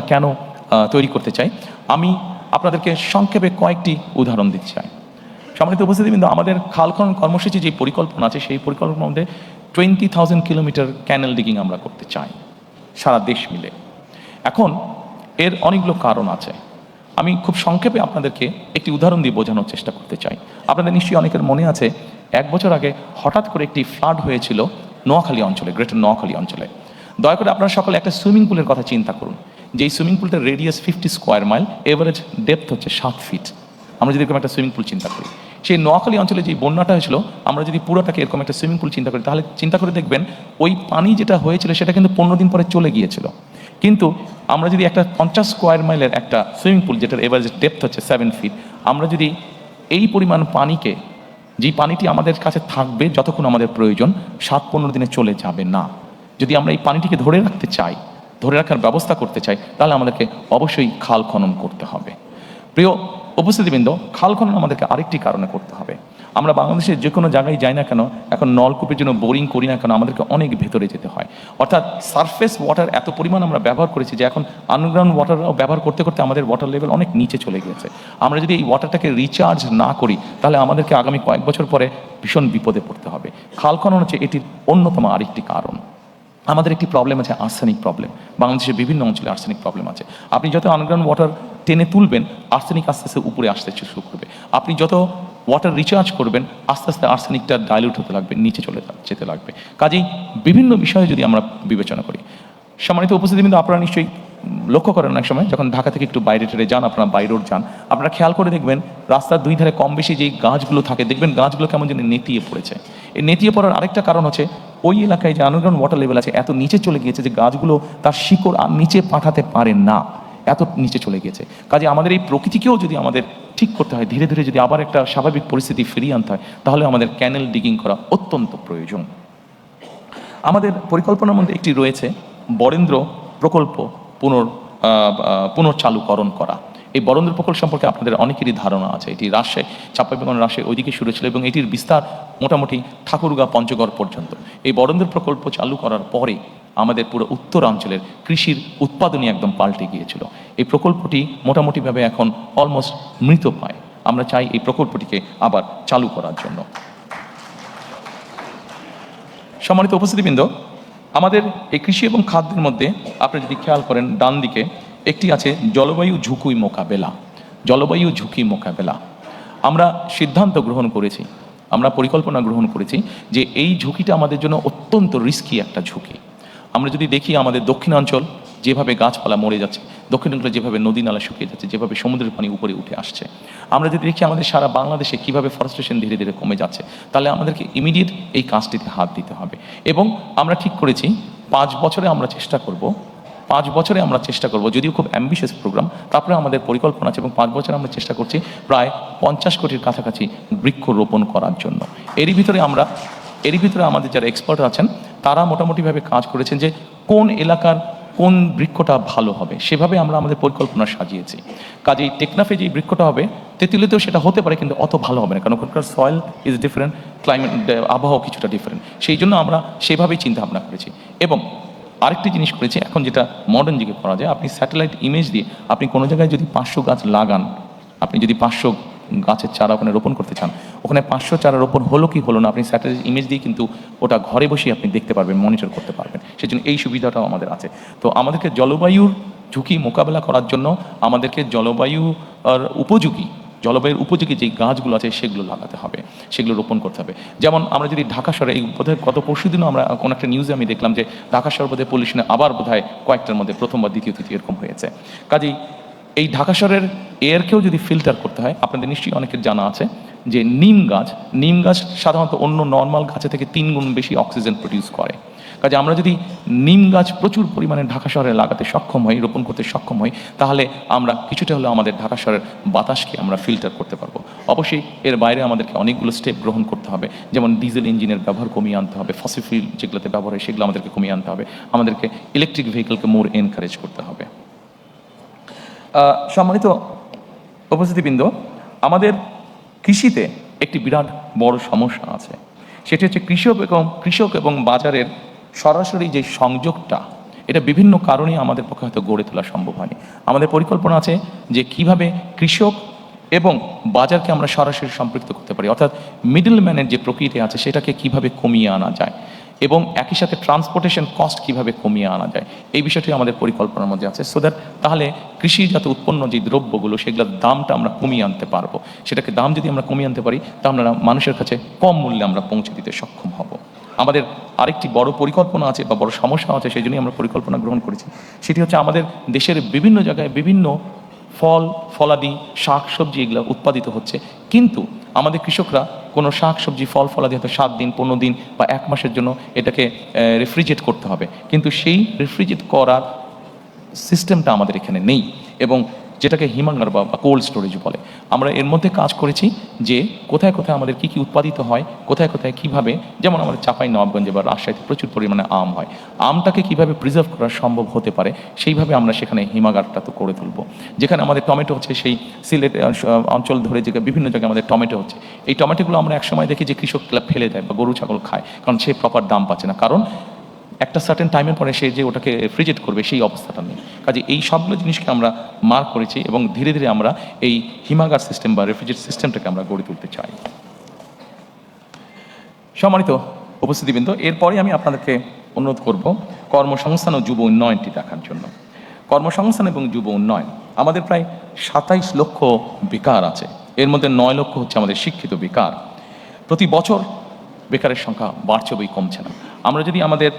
কেন তৈরি করতে চাই, আমি আপনাদেরকে সংক্ষেপে কয়েকটি উদাহরণ দিতে চাই। সম্মানিত উপস্থিতিবৃন্দ, আমাদের খাল খনন কর্মসূচি যে পরিকল্পনা আছে, সেই পরিকল্পনার মধ্যে 20,000 কিলোমিটার ক্যানেল ডিগিং আমরা করতে চাই সারা দেশ মিলে। এখন এর অনেকগুলো কারণ আছে, আমি খুব সংক্ষেপে আপনাদেরকে একটি উদাহরণ দিয়ে বোঝানোর চেষ্টা করতে চাই। আপনাদের নিশ্চয়ই অনেকের মনে আছে, 1 বছর আগে হঠাৎ করে একটি ফ্লাড হয়েছিল নোয়াখালী অঞ্চলে, গ্রেটার নোয়াখালী অঞ্চলে। দয়া করে আপনারা সকলে একটা সুইমিং পুলের কথা চিন্তা করুন, যে এই সুইমিং পুলটার radius 50 square mile, average depth হচ্ছে 7 ফিট। আমরা যদি এরকম একটা সুইমিং পুল চিন্তা করি, সেই নোয়াখালী অঞ্চলে যে বন্যাটা হয়েছিল, আমরা যদি পুরোটাকে এরকম একটা সুইমিং পুল চিন্তা করি, তাহলে চিন্তা করে দেখবেন ওই পানি যেটা হয়েছিল সেটা কিন্তু 15 দিন পরে চলে গিয়েছিল। কিন্তু আমরা যদি একটা 50 স্কোয়ার মাইলের একটা সুইমিং পুল, যেটার এভারেজ ডেপথ হচ্ছে 7 ফিট, আমরা যদি এই পরিমাণ পানিকে, যেই পানিটি আমাদের কাছে থাকবে যতক্ষণ আমাদের প্রয়োজন, 7-15 দিনে চলে যাবে না। যদি আমরা এই পানিটিকে ধরে রাখতে চাই, ধরে রাখার ব্যবস্থা করতে চাই, তাহলে আমাদেরকে অবশ্যই খাল খনন করতে হবে। প্রিয় উপস্থিতিবৃন্দ, খাল খনন আমাদেরকে আরেকটি কারণে করতে হবে। আমরা বাংলাদেশের যে কোনো জায়গায় যাই না কেন, এখন নলকূপের জন্য বোরিং করি না কেন, আমাদেরকে অনেক ভেতরে যেতে হয়। অর্থাৎ সারফেস ওয়াটার এত পরিমাণ আমরা ব্যবহার করেছি যে এখন আন্ডারগ্রাউন্ড ওয়াটারও ব্যবহার করতে করতে আমাদের ওয়াটার লেভেল অনেক নিচে চলে গেছে। আমরা যদি এই ওয়াটারটাকে রিচার্জ না করি, তাহলে আমাদেরকে আগামী কয়েক বছর পরে ভীষণ বিপদে পড়তে হবে। খাল খনন হচ্ছে এটির অন্যতম আরেকটি কারণ। আমাদের একটি প্রবলেম আছে, আর্সেনিক প্রবলেম। বাংলাদেশের বিভিন্ন অঞ্চলে আর্সেনিক প্রবলেম আছে। আপনি যত আন্ডারগ্রাউন্ড ওয়াটার টেনে তুলবেন, আর্সেনিক আস্তে আস্তে উপরে আসতে শুরু করবে। আপনি যত ওয়াটার রিচার্জ করবেন, আস্তে আস্তে আর্সেনিকটা ডাইলিউট হতে লাগবে, নিচে যেতে লাগবে। কাজেই বিভিন্ন বিষয়ে যদি আমরা বিবেচনা করি, সম্মানিত উপস্থিতিবৃন্দ, আপনারা নিশ্চয়ই লক্ষ্য করেন অনেক সময় যখন ঢাকা থেকে একটু বাইরে টেরে যান, আপনারা বাই রোড যান, আপনারা খেয়াল করে দেখবেন রাস্তার দুই ধারে কম বেশি যেই গাছগুলো থাকে, দেখবেন গাছগুলো কেমন যেন নেতিয়ে পড়েছে। এই নেতিয়ে পড়ার আরেকটা কারণ হচ্ছে ওই এলাকায় যে আন্ডারগ্রাউন্ড ওয়াটার লেভেল আছে এত নিচে চলে গিয়েছে যে গাছগুলো তার শিকড় আর নিচে পাঠাতে পারে না, এত নিচে চলে গিয়েছে। কাজে আমাদের এই প্রকৃতিকেও যদি আমাদের ঠিক করতে হয়, ধীরে ধীরে যদি আবার একটা স্বাভাবিক পরিস্থিতি ফিরিয়ে আনতে হয়, তাহলে আমাদের ক্যানেল ডিগিং করা অত্যন্ত প্রয়োজন। আমাদের পরিকল্পনার মধ্যে একটি রয়েছে বরেন্দ্র প্রকল্প পুনর্চালুকরণ করা। এই বরেন্দ্র প্রকল্প সম্পর্কে আপনাদের অনেকেরই ধারণা আছে। এটি রাজশাহী, চাঁপাইনবাবগঞ্জ, রাজশাহী ওইদিকে শুরু ছিল এবং এটির বিস্তার মোটামুটি ঠাকুরগাঁ, পঞ্চগড় পর্যন্ত। এই বরেন্দ্র প্রকল্প চালু করার পরে আমাদের পুরো উত্তরাঞ্চলের কৃষির উৎপাদনই একদম পাল্টে গিয়েছিল। এই প্রকল্পটি মোটামুটিভাবে এখন অলমোস্ট মৃত পায়। আমরা চাই এই প্রকল্পটিকে আবার চালু করার জন্য। সম্মানিত উপস্থিতিবৃন্দ, আমাদের এই কৃষি এবং খাদ্যের মধ্যে আপনি যদি খেয়াল করেন, ডান দিকে একটি আছে জলবায়ু ঝুঁকি মোকাবেলা। জলবায়ু ঝুঁকি মোকাবেলা আমরা সিদ্ধান্ত গ্রহণ করেছি, আমরা পরিকল্পনা গ্রহণ করেছি যে এই ঝুঁকিটা আমাদের জন্য অত্যন্ত রিস্কি একটা ঝুঁকি। আমরা যদি দেখি আমাদের দক্ষিণাঞ্চল যেভাবে গাছপালা মরে যাচ্ছে, দক্ষিণাঞ্চলে যেভাবে নদী নালা শুকিয়ে যাচ্ছে, যেভাবে সমুদ্রের পানি উপরে উঠে আসছে, আমরা যদি দেখি আমাদের সারা বাংলাদেশে কীভাবে ফরেস্টেশন ধীরে ধীরে কমে যাচ্ছে, তাহলে আমাদেরকে ইমিডিয়েট এই কাজটিতে হাত দিতে হবে। এবং আমরা ঠিক করেছি 5 বছরে আমরা চেষ্টা করব, 5 বছরে আমরা চেষ্টা করব, যদিও খুব অ্যাম্বিশিয়াস প্রোগ্রাম, তারপরে আমাদের পরিকল্পনা আছে এবং 5 বছরে আমরা চেষ্টা করছি প্রায় 50 কোটির কাছাকাছি বৃক্ষরোপণ করার জন্য। এরই ভিতরে আমাদের যারা এক্সপার্ট আছেন তারা মোটামুটিভাবে কাজ করেছেন যে কোন এলাকার কোন বৃক্ষটা ভালো হবে, সেভাবে আমরা আমাদের পরিকল্পনা সাজিয়েছি। কাজেই টেকনাফে যে বৃক্ষটা হবে, তেঁতুলিতেও সেটা হতে পারে, কিন্তু অত ভালো হবে না, কারণ ওখানকার সয়েল ইজ ডিফারেন্ট, ক্লাইমেট আবহাওয়া কিছুটা ডিফারেন্ট। সেই জন্য আমরা সেভাবেই চিন্তা ভাবনা করেছি। এবং আরেকটি জিনিস করেছি, এখন যেটা মডার্ন যুগে করা যায়, আপনি স্যাটেলাইট ইমেজ দিয়ে আপনি কোনো জায়গায় যদি 500 গাছ লাগান, আপনি যদি 500 গাছের চারা ওখানে রোপণ করতে চান, ওখানে 500 চারা রোপণ হলো কি হলো না, আপনি স্যাটেলাইট ইমেজ দিয়ে কিন্তু ওটা ঘরে বসেই আপনি দেখতে পারবেন, মনিটর করতে পারবেন। সেজন্য এই সুবিধাটাও আমাদের আছে। তো আমাদেরকে জলবায়ুর ঝুঁকি মোকাবেলা করার জন্য আমাদেরকে জলবায়ুর উপযোগী যে গাছগুলো আছে সেগুলো লাগাতে হবে, সেগুলো রোপণ করতে হবে। যেমন আমরা যদি ঢাকা শহরে, এই বোধহয় গত পরশুদিনও আমরা কোনো একটা নিউজে আমি দেখলাম যে ঢাকা শহর বোধহয় পলিউশনে আবার বোধহয় কয়েকটার মধ্যে প্রথম বা দ্বিতীয় তৃতীয় এরকম হয়েছে। কাজেই এই ঢাকা শহরের এয়ারকেও যদি ফিল্টার করতে হয়, আপনাদের নিশ্চয়ই অনেকের জানা আছে যে নিম গাছ সাধারণত অন্য নর্মাল গাছে থেকে 3 গুণ বেশি অক্সিজেন প্রডিউস করে। কাজে আমরা যদি নিম গাছ প্রচুর পরিমাণে ঢাকা শহরে লাগাতে সক্ষম হই, রোপণ করতে সক্ষম হই, তাহলে আমরা কিছুটা হলেও আমাদের ঢাকা শহরের বাতাসকে আমরা ফিল্টার করতে পারবো। অবশ্যই এর বাইরে আমাদেরকে অনেকগুলো স্টেপ গ্রহণ করতে হবে, যেমন ডিজেল ইঞ্জিনের ব্যবহার কমিয়ে আনতে হবে, ফসিল ফুয়েল যেগুলোতে ব্যবহার হয় সেগুলো আমাদেরকে কমিয়ে আনতে হবে, আমাদেরকে ইলেকট্রিক ভেহিকেলকে মোর এনকারেজ করতে হবে। সম্মানিত উপস্থিতিবৃন্দ, আমাদের কৃষিতে একটি বিরাট বড় সমস্যা আছে, সেটি হচ্ছে কৃষক এবং বাজারের সরাসরি যে সংযোগটা, এটা বিভিন্ন কারণে আমাদের পক্ষে হয়তো গড়ে তোলা সম্ভব হয়নি। আমাদের পরিকল্পনা আছে যে কিভাবে কৃষক এবং বাজারকে আমরা সরাসরি সম্পৃক্ত করতে পারি, অর্থাৎ মিডল ম্যানের যে প্রকৃতি আছে সেটাকে কিভাবে কমিয়ে আনা যায় এবং একই সাথে ট্রান্সপোর্টেশন কস্ট কিভাবে কমিয়ে আনা যায়, এই বিষয়টি আমাদের পরিকল্পনার মধ্যে আছে। সো দ্যাট তাহলে কৃষিজাত উৎপন্ন যে দ্রব্যগুলো সেগুলোর দামটা আমরা কমিয়ে আনতে পারবো। সেটাকে দাম যদি আমরা কমিয়ে আনতে পারি, তা আমরা মানুষের কাছে কম মূল্যে আমরা পৌঁছে দিতে সক্ষম হব। আমাদের আরেকটি বড় পরিকল্পনা আছে বা বড় সমস্যা আছে, সেই জন্যই আমরা পরিকল্পনা গ্রহণ করেছি। সেটি হচ্ছে আমাদের দেশের বিভিন্ন জায়গায় বিভিন্ন ফল ফলাদি শাক সবজি এগুলো উৎপাদিত হচ্ছে, কিন্তু আমাদের কৃষকরা কোনো শাক সবজি ফল ফলাদি হয়তো 7 দিন 15 দিন বা 1 মাসের জন্য এটাকে রেফ্রিজারেট করতে হবে, কিন্তু সেই রেফ্রিজারেট করার সিস্টেমটা আমাদের এখানে নেই, এবং যেটাকে হিমাগার বা কোল্ড স্টোরেজ বলে। আমরা এর মধ্যে কাজ করেছি যে কোথায় কোথায় আমাদের কী কী উৎপাদিত হয়, কোথায় কোথায় কীভাবে, যেমন আমাদের চাঁপাই নবাবগঞ্জে বা রাজশাহীতে প্রচুর পরিমাণে আম হয়, আমটাকে কীভাবে প্রিজার্ভ করা সম্ভব হতে পারে সেইভাবে আমরা সেখানে হিমাগারটা তো করে তুলব। যেখানে আমাদের টমেটো হচ্ছে, সেই সিলেট অঞ্চল ধরে যে বিভিন্ন জায়গায় আমাদের টমেটো হচ্ছে, এই টমেটোগুলো আমরা একসময় দেখি যে কৃষকরা ফেলে দেয় বা গরু ছাগল খায়, কারণ সে প্রপার দাম পাচ্ছে না, কারণ একটা সার্টেন টাইমের পরে সে যে ওটাকে রেফ্রিজারেট করবে সেই অবস্থাটা নেই। কাজে এই সবগুলো জিনিসকে আমরা মার্ক করেছি এবং ধীরে ধীরে আমরা এই হিমাগার সিস্টেম বা রেফ্রিজারেট সিস্টেমটাকে আমরা গড়ে তুলতে চাই। সম্মানিত উপস্থিতিবৃন্দ, এরপরে আমি আপনাদেরকে অনুরোধ করব কর্মসংস্থান ও যুব উন্নয়নটি দেখার জন্য। কর্মসংস্থান এবং যুব উন্নয়ন, আমাদের প্রায় 27 লক্ষ বেকার আছে, এর মধ্যে 9 লক্ষ হচ্ছে আমাদের শিক্ষিত বেকার। প্রতি বছর বেকারের সংখ্যা বাড়ছে বই কমছে না। আমরা যদি আমাদের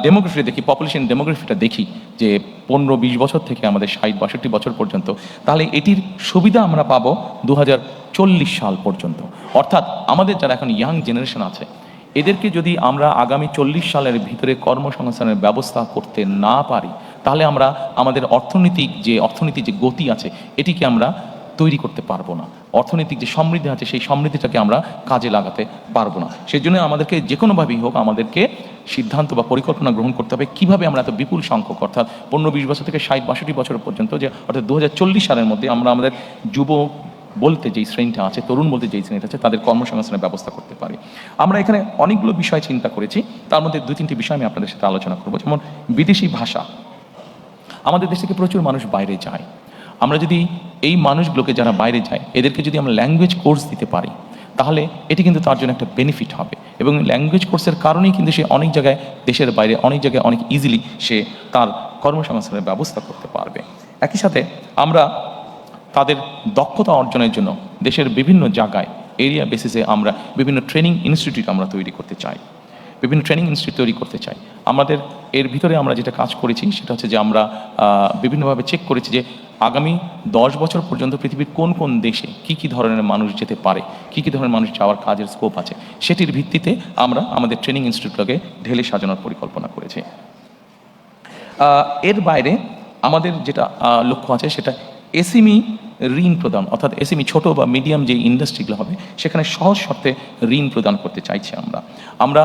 ডেমোগ্রাফি দেখি, পপুলেশন ডেমোগ্রাফিটা দেখি যে 15-20 বছর থেকে আমাদের 60-62 বছর পর্যন্ত, তাহলে এটির সুবিধা আমরা পাবো 2040 সাল পর্যন্ত। অর্থাৎ আমাদের যারা এখন ইয়াং জেনারেশন আছে, এদেরকে যদি আমরা আগামী 40 সালের ভিতরে কর্মসংস্থানের ব্যবস্থা করতে না পারি, তাহলে আমরা আমাদের অর্থনৈতিক যে গতি আছে এটিকে আমরা তৈরি করতে পারবো না। অর্থনৈতিক যে সমৃদ্ধি আছে সেই সমৃদ্ধিটাকে আমরা কাজে লাগাতে পারবো না। সেই জন্য আমাদেরকে যে কোনোভাবেই হোক আমাদেরকে সিদ্ধান্ত বা পরিকল্পনা গ্রহণ করতে হবে কীভাবে আমরা এত বিপুল সংখ্যক, অর্থাৎ 15-20 বছর থেকে 60-62 বছর পর্যন্ত, যে অর্থাৎ 2040 সালের মধ্যে আমরা আমাদের যুব বলতে যেই শ্রেণীটা আছে, তরুণ বলতে যেই শ্রেণীটা আছে, তাদের কর্মসংস্থানের ব্যবস্থা করতে পারি। আমরা এখানে অনেকগুলো বিষয় চিন্তা করেছি, তার মধ্যে 2-3টি বিষয় আমি আপনাদের সাথে আলোচনা করবো। যেমন বিদেশি ভাষা, আমাদের দেশ থেকে প্রচুর মানুষ বাইরে যায়। আমরা যদি এই মানুষগুলোকে যারা বাইরে যায় এদেরকে যদি আমরা ল্যাঙ্গুয়েজ কোর্স দিতে পারি, তাহলে এটি কিন্তু তার জন্য একটা বেনিফিট হবে, এবং ল্যাঙ্গুয়েজ কোর্সের কারণেই কিন্তু সে অনেক জায়গায়, দেশের বাইরে অনেক জায়গায় অনেক ইজিলি সে তার কর্মসংস্থানের ব্যবস্থা করতে পারবে। একই সাথে আমরা তাদের দক্ষতা অর্জনের জন্য দেশের বিভিন্ন জায়গায় এরিয়া বেসিসে আমরা বিভিন্ন ট্রেনিং ইনস্টিটিউট আমরা তৈরি করতে চাই, বিভিন্ন ট্রেনিং ইনস্টিটিউট তৈরি করতে চাই। আমাদের এর ভিতরে আমরা যেটা কাজ করেছি সেটা হচ্ছে যে আমরা বিভিন্নভাবে চেক করেছি যে আগামী 10 বছর পর্যন্ত পৃথিবীর কোন কোন দেশে কী কী ধরনের মানুষ যেতে পারে, কী কী ধরনের মানুষ যাওয়ার কাজের স্কোপ আছে, সেটির ভিত্তিতে আমরা আমাদের ট্রেনিং ইনস্টিটিউটটাকে ঢেলে সাজানোর পরিকল্পনা করেছি। এর বাইরে আমাদের যেটা লক্ষ্য আছে সেটা এসএমই ঋণ প্রদান, অর্থাৎ এসএমই ছোট বা মিডিয়াম যে ইন্ডাস্ট্রিগুলো হবে সেখানে সহজ শর্তে ঋণ প্রদান করতে চাইছি। আমরা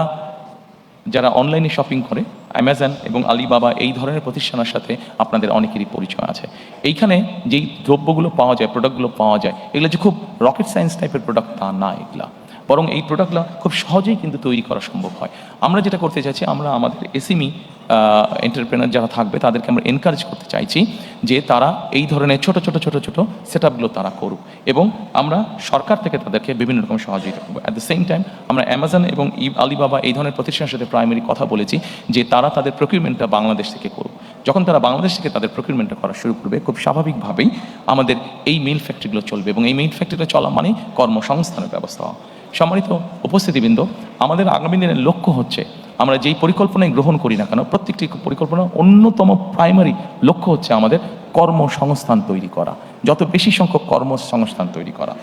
যারা অনলাইনে শপিং করে, অ্যামাজন এবং আলিবাবা এই ধরনের প্রতিষ্ঠানের সাথে আপনাদের অনেকেরই পরিচয় আছে। এইখানে যেই দ্রব্যগুলো পাওয়া যায়, প্রোডাক্টগুলো পাওয়া যায়, এগুলো যে খুব রকেট সায়েন্স টাইপের প্রোডাক্ট তা না, এগুলা বরং এই প্রোডাক্টগুলো খুব সহজেই কিন্তু তৈরি করা সম্ভব হয়। আমরা যেটা করতে চাইছি, আমরা আমাদের এসএমই এন্টারপ্রেনার যারা থাকবে তাদেরকে আমরা এনকারেজ করতে চাইছি যে তারা এই ধরনের ছোট ছোট সেট আপগুলো তারা করুক, এবং আমরা সরকার থেকে তাদেরকে বিভিন্ন রকম সহযোগিতা করবো। অ্যাট দ্য সেম টাইম আমরা অ্যামাজন এবং আলিবাবা এই ধরনের প্রতিষ্ঠানের সাথে প্রাইমারি কথা বলেছি যে তারা তাদের প্রকিউরমেন্টটা বাংলাদেশ থেকে করুক। যখন তারা বাংলাদেশ থেকে তাদের প্রকিউরমেন্টটা করা শুরু করবে, খুব স্বাভাবিকভাবেই আমাদের এই মিল ফ্যাক্টরিগুলো চলবে, এবং এই মিল ফ্যাক্টরিটা চলা মানে কর্মসংস্থানের ব্যবস্থা হওয়া। সম্মানিত উপস্থিতিবৃন্দ, আমাদের আগামী দিনের লক্ষ্য হচ্ছে আমরা যেই পরিকল্পনায় গ্রহণ করি না কেন, প্রত্যেকটি পরিকল্পনার অন্যতম প্রাইমারি লক্ষ্য হচ্ছে আমাদের কর্মসংস্থান তৈরি করা, যত বেশি সংখ্যক কর্মসংস্থান তৈরি করা।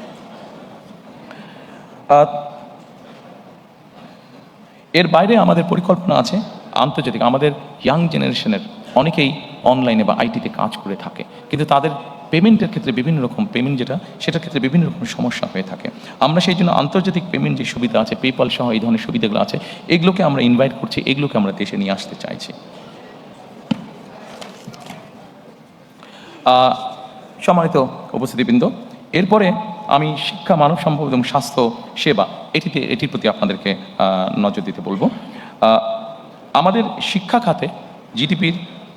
এর বাইরে আমাদের পরিকল্পনা আছে আন্তর্জাতিক, আমাদের ইয়াং জেনারেশনের অনেকেই অনলাইনে বা আইটিতে কাজ করে থাকে, কিন্তু তাদের পেমেন্টের ক্ষেত্রে বিভিন্ন রকম পেমেন্ট সেটার ক্ষেত্রে বিভিন্ন রকম সমস্যা হয়ে থাকে। আমরা সেই জন্য আন্তর্জাতিক পেমেন্ট যে সুবিধা আছে, পেপাল সহ এই ধরনের সুবিধাগুলো আছে, এগুলোকে আমরা ইনভাইট করছি, এগুলোকে আমরা দেশে নিয়ে আসতে চাইছি। সম্মানিত উপস্থিতিবৃন্দ, এরপরে আমি শিক্ষা, মানব সম্পদ এবং স্বাস্থ্য সেবা এটির প্রতি আপনাদেরকে নজর দিতে বলবো। আমাদের শিক্ষা খাতে জিডিপির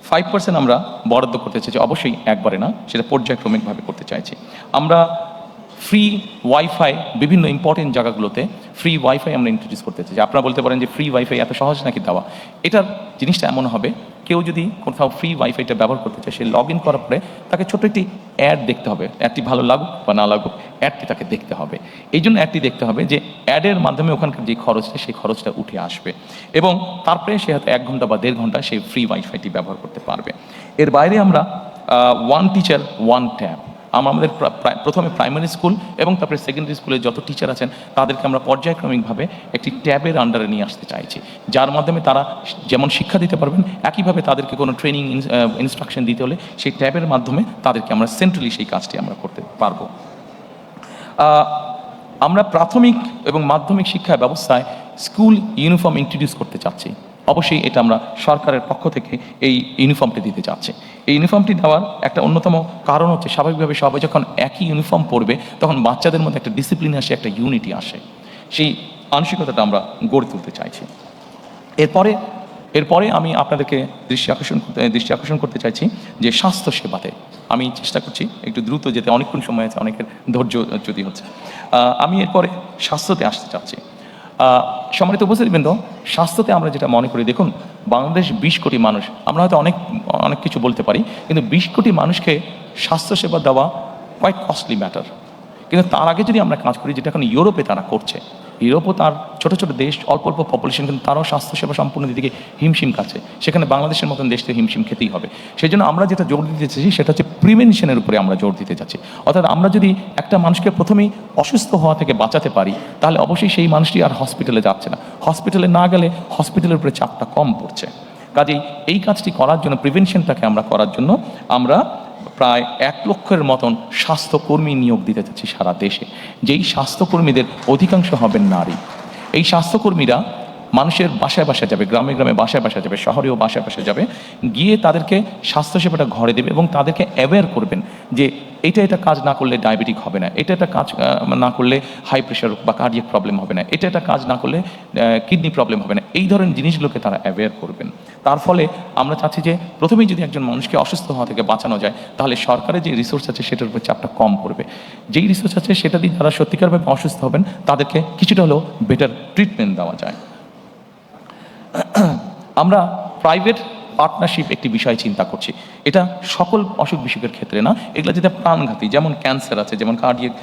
5% আমরা বরাদ্দ করতে চাইছি, অবশ্যই একবারে না, সেটা পর্যায়ক্রমিকভাবে করতে চাইছি। আমরা ফ্রি ওয়াইফাই বিভিন্ন ইম্পর্টেন্ট জায়গাগুলোতে ফ্রি ওয়াইফাই আমরা ইন্ট্রোডিউস করতে চাইছি। আপনারা বলতে পারেন যে ফ্রি ওয়াইফাই এত সহজ নাকি দেওয়া? এটার জিনিসটা এমন হবে, কেউ যদি কোথাও ফ্রি ওয়াইফাইটা ব্যবহার করতে চায়, সে লগ ইন করার পরে তাকে ছোট একটি অ্যাড দেখতে হবে। অ্যাডটি ভালো লাগুক বা না লাগুক, অ্যাডটি তাকে দেখতে হবে। এই জন্য অ্যাডটি দেখতে হবে যে অ্যাডের মাধ্যমে ওখানকার যে খরচটা, সেই খরচটা উঠে আসবে, এবং তারপরে সে হয়তো 1 ঘন্টা বা 1.5 ঘন্টা সেই ফ্রি ওয়াইফাইটি ব্যবহার করতে পারবে। এর বাইরে আমরা ওয়ান টিচার ওয়ান ট্যাব। আমাদের প্রথমে প্রাইমারি স্কুল এবং তারপরে সেকেন্ডারি স্কুলে যত টিচার আছেন তাদেরকে আমরা পর্যায়ক্রমিকভাবে একটি ট্যাবের আন্ডারে নিয়ে আসতে চাইছি, যার মাধ্যমে তারা যেমন শিক্ষা দিতে পারবেন, একইভাবে তাদেরকে কোনো ট্রেনিং ইনস্ট্রাকশন দিতে হলে সেই ট্যাবের মাধ্যমে তাদেরকে আমরা সেন্ট্রালি সেই কাজটি আমরা করতে পারবো। আমরা প্রাথমিক এবং মাধ্যমিক শিক্ষা ব্যবস্থায় স্কুল ইউনিফর্ম ইন্ট্রোডিউস করতে চাচ্ছি। অবশ্যই এটা আমরা সরকারের পক্ষ থেকে এই ইউনিফর্মটি দিতে চাচ্ছি। এই ইউনিফর্মটি দেওয়ার একটা অন্যতম কারণ হচ্ছে, স্বাভাবিকভাবে সবাই যখন একই ইউনিফর্ম পরবে তখন বাচ্চাদের মধ্যে একটা ডিসিপ্লিন আসে, একটা ইউনিটি আসে। সেই মানসিকতাটা আমরা গড়ে তুলতে চাইছি। এরপরে আমি আপনাদেরকে দৃষ্টি আকর্ষণ করতে চাইছি যে স্বাস্থ্য সেবাতে আমি চেষ্টা করছি একটু দ্রুত যেতে, অনেকক্ষণ সময় আছে, অনেকের ধৈর্য চ্যুতি হচ্ছে। আমি এরপরে স্বাস্থ্যতে আসতে চাচ্ছি। সম্মানিত উপস্থিতিবৃন্দ, স্বাস্থ্যতে আমরা যেটা মনে করি, দেখুন বাংলাদেশ 20 কোটি মানুষ, আমরা হয়তো অনেক কিছু বলতে পারি, কিন্তু 20 কোটি মানুষকে স্বাস্থ্যসেবা দেওয়া কোয়াইট কস্টলি ম্যাটার। কিন্তু তার আগে যদি আমরা কাজ করি, যেটা এখন ইউরোপে তারা করছে, ইউরোপও তার ছোট ছোট দেশ, অল্প অল্প পপুলেশন, কিন্তু তারাও স্বাস্থ্যসেবা সম্পূর্ণ দিকে হিমশিম খাচ্ছে। সেখানে বাংলাদেশের মতন দেশ থেকে হিমশিম খেতেই হবে। সেই জন্য আমরা যেটা জোর দিতে চাইছি সেটা হচ্ছে প্রিভেনশনের উপরে আমরা জোর দিতে চাচ্ছি। অর্থাৎ আমরা যদি একটা মানুষকে প্রথমেই অসুস্থ হওয়া থেকে বাঁচাতে পারি, তাহলে অবশ্যই সেই মানুষটি আর হসপিটালে যাচ্ছে না। হসপিটালে না গেলে হসপিটালের উপরে চাপটা কম পড়ছে। কাজেই এই কাজটি করার জন্য, প্রিভেনশনটাকে আমরা করার জন্য আমরা প্রায় 1 লক্ষের মতন স্বাস্থ্যকর্মী নিয়োগ দিতে চাচ্ছি সারা দেশে। যেই স্বাস্থ্যকর্মীদের অধিকাংশ হবেন নারী। এই স্বাস্থ্যকর্মীরা মানুষের বাসায় বাসায় যাবে, গ্রামে গ্রামে বাসায় বাসায় যাবে, শহরেও বাসায় বাসায় যাবে, গিয়ে তাদেরকে স্বাস্থ্যসেবাটা ঘরে দেবে এবং তাদেরকে অ্যাওয়্যার করবেন যে এটা কাজ না করলে ডায়াবেটিক হবে না, এটা কাজ না করলে হাই প্রেশার বা কার্ডিয়াক প্রবলেম হবে না, এটা কাজ না করলে কিডনি প্রবলেম হবে না। এই ধরনের জিনিসগুলোকে তারা অ্যাওয়্যার করবেন। তার ফলে আমরা চাচ্ছি যে প্রথমেই যদি একজন মানুষকে অসুস্থ হওয়া থেকে বাঁচানো যায়, তাহলে সরকারের যে রিসোর্স আছে সেটার উপর চাপটা কম পড়বে। যেই রিসোর্স আছে সেটা দিয়ে যারা সত্যিকারভাবে অসুস্থ হবেন তাদেরকে কিছুটা হলেও বেটার ট্রিটমেন্ট দেওয়া যায়। আমরা প্রাইভেট পার্টনারশিপ একটি বিষয় চিন্তা করছি। এটা সকল অসুখ বিসুখের ক্ষেত্রে না, এগুলো যেটা প্রাণঘাতী, যেমন ক্যান্সার আছে, যেমন কার্ডিয়াক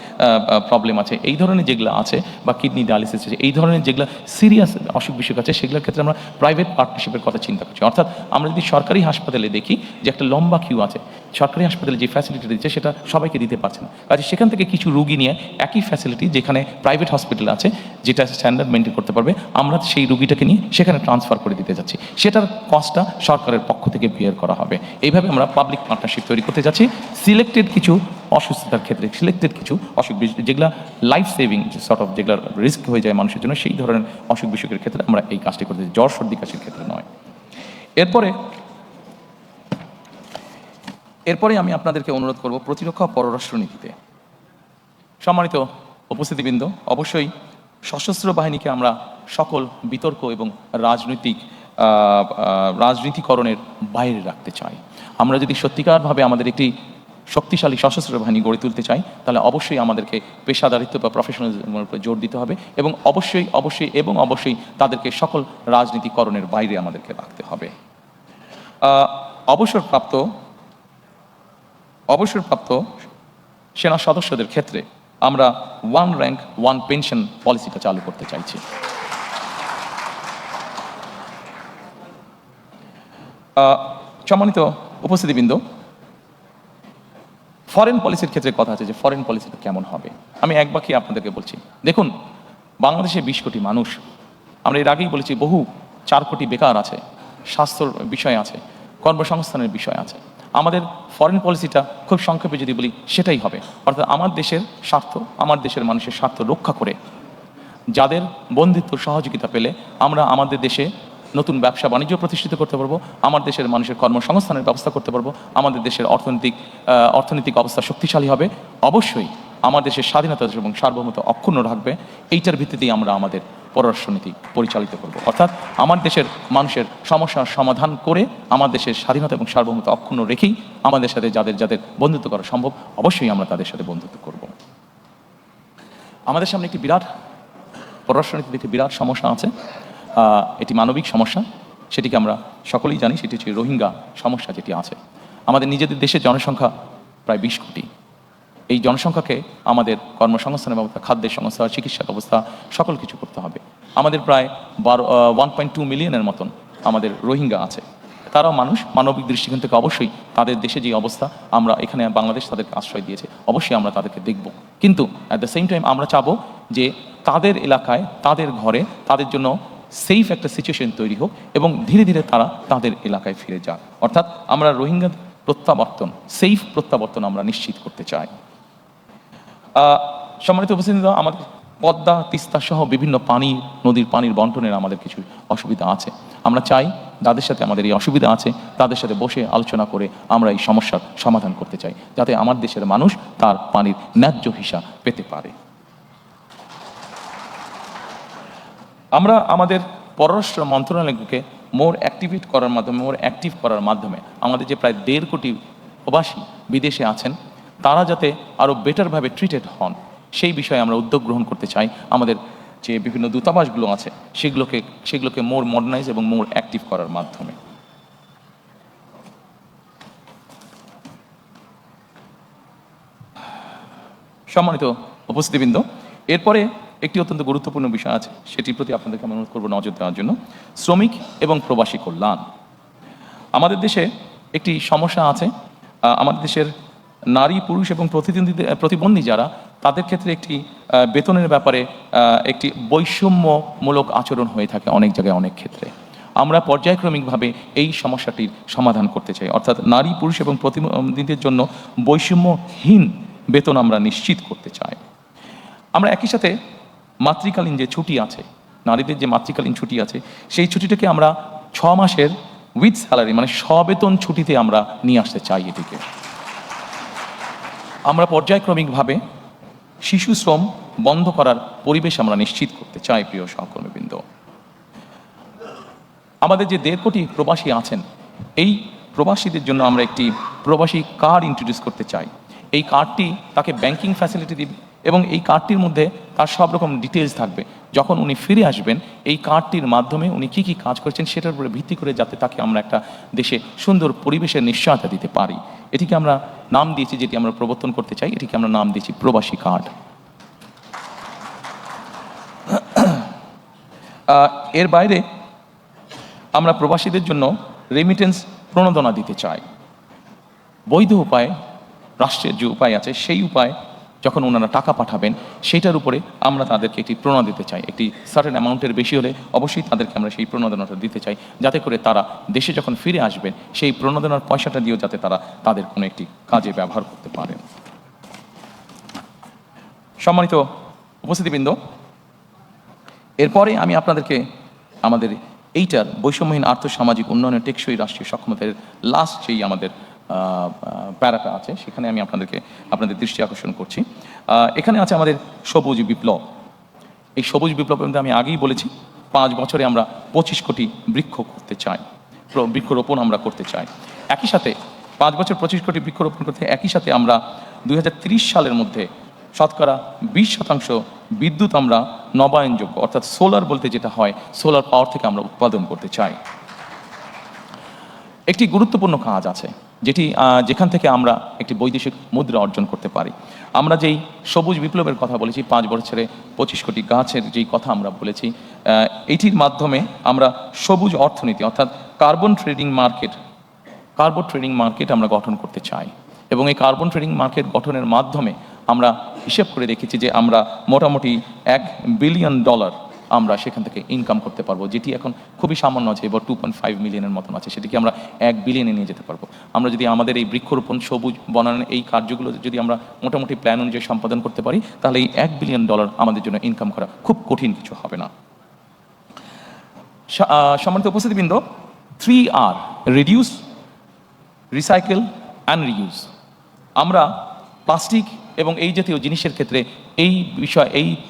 প্রবলেম আছে, এই ধরনের যেগুলো আছে, বা কিডনি ডায়ালিসিস আছে, এই ধরনের যেগুলো সিরিয়াস অসুখ বিসুখ আছে, সেগুলোর ক্ষেত্রে আমরা প্রাইভেট পার্টনারশিপের কথা চিন্তা করছি। অর্থাৎ আমরা যদি সরকারি হাসপাতালে দেখি যে একটা লম্বা কিউ আছে, সরকারি হাসপাতালে যে ফ্যাসিলিটি দিচ্ছে সেটা সবাইকে দিতে পারছে না। কাজে সেখান থেকে কিছু রুগী নিয়ে একই ফ্যাসিলিটি যেখানে প্রাইভেট হসপিটাল আছে, যেটা স্ট্যান্ডার্ড মেনটেন করতে পারবে, আমরা সেই রুগীটাকে নিয়ে সেখানে ট্রান্সফার করে দিতে যাচ্ছি। সেটার কস্টটা সরকারের পক্ষ থেকে বিয়ার করা হবে। এইভাবে আমরা পাবলিক পার্টনারশিপ তৈরি করতে যাচ্ছি। সিলেক্টেড কিছু অসুস্থতার ক্ষেত্রে, সিলেক্টেড কিছু অসুখ বিসুখ যেগুলো লাইফ সেভিং সর্ট অফ, যেগুলো রিস্ক হয়ে যায় মানুষের জন্য, সেই ধরনের অসুখ বিসুখের ক্ষেত্রে আমরা এই কাজটি করতে চাই, জ্বর সর্দি কাশির ক্ষেত্রে নয়। এরপরে আমি আপনাদেরকে অনুরোধ করব প্রতিরক্ষা ও পররাষ্ট্রনীতিতে। সম্মানিত উপস্থিতিবৃন্দ, অবশ্যই সশস্ত্র বাহিনীকে আমরা সকল বিতর্ক এবং রাজনীতিকরণের বাইরে রাখতে চাই। আমরা যদি সত্যিকারভাবে আমাদের একটি শক্তিশালী সশস্ত্র বাহিনী গড়ে তুলতে চাই, তাহলে অবশ্যই আমাদেরকে পেশাদারিত্ব বা প্রফেশনালিজমের উপরে জোর দিতে হবে এবং অবশ্যই তাদেরকে সকল রাজনীতিকরণের বাইরে আমাদেরকে রাখতে হবে। অবসরপ্রাপ্ত সেনা সদস্যদের ক্ষেত্রে আমরা 1 র্যাঙ্ক 1 পেনশন পলিসিটা চালু করতে চাইছি। সম্মানিত উপস্থিতিবৃন্দ, ফরেন পলিসির ক্ষেত্রে কথা আছে যে ফরেন পলিসিটা কেমন হবে। আমি এক বাক্যে আপনাদেরকে বলছি, দেখুন বাংলাদেশে 20 কোটি মানুষ, আমরা এর আগেই বলেছি বহু 4 কোটি বেকার আছে, স্বাস্থ্যর বিষয় আছে, কর্মসংস্থানের বিষয় আছে। আমাদের ফরেন পলিসিটা খুব সংক্ষেপে যদি বলি সেটাই হবে, অর্থাৎ আমার দেশের স্বার্থ, আমার দেশের মানুষের স্বার্থ রক্ষা করে যাদের বন্ধুত্ব সহযোগিতা পেলে আমরা আমাদের দেশে নতুন ব্যবসা বাণিজ্য প্রতিষ্ঠিত করতে পারবো, আমার দেশের মানুষের কর্মসংস্থানের ব্যবস্থা করতে পারবো, আমাদের দেশের অর্থনৈতিক অবস্থা শক্তিশালী হবে। অবশ্যই আমার দেশের স্বাধীনতা এবং সার্বভৌমত্ব অক্ষুণ্ণ রাখবে। এইটার ভিত্তিতেই আমরা আমাদের পররাষ্ট্রনীতি পরিচালিত করব। অর্থাৎ আমার দেশের মানুষের সমস্যার সমাধান করে আমার দেশের স্বাধীনতা এবং সার্বভৌমত্ব অক্ষুণ্ণ রেখেই আমাদের সাথে যাদের বন্ধুত্ব করা সম্ভব, অবশ্যই আমরা তাদের সাথে বন্ধুত্ব করব। আমাদের সামনে একটি পররাষ্ট্রনীতিতে একটি বিরাট সমস্যা আছে। এটি মানবিক সমস্যা, সেটিকে আমরা সকলেই জানি, সেটি হচ্ছে রোহিঙ্গা সমস্যা যেটি আছে। আমাদের নিজেদের দেশের জনসংখ্যা প্রায় 20 কোটি। এই জনসংখ্যাকে আমাদের কর্মসংস্থানের ব্যবস্থা, খাদ্যের সংস্থা, চিকিৎসা ব্যবস্থা সকল কিছু করতে হবে। আমাদের প্রায় 1.2 মিলিয়নের মতন আমাদের রোহিঙ্গা আছে। তারাও মানুষ, মানবিক দৃষ্টিকোণ থেকে অবশ্যই তাদের দেশে যে অবস্থা, আমরা এখানে বাংলাদেশ তাদেরকে আশ্রয় দিয়েছে, অবশ্যই আমরা তাদেরকে দেখব। কিন্তু অ্যাট দ্য সেম টাইম আমরা চাবো যে তাদের এলাকায়, তাদের ঘরে, তাদের জন্য সেফ একটা সিচুয়েশন তৈরি হোক এবং ধীরে ধীরে তারা তাদের এলাকায় ফিরে যাক। অর্থাৎ আমরা রোহিঙ্গা প্রত্যাবর্তন, সেফ প্রত্যাবর্তন আমরা নিশ্চিত করতে চাই। সম্মানিত উপস্থিতি, আমাদের পদ্মা, তিস্তা সহ বিভিন্ন নদীর পানির বন্টনের আমাদের কিছু অসুবিধা আছে। আমরা চাই যাদের সাথে আমাদের এই অসুবিধা আছে তাদের সাথে বসে আলোচনা করে আমরা এই সমস্যার সমাধান করতে চাই, যাতে আমার দেশের মানুষ তার পানির ন্যায্য হিসা পেতে পারে। আমরা আমাদের পররাষ্ট্র মন্ত্রণালয়কে মোর অ্যাক্টিভ করার মাধ্যমে আমাদের যে প্রায় 1.5 কোটি প্রবাসী বিদেশে আছেন তারা যাতে আরও বেটারভাবে ট্রিটেড হন, সেই বিষয়ে আমরা উদ্যোগ গ্রহণ করতে চাই। আমাদের যে বিভিন্ন দূতাবাসগুলো আছে সেগুলোকে মোর মডার্নাইজ এবং মোর অ্যাক্টিভ করার মাধ্যমে। সম্মানিত উপস্থিতিবৃন্দ, এরপরে একটি অত্যন্ত গুরুত্বপূর্ণ বিষয় আছে, সেটির প্রতি আপনাদেরকে আমি অনুরোধ করবো নজর দেওয়ার জন্য। শ্রমিক এবং প্রবাসী কল্যাণ। আমাদের দেশে একটি সমস্যা আছে, আমাদের দেশের নারী, পুরুষ এবং প্রতিবন্ধী যারা, তাদের ক্ষেত্রে একটি বেতনের ব্যাপারে একটি বৈষম্যমূলক আচরণ হয়ে থাকে অনেক জায়গায়, অনেক ক্ষেত্রে। আমরা পর্যায়ক্রমিকভাবে এই সমস্যাটির সমাধান করতে চাই, অর্থাৎ নারী, পুরুষ এবং প্রতিবন্ধীদের জন্য বৈষম্যহীন বেতন আমরা নিশ্চিত করতে চাই। আমরা একই সাথে মাতৃকালীন যে ছুটি আছে, নারীদের যে মাতৃকালীন ছুটি আছে, সেই ছুটিটাকে আমরা 6 মাসের উইথ স্যালারি, মানে সবেতন ছুটিতে আমরা নিয়ে আসতে চাই। এটিকে আমরা পর্যায়ক্রমিকভাবে শিশু শ্রম বন্ধ করার পরিবেশ আমরা নিশ্চিত করতে চাই। প্রিয় সহকর্মীবৃন্দ, আমাদের যে 1.5 কোটি প্রবাসী আছেন, এই প্রবাসীদের জন্য আমরা একটি প্রবাসী কার্ড ইন্ট্রোডিউস করতে চাই। এই কার্ডটি তাকে ব্যাংকিং ফ্যাসিলিটি দিবে এবং এই কার্ডটির মধ্যে তার সব রকম ডিটেলস থাকবে। যখন উনি ফিরে আসবেন, এই কার্ডটির মাধ্যমে উনি কী কী কাজ করেছেন সেটার উপরে ভিত্তি করে যাতে তাকে আমরা একটা দেশে সুন্দর পরিবেশের নিশ্চয়তা দিতে পারি। এটিকে আমরা নাম দিয়েছি, যেটি আমরা প্রবর্তন করতে চাই, এটিকে আমরা নাম দিয়েছি প্রবাসী কার্ড। এর বাইরে আমরা প্রবাসীদের জন্য রেমিটেন্স প্রণোদনা দিতে চাই। বৈধ উপায়ে, রাষ্ট্রের যে উপায় আছে সেই উপায় যখন ওনারা টাকা পাঠাবেন সেটার উপরে আমরা তাদেরকে একটি প্রণোদনা দিতে চাই। একটি সার্টেন অ্যামাউন্টের বেশি হলে অবশ্যই তাদেরকে আমরা সেই প্রণোদনাটা দিতে চাই, যাতে করে তারা দেশে যখন ফিরে আসবেন সেই প্রণোদনার পয়সাটা দিয়েও যাতে তারা তাদের কোনো একটি কাজে ব্যবহার করতে পারেন। সম্মানিত উপস্থিতিবৃন্দ, এরপরে আমি আপনাদেরকে আমাদের এইটার বৈষম্যহীন আর্থসামাজিক উন্নয়নের টেকসই রাষ্ট্রীয় সক্ষমতার লাস্ট যেই আমাদের প্যারাটা আছে, সেখানে আমি আপনাদের দৃষ্টি আকর্ষণ করছি। এখানে আছে আমাদের সবুজ বিপ্লব। এই সবুজ বিপ্লবের মধ্যে আমি আগেই বলেছি 5 বছরে আমরা 25 কোটি বৃক্ষ করতে চাই, বৃক্ষরোপণ আমরা করতে চাই। একই সাথে 5 বছর 25 কোটি বৃক্ষরোপণ করতে, একই সাথে আমরা 2030 সালের মধ্যে শতকরা 20% বিদ্যুৎ আমরা নবায়নযোগ্য, অর্থাৎ সোলার বলতে যেটা হয়, সোলার পাওয়ার থেকে আমরা উৎপাদন করতে চাই। একটি গুরুত্বপূর্ণ কাজ আছে যেখান থেকে আমরা একটি বৈদেশিক মুদ্রা অর্জন করতে পারি। আমরা যেই সবুজ বিপ্লবের কথা বলেছি, 5 বছরে 25 কোটি গাছের যেই কথা আমরা বলেছি, এটির মাধ্যমে আমরা সবুজ অর্থনীতি অর্থাৎ কার্বন ট্রেডিং মার্কেট আমরা গঠন করতে চাই। এবং এই কার্বন ট্রেডিং মার্কেট গঠনের মাধ্যমে আমরা হিসেব করে দেখেছি যে আমরা মোটামুটি $1 বিলিয়ন আমরা সেখান থেকে ইনকাম করতে পারবো, যেটি এখন খুবই সামান্য আছে, এবার 2.5 মিলিয়নের মতন আছে, সেটিকে আমরা 1 বিলিয়নে নিয়ে যেতে পারবো। আমরা যদি আমাদের এই বৃক্ষরোপণ, সবুজ বনায়ন, এই কার্যগুলো যদি আমরা মোটামুটি প্ল্যান অনুযায়ী সম্পাদন করতে পারি, তাহলে এই $1 বিলিয়ন আমাদের জন্য ইনকাম করা খুব কঠিন কিছু হবে না। সম্মানিত উপস্থিতিবৃন্দ, 3R, reduce, recycle and reuse. আমরা প্লাস্টিক এবং এই জাতীয় জিনিসের ক্ষেত্রে এই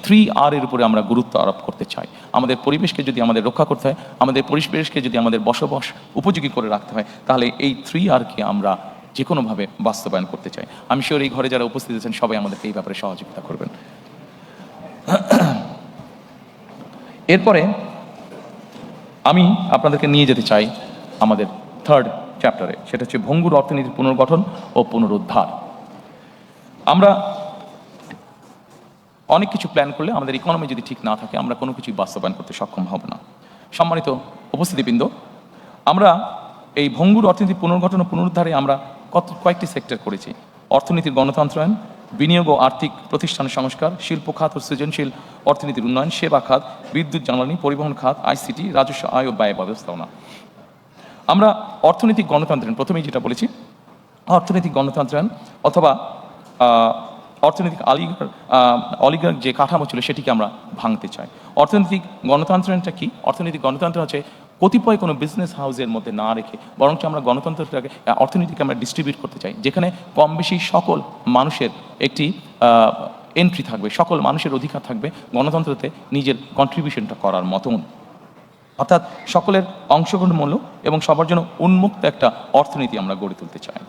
3R এর উপরে আমরা গুরুত্ব আরোপ করতে চাই। আমাদের পরিবেশকে যদি আমাদের রক্ষা করতে হয়, আমাদের পরিবেশকে যদি আমাদের বসবাস উপযোগী করে রাখতে হয়, তাহলে এই 3Rকে আমরা যে কোনোভাবে বাস্তবায়ন করতে চাই। আমি শিওর এই ঘরে যারা উপস্থিত আছেন সবাই আমাদেরকে এই ব্যাপারে সহযোগিতা করবেন। এরপরে আমি আপনাদেরকে নিয়ে যেতে চাই আমাদের 3rd চ্যাপ্টারে, সেটা হচ্ছে ভঙ্গুর অর্থনীতির পুনর্গঠন ও পুনরুদ্ধার। আমরা অনেক কিছু প্ল্যান করলে আমাদের ইকোনমি যদি ঠিক না থাকে, আমরা কোনো কিছুই বাস্তবায়ন করতে সক্ষম হব না। সম্মানিত উপস্থিতিবৃন্দ, আমরা এই ভঙ্গুর অর্থনীতি পুনর্গঠন ও পুনরুদ্ধারে আমরা কয়েকটি সেক্টর করেছি। অর্থনীতির গণতন্ত্রায়ন, বিনিয়োগ ও আর্থিক প্রতিষ্ঠান সংস্কার, শিল্প খাত ও সৃজনশীল অর্থনীতির উন্নয়ন, সেবা খাত, বিদ্যুৎ জ্বালানি, পরিবহন খাত, আইসিটি, রাজস্ব আয় ও ব্যয় ব্যবস্থাপনা। আমরা অর্থনৈতিক গণতন্ত্রায়ন, প্রথমেই যেটা বলেছি, অর্থনৈতিক গণতন্ত্রায়ন অথবা অর্থনৈতিক অলিগার যে কাঠামো ছিল সেটিকে আমরা ভাঙতে চাই। অর্থনৈতিক গণতন্ত্রায়নটা কি? অর্থনৈতিক গণতন্ত্র হচ্ছে কতিপয় কোনো বিজনেস হাউসের মধ্যে না রেখে বরঞ্চ আমরা গণতন্ত্রটাকে, অর্থনীতিকে আমরা ডিস্ট্রিবিউট করতে চাই, যেখানে কম বেশি সকল মানুষের একটি এন্ট্রি থাকবে, সকল মানুষের অধিকার থাকবে গণতন্ত্রতে নিজের কন্ট্রিবিউশনটা করার মতন। অর্থাৎ সকলের অংশগ্রহণমূলক এবং সবার জন্য উন্মুক্ত একটা অর্থনীতি আমরা গড়ে তুলতে চাই।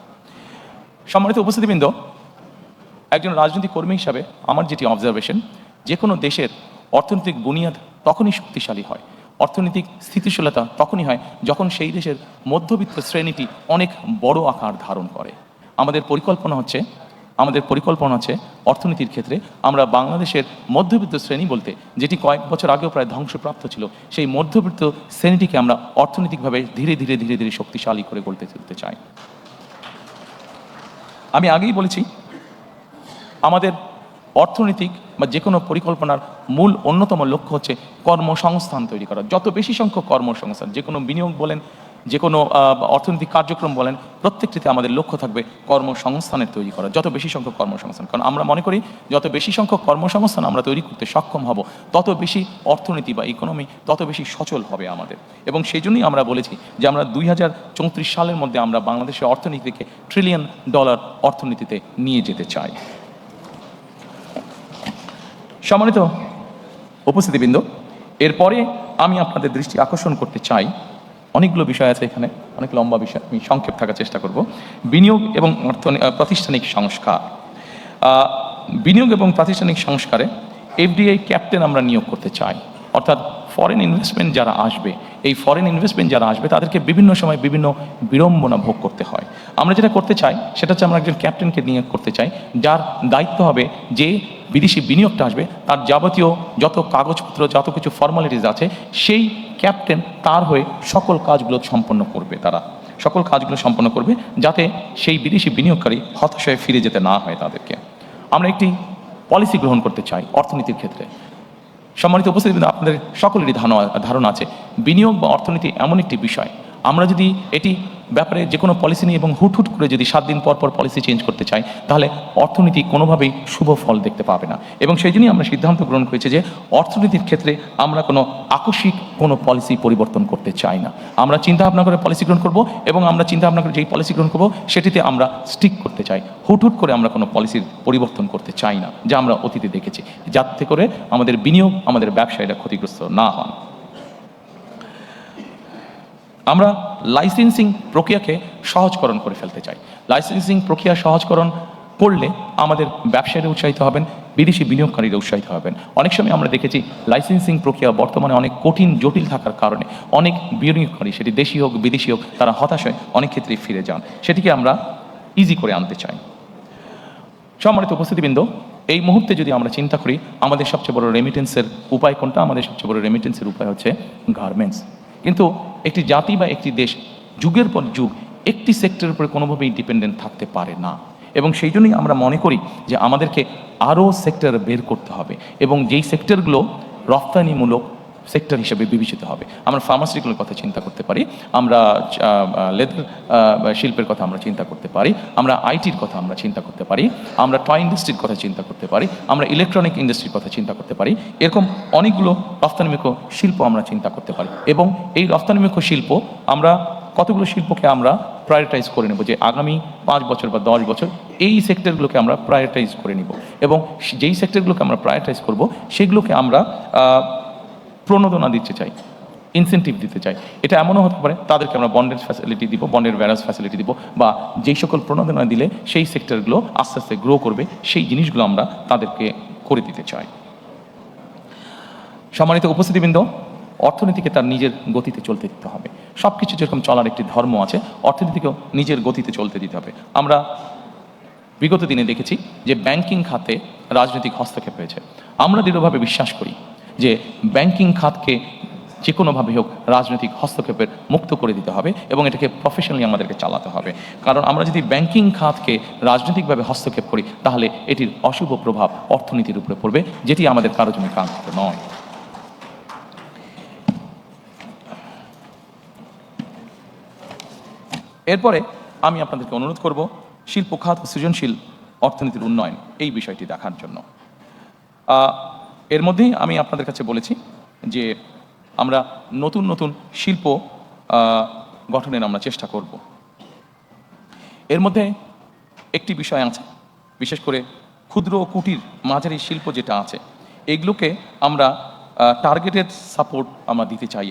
সম্মানিত উপস্থিতিবৃন্দ, একজন রাজনৈতিক কর্মী হিসাবে আমার যেটি অবজারভেশন, যে কোনো দেশের অর্থনৈতিক বুনিয়াদ তখনই শক্তিশালী হয়, অর্থনৈতিক স্থিতিশীলতা তখনই হয় যখন সেই দেশের মধ্যবিত্ত শ্রেণীটি অনেক বড় আকার ধারণ করে। আমাদের পরিকল্পনা হচ্ছে অর্থনীতির ক্ষেত্রে আমরা বাংলাদেশের মধ্যবিত্ত শ্রেণী বলতে, যেটি কয়েক বছর আগেও প্রায় ধ্বংসপ্রাপ্ত ছিল, সেই মধ্যবিত্ত শ্রেণীটিকে আমরা অর্থনৈতিকভাবে ধীরে ধীরে শক্তিশালী করে গড়তে তুলতে চাই। আমি আগেই বলেছি, আমাদের অর্থনৈতিক বা যে কোনো পরিকল্পনার মূল অন্যতম লক্ষ্য হচ্ছে কর্মসংস্থান তৈরি করা। যত বেশি সংখ্যক কর্মসংস্থান, যে কোনো বিনিয়োগ বলেন, যে কোনো অর্থনৈতিক কার্যক্রম বলেন, প্রত্যেকটিতে আমাদের লক্ষ্য থাকবে কর্মসংস্থানের তৈরি করা, যত বেশি সংখ্যক কর্মসংস্থান। কারণ আমরা মনে করি যত বেশি সংখ্যক কর্মসংস্থান আমরা তৈরি করতে সক্ষম হব, তত বেশি অর্থনীতি বা ইকোনমি তত বেশি সচল হবে আমাদের। এবং সেই জন্যই আমরা বলেছি যে আমরা 2034 সালের মধ্যে আমরা বাংলাদেশের অর্থনীতিকে $1 ট্রিলিয়ন অর্থনীতিতে নিয়ে যেতে চাই। সম্মানিত উপস্থিতিবৃন্দ, এরপরে আমি আপনাদের দৃষ্টি আকর্ষণ করতে চাই, অনেকগুলো বিষয় আছে এখানে, অনেক লম্বা বিষয়, আমি সংক্ষেপ থাকার চেষ্টা করব। বিনিয়োগ এবং প্রাতিষ্ঠানিক সংস্কার। বিনিয়োগ এবং প্রাতিষ্ঠানিক সংস্কারে এফডিআই ক্যাপ্টেন আমরা নিয়োগ করতে চাই। অর্থাৎ ফরেন ইনভেস্টমেন্ট যারা আসবে, এই ফরেন ইনভেস্টমেন্ট যারা আসবে তাদেরকে বিভিন্ন সময় বিভিন্ন বিড়ম্বনা ভোগ করতে হয়। আমরা যেটা করতে চাই সেটা হচ্ছে আমরা একজন ক্যাপ্টেনকে নিয়োগ করতে চাই, যার দায়িত্ব হবে যে বিদেশি বিনিয়োগটা আসবে তার যাবতীয় যত কাগজপত্র, যত কিছু ফর্মালিটিস আছে, সেই ক্যাপ্টেন তার হয়ে সকল কাজগুলো সম্পন্ন করবে। তারা সকল কাজগুলো সম্পন্ন করবে যাতে সেই বিদেশি বিনিয়োগকারী হতাশায় ফিরে যেতে না হয় তাদেরকে। আমরা একটি পলিসি গ্রহণ করতে চাই অর্থনীতির ক্ষেত্রে। সম্মানিত উপস্থিতি, আপনাদের সকলেরই ধারণা আছে বিনিয়োগ বা অর্থনীতি এমন একটি বিষয়, আমরা যদি এটি ব্যাপারে যে কোনো পলিসি নিয়ে এবং হুট করে যদি 7 দিন পর পলিসি চেঞ্জ করতে চাই, তাহলে অর্থনীতি কোনোভাবেই শুভ ফল দেখতে পাবে না। এবং সেই জন্যই আমরা সিদ্ধান্ত গ্রহণ করেছি যে অর্থনীতির ক্ষেত্রে আমরা কোনো আকস্মিক কোনো পলিসি পরিবর্তন করতে চাই না। আমরা চিন্তাভাবনা করে পলিসি গ্রহণ করব এবং আমরা চিন্তাভাবনা করে যেই পলিসি গ্রহণ করব সেটিতে আমরা স্টিক করতে চাই। হুট করে আমরা কোনো পলিসির পরিবর্তন করতে চাই না, যা আমরা অতীতে দেখেছি, যাতে করে আমাদের বিনিয়োগ, আমাদের ব্যবসায়ীরা ক্ষতিগ্রস্ত না হন। আমরা লাইসেন্সিং প্রক্রিয়াকে সহজকরণ করে ফেলতে চাই। লাইসেন্সিং প্রক্রিয়া সহজকরণ করলে আমাদের ব্যবসায়ীরা উৎসাহিত হবেন, বিদেশি বিনিয়োগকারীরা উৎসাহিত হবেন। অনেক সময় আমরা দেখেছি লাইসেন্সিং প্রক্রিয়া বর্তমানে অনেক কঠিন, জটিল থাকার কারণে অনেক বিনিয়োগকারী, সেটি দেশি হোক বিদেশি হোক, তারা হতাশায় অনেক ক্ষেত্রেই ফিরে যান। সেটিকে আমরা ইজি করে আনতে চাই। সম্মানিত উপস্থিতিবৃন্দ, এই মুহূর্তে যদি আমরা চিন্তা করি আমাদের সবচেয়ে বড় রেমিটেন্সের উপায় কোনটা? আমাদের সবচেয়ে বড় রেমিটেন্সের উপায় হচ্ছে গার্মেন্টস। কিন্তু একটি জাতি বা একটি দেশ যুগের পর যুগ একটি সেক্টরের উপরে কোনোভাবেই ডিপেন্ডেন্ট থাকতে পারে না। এবং সেই জন্যই আমরা মনে করি যে আমাদেরকে আরও সেক্টর বের করতে হবে এবং যেই সেক্টরগুলো রপ্তানিমূলক সেক্টর হিসেবে বিবেচিত হবে। আমরা ফার্মাসিউটিক্যালের কথা চিন্তা করতে পারি, আমরা লেদার শিল্পের কথা আমরা চিন্তা করতে পারি, আমরা আইটির কথা আমরা চিন্তা করতে পারি, আমরা টয় ইন্ডাস্ট্রির কথা চিন্তা করতে পারি, আমরা ইলেকট্রনিক ইন্ডাস্ট্রির কথা চিন্তা করতে পারি। এরকম অনেকগুলো রপ্তানিমুখী শিল্প আমরা চিন্তা করতে পারি। এবং এই রপ্তানিমুখী শিল্প, আমরা কতগুলো শিল্পকে আমরা প্রায়োরিটাইজ করে নেব যে আগামী 5 বছর বা 10 বছর এই সেক্টরগুলোকে আমরা প্রায়োরিটাইজ করে নিব। এবং যেই সেক্টরগুলোকে আমরা প্রায়োরিটাইজ করব সেগুলোকে আমরা প্রণোদনা দিতে চাই, ইনসেন্টিভ দিতে চাই। এটা এমনও হতে পারে তাদেরকে আমরা বন্ডের ফ্যাসিলিটি দিব, বন্ডের ভ্যারাস ফ্যাসিলিটি দিব, বা যেই সকল প্রণোদনা দিলে সেই সেক্টরগুলো আস্তে আস্তে গ্রো করবে, সেই জিনিসগুলো আমরা তাদেরকে করে দিতে চাই। সম্মানিত উপস্থিতিবৃন্দ, অর্থনীতিকে তার নিজের গতিতে চলতে দিতে হবে। সব কিছু যেরকম চলার একটি ধর্ম আছে, অর্থনীতিকেও নিজের গতিতে চলতে দিতে হবে। আমরা বিগত দিনে দেখেছি যে ব্যাংকিং খাতে রাজনৈতিক হস্তক্ষেপ হয়েছে। আমরা দৃঢ়ভাবে বিশ্বাস করি যে ব্যাংকিং খাতকে যে কোনোভাবে হোক রাজনৈতিক হস্তক্ষেপের মুক্ত করে দিতে হবে এবং এটাকে প্রফেশনালি আমাদেরকে চালাতে হবে। কারণ আমরা যদি ব্যাংকিং খাতকে রাজনৈতিকভাবে হস্তক্ষেপ করি তাহলে এটির অশুভ প্রভাব অর্থনীতির উপরে পড়বে, যেটি আমাদের কারো জন্য কাঙ্ক্ষিত নয়। এরপরে আমি আপনাদেরকে অনুরোধ করব শিল্প খাত ও সৃজনশীল অর্থনীতির উন্নয়ন এই বিষয়টি দেখার জন্য। এর মধ্যেই আমি আপনাদের কাছে বলেছি যে আমরা নতুন নতুন শিল্প গঠনের আমরা চেষ্টা করব। এর মধ্যে একটি বিষয় আছে, বিশেষ করে ক্ষুদ্র ও কুটির মাঝারি শিল্প যেটা আছে, এগুলোকে আমরা টার্গেটেড সাপোর্ট আমরা দিতে চাই।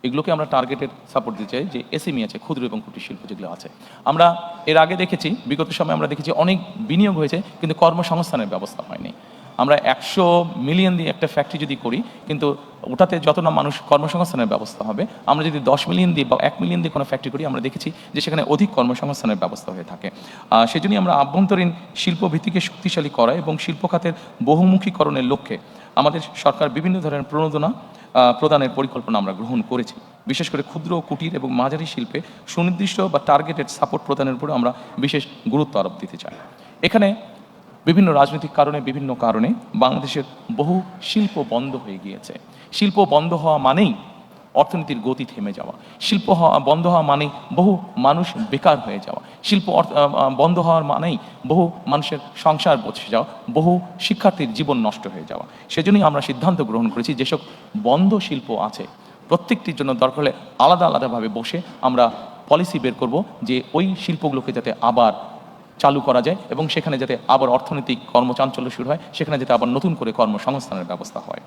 এগুলোকে আমরা টার্গেটেড সাপোর্ট দিতে চাই, যে এসএমই আছে, ক্ষুদ্র এবং কুটির শিল্প যেগুলো আছে। আমরা এর আগে দেখেছি, বিগত সময়ে আমরা দেখেছি অনেক বিনিয়োগ হয়েছে কিন্তু কর্মসংস্থানের ব্যবস্থা হয়নি। আমরা 100 মিলিয়ন দিয়ে একটা ফ্যাক্টরি যদি করি, কিন্তু ওটাতে যত না মানুষ কর্মসংস্থানের ব্যবস্থা হবে, আমরা যদি 10 মিলিয়ন দিয়ে বা 1 মিলিয়ন দিয়ে কোনো ফ্যাক্টরি করি, আমরা দেখেছি যে সেখানে অধিক কর্মসংস্থানের ব্যবস্থা হয়ে থাকে। সেজন্যই আমরা আভ্যন্তরীণ শিল্পভিত্তিকে শক্তিশালী করা এবং শিল্প খাতের বহুমুখীকরণের লক্ষ্যে আমাদের সরকার বিভিন্ন ধরনের প্রণোদনা প্রদানের পরিকল্পনা আমরা গ্রহণ করেছি। বিশেষ করে ক্ষুদ্র কুটির এবং মাঝারি শিল্পে সুনির্দিষ্ট বা টার্গেটেড সাপোর্ট প্রদানের উপরে আমরা বিশেষ গুরুত্ব আরোপ দিতে চাই। এখানে বিভিন্ন রাজনৈতিক কারণে, বিভিন্ন কারণে বাংলাদেশের বহু শিল্প বন্ধ হয়ে গিয়েছে। শিল্প বন্ধ হওয়া মানেই অর্থনীতির গতি থেমে যাওয়া। শিল্প বন্ধ হওয়া মানেই বহু মানুষ বেকার হয়ে যাওয়া। শিল্প বন্ধ হওয়ার মানেই বহু মানুষের সংসার বসে যাওয়া, বহু শিক্ষার্থীর জীবন নষ্ট হয়ে যাওয়া। সেজন্যই আমরা সিদ্ধান্ত গ্রহণ করেছি যেসব বন্ধ শিল্প আছে প্রত্যেকটির জন্য দরকার হলে আলাদা আলাদাভাবে বসে আমরা পলিসি বের করব, যে ওই শিল্পগুলোকে যাতে আবার চালু করা যায় এবং সেখানে যাতে আবার অর্থনৈতিক কর্মচাঞ্চল্য শুরু হয়, সেখানে যাতে আবার নতুন করে কর্মসংস্থানের ব্যবস্থা হয়।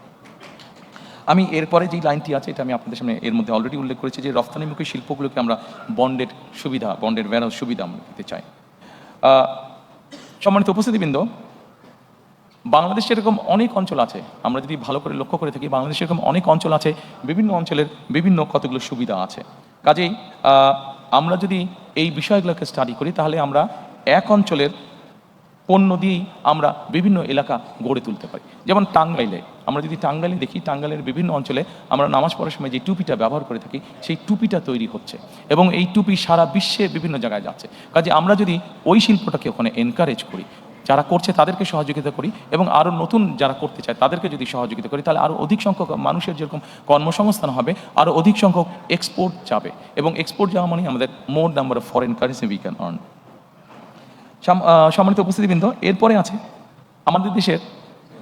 আমি এরপরে যেই লাইনটি আছে, এটা আমি আপনাদের সামনে এর মধ্যে অলরেডি উল্লেখ করেছি, যে রফতানিমুখী শিল্পগুলোকে আমরা বন্ডের ওয়্যারহাউস সুবিধা আমরা দিতে চাই। সম্মানিত উপস্থিতিবৃন্দ, বাংলাদেশে এরকম অনেক অঞ্চল আছে, আমরা যদি ভালো করে লক্ষ্য করে থাকি, বাংলাদেশে এরকম অনেক অঞ্চল আছে, বিভিন্ন অঞ্চলের বিভিন্ন কতগুলো সুবিধা আছে। কাজেই আমরা যদি এই বিষয়গুলোকে স্টাডি করি, তাহলে আমরা এক অঞ্চলের পণ্য দিয়েই আমরা বিভিন্ন এলাকা গড়ে তুলতে পারি। যেমন টাঙ্গাইলে, আমরা যদি টাঙ্গাইলে দেখি, টাঙ্গাইলের বিভিন্ন অঞ্চলে আমরা নামাজ পড়ার সময় যে টুপিটা ব্যবহার করে থাকি, সেই টুপিটা তৈরি হচ্ছে এবং এই টুপি সারা বিশ্বে বিভিন্ন জায়গায় যাচ্ছে। কাজে আমরা যদি ওই শিল্পটাকে ওখানে এনকারেজ করি, যারা করছে তাদেরকে সহযোগিতা করি এবং আরও নতুন যারা করতে চায় তাদেরকে যদি সহযোগিতা করি, তাহলে আরও অধিক সংখ্যক মানুষের যেরকম কর্মসংস্থান হবে, আরও অধিক সংখ্যক এক্সপোর্ট যাবে এবং এক্সপোর্ট যাওয়া মানে আমাদের more number of foreign currency we can earn. সম্মানিত উপস্থিতিবৃন্দ, এরপরে আছে আমাদের দেশের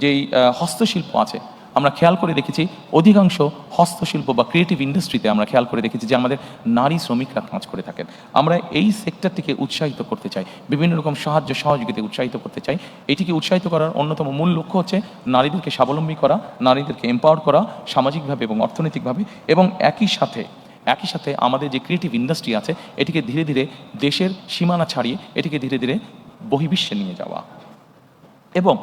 যেই হস্তশিল্প আছে, আমরা খেয়াল করে দেখেছি অধিকাংশ হস্তশিল্প বা ক্রিয়েটিভ ইন্ডাস্ট্রিতে আমরা খেয়াল করে দেখেছি যে আমাদের নারী শ্রমিকরা কাজ করে থাকেন। আমরা এই সেক্টরটিকে উৎসাহিত করতে চাই, বিভিন্ন রকম সাহায্য সহযোগিতা উৎসাহিত করতে চাই। এটিকে উৎসাহিত করার অন্যতম মূল লক্ষ্য হচ্ছে নারীদেরকে স্বাবলম্বী করা, নারীদেরকে এম্পাওয়ার করা সামাজিকভাবে এবং অর্থনৈতিকভাবে, এবং একই সাথে আমাদের যে ক্রিয়েটিভ ইন্ডাস্ট্রি আছে এটিকে ধীরে ধীরে দেশের সীমানা ছাড়িয়ে এটিকে ধীরে ধীরে বহির্বিশ্বে নিয়ে যাওয়া। এবং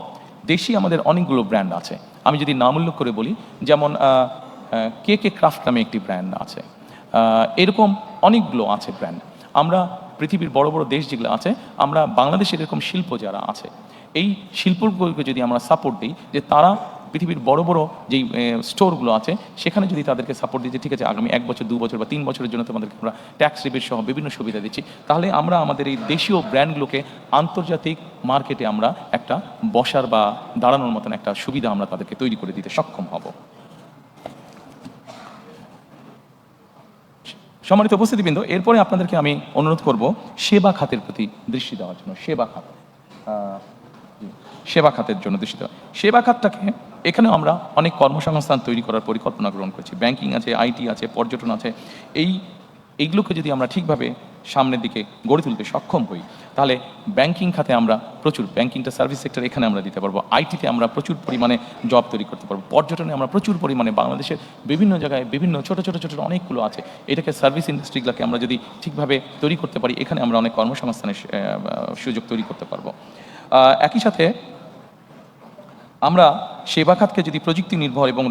দেশি আমাদের অনেকগুলো ব্র্যান্ড আছে, আমি যদি নাম উল্লেখ করে বলি, যেমন কে ক্রাফট নামে একটি ব্র্যান্ড আছে, এরকম অনেকগুলো আছে ব্র্যান্ড। আমরা পৃথিবীর বড় বড় দেশ যেগুলো আছে, আমরা বাংলাদেশের এরকম শিল্প যারা আছে, এই শিল্পগুলোকে যদি আমরা সাপোর্ট দিই, যে তারা পৃথিবীর বড় বড় যেই স্টোরগুলো আছে সেখানে যদি তাদেরকে সাপোর্ট দিতে, ঠিক আছে আগামী 1 বছর 2 বছর বা 3 বছরের জন্য তোমাদেরকে আমরা ট্যাক্স রিবেট সহ বিভিন্ন সুবিধা দিচ্ছি, তাহলে আমরা আমাদের এই দেশীয় ব্র্যান্ডগুলোকে আন্তর্জাতিক মার্কেটে আমরা একটা বসার বা দাঁড়ানোর মতন একটা সুবিধা আমরা তাদেরকে তৈরি করে দিতে সক্ষম হব। সম্মানিত উপস্থিতিবৃন্দ, এরপরে আপনাদেরকে আমি অনুরোধ করব সেবা খাতের প্রতি দৃষ্টি দেওয়ার জন্য। সেবা খাতের জন্য দৃষ্টি দেওয়া। সেবা খাতটাকে এখানেও আমরা অনেক কর্মসংস্থান তৈরি করার পরিকল্পনা গ্রহণ করছি। ব্যাংকিং আছে, আইটি আছে, পর্যটন আছে। এইগুলোকে যদি আমরা ঠিকভাবে সামনের দিকে গড়ে তুলতে সক্ষম হই, তাহলে ব্যাংকিং খাতে আমরা প্রচুর, ব্যাংকিংটা সার্ভিস সেক্টর এখানে আমরা দিতে পারবো, আইটিতে আমরা প্রচুর পরিমাণে জব তৈরি করতে পারবো, পর্যটনে আমরা প্রচুর পরিমাণে বাংলাদেশের বিভিন্ন জায়গায় বিভিন্ন ছোট অনেকগুলো আছে, এটাকে সার্ভিস ইন্ডাস্ট্রিগুলোকে আমরা যদি ঠিকভাবে তৈরি করতে পারি, এখানে আমরা অনেক কর্মসংস্থানের সুযোগ তৈরি করতে পারবো। একই সাথে আমরা সেবা খাতকে যদি প্রযুক্তি নির্ভর এবং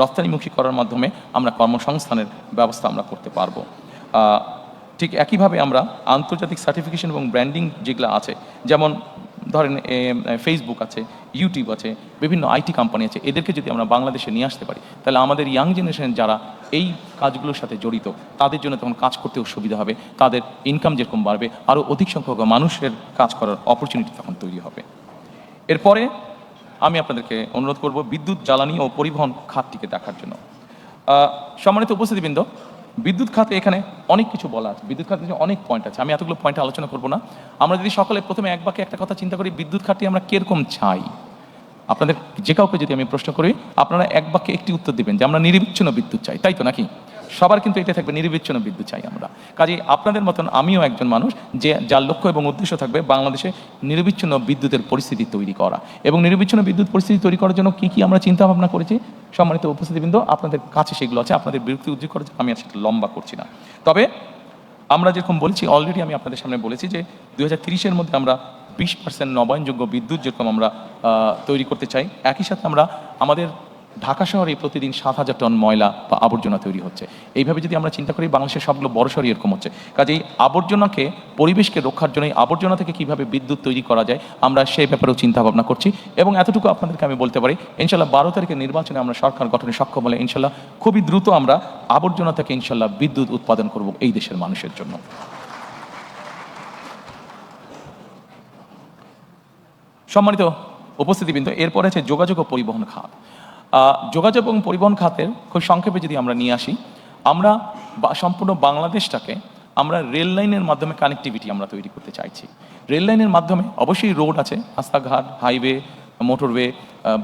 রফতানিমুখী করার মাধ্যমে আমরা কর্মসংস্থানের ব্যবস্থা আমরা করতে পারবো। ঠিক একইভাবে আমরা আন্তর্জাতিক সার্টিফিকেশন এবং ব্র্যান্ডিং যেগুলো আছে, যেমন ধরেন ফেসবুক আছে, ইউটিউব আছে, বিভিন্ন আইটি কোম্পানি আছে, এদেরকে যদি আমরা বাংলাদেশে নিয়ে আসতে পারি, তাহলে আমাদের ইয়াং জেনারেশন যারা এই কাজগুলোর সাথে জড়িত তাদের জন্য তখন কাজ করতেও সুবিধা হবে, তাদের ইনকাম যেরকম বাড়বে, আরও অধিক সংখ্যক মানুষের কাজ করার অপরচুনিটি তখন তৈরি হবে। এরপরে আমি আপনাদেরকে অনুরোধ করব বিদ্যুৎ, জ্বালানি ও পরিবহন খাতটিকে দেখার জন্য। সম্মানিত উপস্থিতিবৃন্দ, বিদ্যুৎ খাতে এখানে অনেক কিছু বলা আছে, বিদ্যুৎ খাতে অনেক পয়েন্ট আছে, আমি এতগুলো পয়েন্টে আলোচনা করব না। আমরা যদি সকলে প্রথমে এক বাক্যে একটা কথা চিন্তা করি, বিদ্যুৎ খাতটি আমরা কিরকম চাই, আপনাদের যে কাউকে যদি আমি প্রশ্ন করি, আপনারা এক বাক্যে একটি উত্তর দিবেন যে আমরা নিরবিচ্ছিন্ন বিদ্যুৎ চাই, তাই তো নাকি? সবার কিন্তু এটা থাকবে, নিরবিচ্ছিন্ন বিদ্যুৎ চাই আমরা। কাজেই আপনাদের মতন আমিও একজন মানুষ যে যার লক্ষ্য এবং উদ্দেশ্য থাকবে বাংলাদেশে নিরবিচ্ছিন্ন বিদ্যুতের পরিস্থিতি তৈরি করা। এবং নিরবিচ্ছিন্ন বিদ্যুৎ পরিস্থিতি তৈরি করার জন্য কী কী আমরা চিন্তা ভাবনা করেছি, সম্মানিত উপস্থিতিবৃন্দ, আপনাদের কাছে সেগুলো আছে, আপনাদের বিরক্তি উদ্যোগ করার জন্য আমি আর সেটা লম্বা করছি না। তবে আমরা যেরকম বলেছি, অলরেডি আমি আপনাদের সামনে বলেছি যে 2030-এর মধ্যে আমরা 20% নবায়নযোগ্য বিদ্যুৎ যেরকম আমরা তৈরি করতে চাই, একই সাথে আমরা আমাদের ঢাকা শহরে প্রতিদিন 7,000 টন ময়লা বা আবর্জনা তৈরি হচ্ছে। এইভাবে যদি আমরা চিন্তা করি, বাংলাদেশের সবগুলো বড় শহরে এরকম হচ্ছে। কাজেই আবর্জনাকে, পরিবেশকে রক্ষার জন্য আবর্জনা থেকে কিভাবে বিদ্যুৎ তৈরি করা যায় আমরা সেই ব্যাপারেও চিন্তা ভাবনা করছি। এবং এতটুকু আপনাদেরকে আমি বলতে পারি, ইনশাল্লাহ 12 তারিখের নির্বাচনে আমরা সরকার গঠনে সক্ষম হলে ইনশাল্লাহ খুবই দ্রুত আমরা আবর্জনা থেকে ইনশাল্লাহ বিদ্যুৎ উৎপাদন করব এই দেশের মানুষের জন্য। সম্মানিত উপস্থিতিবৃন্দ, এরপরে আছে যোগাযোগ ও পরিবহন খাত। যোগাযোগ এবং পরিবহন খাতের খুব সংক্ষেপে যদি আমরা নিয়ে আসি, আমরা সম্পূর্ণ বাংলাদেশটাকে আমরা রেল লাইনের মাধ্যমে কানেক্টিভিটি আমরা তৈরি করতে চাইছি। রেল লাইনের মাধ্যমে অবশ্যই রোড আছে, রাস্তাঘাট, হাইওয়ে, মোটরওয়ে,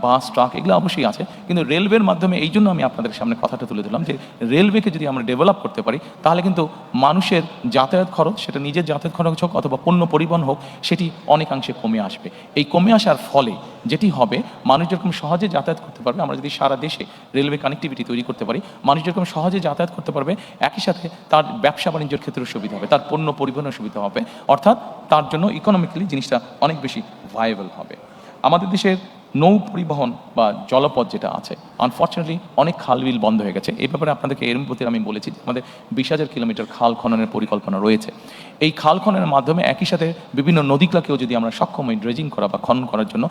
বাস, ট্রাক, এগুলো অবশ্যই আছে, কিন্তু রেলওয়ের মাধ্যমে এই জন্য আমি আপনাদের সামনে কথাটা তুলে ধরলাম যে রেলওয়েকে যদি আমরা ডেভেলপ করতে পারি, তাহলে কিন্তু মানুষের যাতায়াত খরচ, সেটা নিজের যাতায়াত খরচ হোক অথবা পণ্য পরিবহন হোক, সেটি অনেকাংশে কমে আসবে। এই কমে আসার ফলে যেটি হবে, মানুষ যেরকম সহজে যাতায়াত করতে পারবে, আমরা যদি সারা দেশে রেলওয়ে কানেক্টিভিটি তৈরি করতে পারি, মানুষ যেরকম সহজে যাতায়াত করতে পারবে, একই সাথে তার ব্যবসা বাণিজ্যের ক্ষেত্রেও সুবিধা হবে, তার পণ্য পরিবহনের সুবিধা হবে, অর্থাৎ তার জন্য ইকোনমিক্যালি জিনিসটা অনেক বেশি ভায়াবল হবে। আমাদের দেশের নৌ পরিবহন বা জলপথ যেটা আছে, আনফর্চুনেটলি অনেক খাল বিল বন্ধ হয়ে গেছে। এই ব্যাপারে আপনাদেরকে এর মধ্যে আমি বলেছি আমাদের 20,000 কিলোমিটার খাল খননের পরিকল্পনা রয়েছে। এই খাল খননের মাধ্যমে একই সাথে বিভিন্ন নদীগুলোকেও যদি আমরা সক্ষম হই ড্রেজিং করা বা খনন করার জন্য,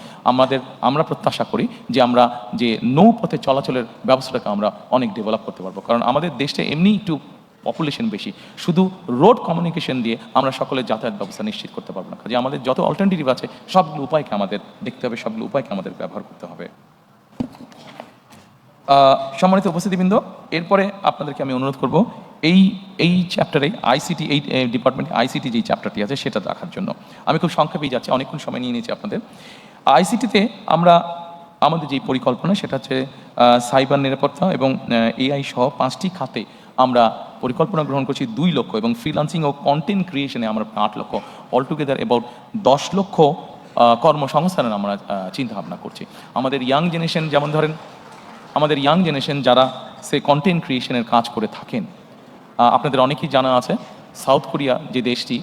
আমরা প্রত্যাশা করি যে আমরা যে নৌপথে চলাচলের ব্যবস্থাটাকে আমরা অনেক ডেভেলপ করতে পারবো। কারণ আমাদের দেশটা এমনি একটু পপুলেশন বেশি, শুধু রোড কমিউনিকেশন দিয়ে আমরা সকলের যাতায়াত ব্যবস্থা নিশ্চিত করতে পারবো না। কাজে আমাদের যত অল্টারনেটিভ আছে সবগুলো উপায়কে আমাদের দেখতে হবে, সবগুলো উপায়কে আমাদের ব্যবহার করতে হবে। সম্মানিত উপস্থিতিবৃন্দ, এরপরে আপনাদেরকে আমি অনুরোধ করব এই চ্যাপ্টারে আইসিটি, এই ডিপার্টমেন্টে আইসিটি যেই চ্যাপ্টারটি আছে সেটা দেখার জন্য। আমি খুব সংক্ষেপেই যাচ্ছি, অনেকক্ষণ সময় নিয়ে নিয়েছি আপনাদের। আইসিটিতে আমরা আমাদের যেই পরিকল্পনা সেটা হচ্ছে সাইবার নিরাপত্তা এবং এআই সহ 5টি খাতে আমরা পরিকল্পনা গ্রহণ করছি 2 লক্ষ, এবং ফ্রিল্যান্সিং ও কন্টেন্ট ক্রিয়েশনে আমরা 8 লক্ষ, অলটুগেদার অ্যাবাউট 10 লক্ষ কর্মসংস্থানের আমরা চিন্তা ভাবনা করছি। আমাদের ইয়াং জেনারেশন, যেমন ধরেন আমাদের ইয়াং জেনারেশন যারা সে কন্টেন্ট ক্রিয়েশনের কাজ করে থাকেন, আপনাদের অনেকেই জানা আছে সাউথ কোরিয়া যে দেশটি,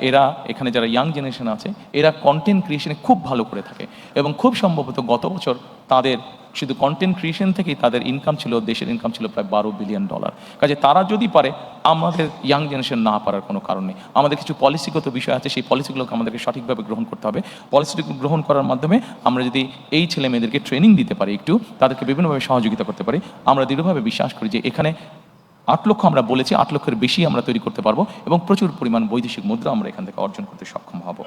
এরা এখানে যারা ইয়াং জেনারেশন আছে এরা কন্টেন্ট ক্রিয়েশনে খুব ভালো করে থাকে, এবং খুব সম্ভবত গত বছর তাদের শুধু কন্টেন্ট ক্রিয়েশন থেকেই তাদের ইনকাম ছিল, দেশের ইনকাম ছিল প্রায় $12 বিলিয়ন। কাজে তারা যদি পারে, আমাদের ইয়াং জেনারেশন না পারার কোনো কারণ নেই। আমাদের কিছু পলিসিগত বিষয় আছে, সেই পলিসিগুলোকে আমাদেরকে সঠিকভাবে গ্রহণ করতে হবে। পলিসিগুলো গ্রহণ করার মাধ্যমে আমরা যদি এই ছেলে মেয়েদেরকে ট্রেনিং দিতে পারি, একটু তাদেরকে বিভিন্নভাবে সহযোগিতা করতে পারি, আমরা দৃঢ়ভাবে বিশ্বাস করি যে এখানে 8 লক্ষ আমরা বলেছি, 8 লক্ষের বেশি আমরা তৈরি করতে পারবো, এবং প্রচুর পরিমাণ বৈদেশিক মুদ্রা আমরা এখান থেকে অর্জন করতে সক্ষম হব।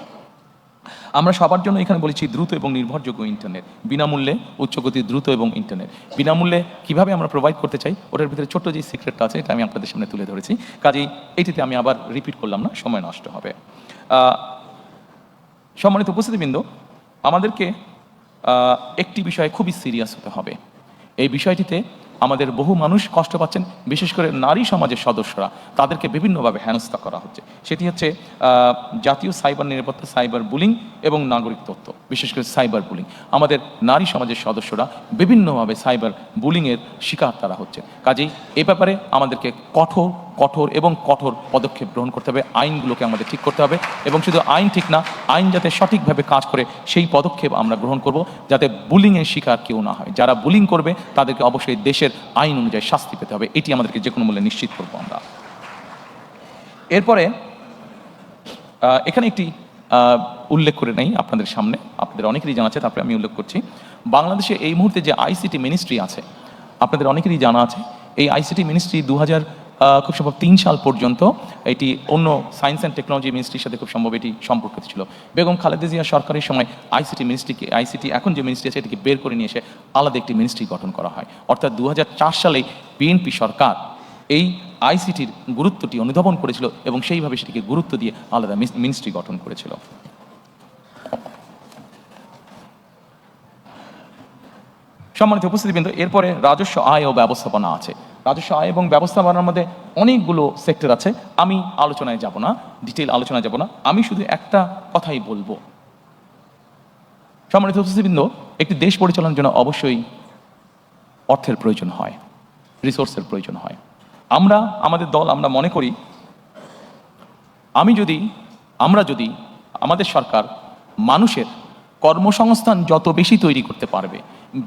আমরা সবার জন্য এখানে বলেছি দ্রুত এবং নির্ভরযোগ্য ইন্টারনেট, বিনামূল্যে উচ্চগতির দ্রুত এবং ইন্টারনেট। বিনামূল্যে কিভাবে আমরা প্রোভাইড করতে চাই, ওটার ভিতরে ছোট্ট যে সিক্রেটটা আছে এটা আমি আপনাদের সামনে তুলে ধরেছি। কাজেই এটিতে আমি আবার রিপিট করলাম না, সময় নষ্ট হবে। সম্মানিত উপস্থিতিবৃন্দ, আমাদেরকে একটি বিষয়ে খুবই সিরিয়াস হতে হবে। এই বিষয়টিতে আমাদের বহু মানুষ কষ্ট পাচ্ছেন, বিশেষ করে নারী সমাজের সদস্যরা, তাদেরকে বিভিন্নভাবে হেনস্থা করা হচ্ছে। সেটি হচ্ছে জাতীয় সাইবার নিরাপত্তা, সাইবার বুলিং এবং নাগরিক তথ্য, বিশেষ করে সাইবার বুলিং। আমাদের নারী সমাজের সদস্যরা বিভিন্নভাবে সাইবার বুলিংয়ের শিকার তারা হচ্ছে। কাজেই এ ব্যাপারে আমাদেরকে কঠোর পদক্ষেপ গ্রহণ করতে হবে, আইনগুলোকে আমাদের ঠিক করতে হবে, এবং শুধু আইন ঠিক না, আইন যাতে সঠিকভাবে কাজ করে সেই পদক্ষেপ আমরা গ্রহণ করব, যাতে বুলিংয়ের শিকার কেউ না হয়। যারা বুলিং করবে তাদেরকে অবশ্যই দেশের আইন অনুযায়ী শাস্তি পেতে হবে, এটি আমাদেরকে যে কোনো মূল্যে নিশ্চিত করবো আমরা। এরপরে এখানে একটি উল্লেখ করে নেই আপনাদের সামনে, আপনাদের অনেকেরই জানা আছে, তারপরে আমি উল্লেখ করছি। বাংলাদেশে এই মুহূর্তে যে আইসিটি মিনিস্ট্রি আছে, আপনাদের অনেকেরই জানা আছে, এই আইসিটি মিনিস্ট্রি খুব সম্ভব 3 সাল পর্যন্ত এটি অন্য সায়েন্স অ্যান্ড টেকনোলজি মিনিস্ট্রির সাথে খুব সম্ভব এটি সম্পর্কিত ছিল। বেগম খালেদা জিয়া সরকারের সময় আইসিটি এখন যে মিনিস্ট্রি আছে এটিকে বের করে নিয়ে এসে আলাদা একটি মিনিস্ট্রি গঠন করা হয়। অর্থাৎ 2004 সালে বিএনপি সরকার এই আইসিটির গুরুত্বটি অনুধাবন করেছিল এবং সেইভাবে সেটিকে গুরুত্ব দিয়ে আলাদা মিনিস্ট্রি গঠন করেছিল। সম্মানিত উপস্থিতিবৃন্দ, এরপরে রাজস্ব আয় ও ব্যবস্থাপনা আছে। রাজস্ব আয় এবং ব্যবস্থাপনার মধ্যে অনেকগুলো সেক্টর আছে, আমি আলোচনায় যাব না, ডিটেইল আলোচনায় যাব না, আমি শুধু একটা কথাই বলবো। সম্মানিত উপস্থিতিবৃন্দ, একটি দেশ পরিচালনার জন্য অবশ্যই অর্থের প্রয়োজন হয়, রিসোর্সের প্রয়োজন হয়। আমাদের দল আমরা মনে করি আমরা যদি আমাদের সরকার মানুষের কর্মসংস্থান যত বেশি তৈরি করতে পারবে,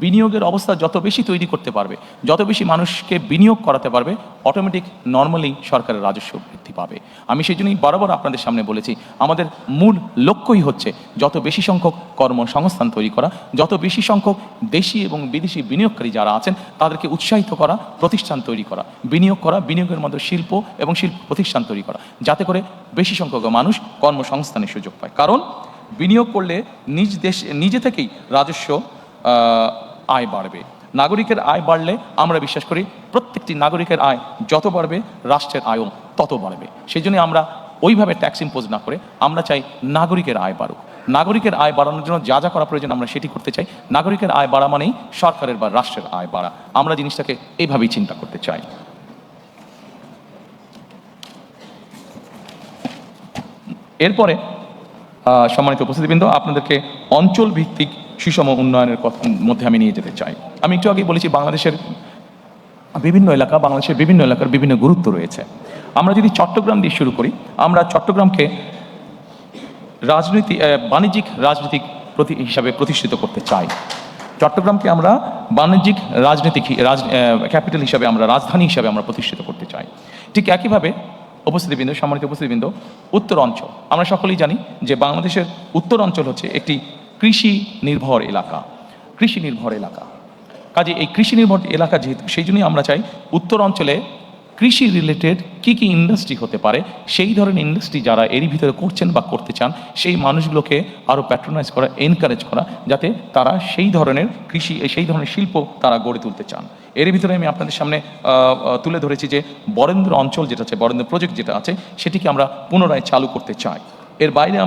বিনিয়োগের অবস্থা যত বেশি তৈরি করতে পারবে, যত বেশি মানুষকে বিনিয়োগ করাতে পারবে, অটোমেটিক নর্মালি সরকারের রাজস্ব বৃদ্ধি পাবে। আমি সেই জন্যই বরাবর আপনাদের সামনে বলেছি, আমাদের মূল লক্ষ্যই হচ্ছে যত বেশি সংখ্যক কর্মসংস্থান তৈরি করা, যত বেশি সংখ্যক দেশি এবং বিদেশি বিনিয়োগকারী যারা আছেন তাদেরকে উৎসাহিত করা, প্রতিষ্ঠান তৈরি করা, বিনিয়োগ করা, বিনিয়োগের মধ্যে শিল্প এবং শিল্প প্রতিষ্ঠান তৈরি করা, যাতে করে বেশি সংখ্যক মানুষ কর্মসংস্থানের সুযোগ পায়। কারণ বিনিয়োগ করলে নিজে থেকেই রাজস্ব আয় বাড়বে। নাগরিকের আয় বাড়লে আমরা বিশ্বাস করি প্রত্যেকটি নাগরিকের আয় যত বাড়বে রাষ্ট্রের আয়ও তত বাড়বে। সেই জন্য আমরা ওইভাবে ট্যাক্স ইম্পোজ না করে আমরা চাই নাগরিকের আয় বাড়ুক। নাগরিকের আয় বাড়ানোর জন্য যা যা করা প্রয়োজন আমরা সেটি করতে চাই। নাগরিকের আয় বাড়া মানেই সরকারের বা রাষ্ট্রের আয় বাড়া। আমরা জিনিসটাকে এইভাবেই চিন্তা করতে চাই। এরপরে সম্মানিত উপস্থিতিবৃন্দ, আপনাদেরকে অঞ্চল ভিত্তিক সুষম উন্নয়নের মধ্যে আমি নিয়ে যেতে চাই। আমি একটু আগে বলেছি বাংলাদেশের বিভিন্ন এলাকার বিভিন্ন গুরুত্ব রয়েছে। আমরা যদি চট্টগ্রাম দিয়ে শুরু করি, আমরা চট্টগ্রামকে বাণিজ্যিক রাজনৈতিক হিসাবে প্রতিষ্ঠিত করতে চাই। চট্টগ্রামকে আমরা বাণিজ্যিক ক্যাপিটাল হিসাবে, রাজধানী হিসাবে আমরা প্রতিষ্ঠিত করতে চাই। ঠিক একইভাবে সম্মানিত উপস্থিতিবৃন্দ, উত্তর অঞ্চল, আমরা সকলেই জানি যে বাংলাদেশের উত্তর অঞ্চল হচ্ছে একটি কৃষি নির্ভর এলাকা। কাজে এই কৃষি নির্ভর এলাকা যেহেতু, সেই জন্যই আমরা চাই উত্তর অঞ্চলে কৃষি রিলেটেড কি ইন্ডাস্ট্রি হতে পারে, সেই ধরনের ইন্ডাস্ট্রি যারা এরই ভিতরে করছেন বা করতে চান, সেই মানুষগুলোকে আরও প্যাট্রোনাইজ করা, এনকারেজ করা, যাতে তারা সেই ধরনের শিল্প তারা গড়ে তুলতে চান। এর ভিতরে আমি আপনাদের সামনে তুলে ধরেছি যে বরেন্দ্র অঞ্চল যেটা আছে, বরেন্দ্র প্রজেক্ট যেটা আছে, সেটিকে আমরা পুনরায় চালু করতে চাই। এর বাইরে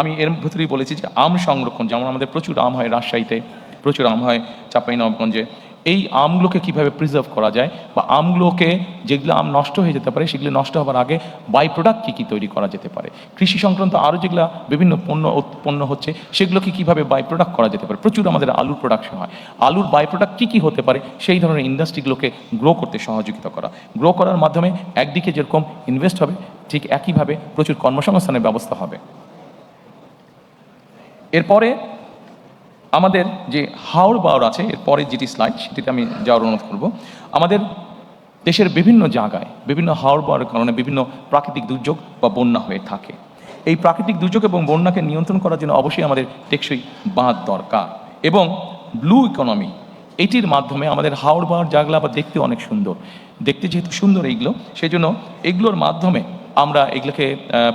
আমি এর ভিতরেই বলেছি যে আম সংরক্ষণ, যেমন আমাদের প্রচুর আম হয় রাজশাহীতে, প্রচুর আম হয় চাঁপাইনবাবগঞ্জে, এই আমগুলোকে কিভাবে প্রিজার্ভ করা যায়, বা আমগুলোকে যেগুলো আম নষ্ট হয়ে যেতে পারে সেগুলো নষ্ট হওয়ার আগে বাই প্রোডাক্ট কী তৈরি করা যেতে পারে, কৃষি সংক্রান্ত আরও যেগুলো বিভিন্ন পণ্য উৎপন্ন হচ্ছে সেগুলোকে কীভাবে বাই প্রোডাক্ট করা যেতে পারে। প্রচুর আমাদের আলুর প্রোডাকশন হয়, আলুর বাই প্রোডাক্ট কী হতে পারে, সেই ধরনের ইন্ডাস্ট্রিগুলোকে গ্রো করতে সহযোগিতা করা। গ্রো করার মাধ্যমে একদিকে যেরকম ইনভেস্ট হবে, ঠিক একইভাবে প্রচুর কর্মসংস্থানের ব্যবস্থা হবে। এরপরে আমাদের যে হাওড় বাওড় আছে, এরপরে যেটি স্লাইড সেটিতে আমি যাওয়ার অনুরোধ করব। আমাদের দেশের বিভিন্ন জায়গায় বিভিন্ন হাওড় বাওড়ের কারণে বিভিন্ন প্রাকৃতিক দুর্যোগ বা বন্যা হয়ে থাকে। এই প্রাকৃতিক দুর্যোগ এবং বন্যাকে নিয়ন্ত্রণ করার জন্য অবশ্যই আমাদের টেকসই বাঁধ দরকার, এবং ব্লু ইকোনমি, এটির মাধ্যমে আমাদের হাওড় বাওড় জায়গাগুলো আবার দেখতে অনেক সুন্দর, দেখতে যেহেতু সুন্দর এইগুলো, সেই জন্য এগুলোর মাধ্যমে আমরা এগুলোকে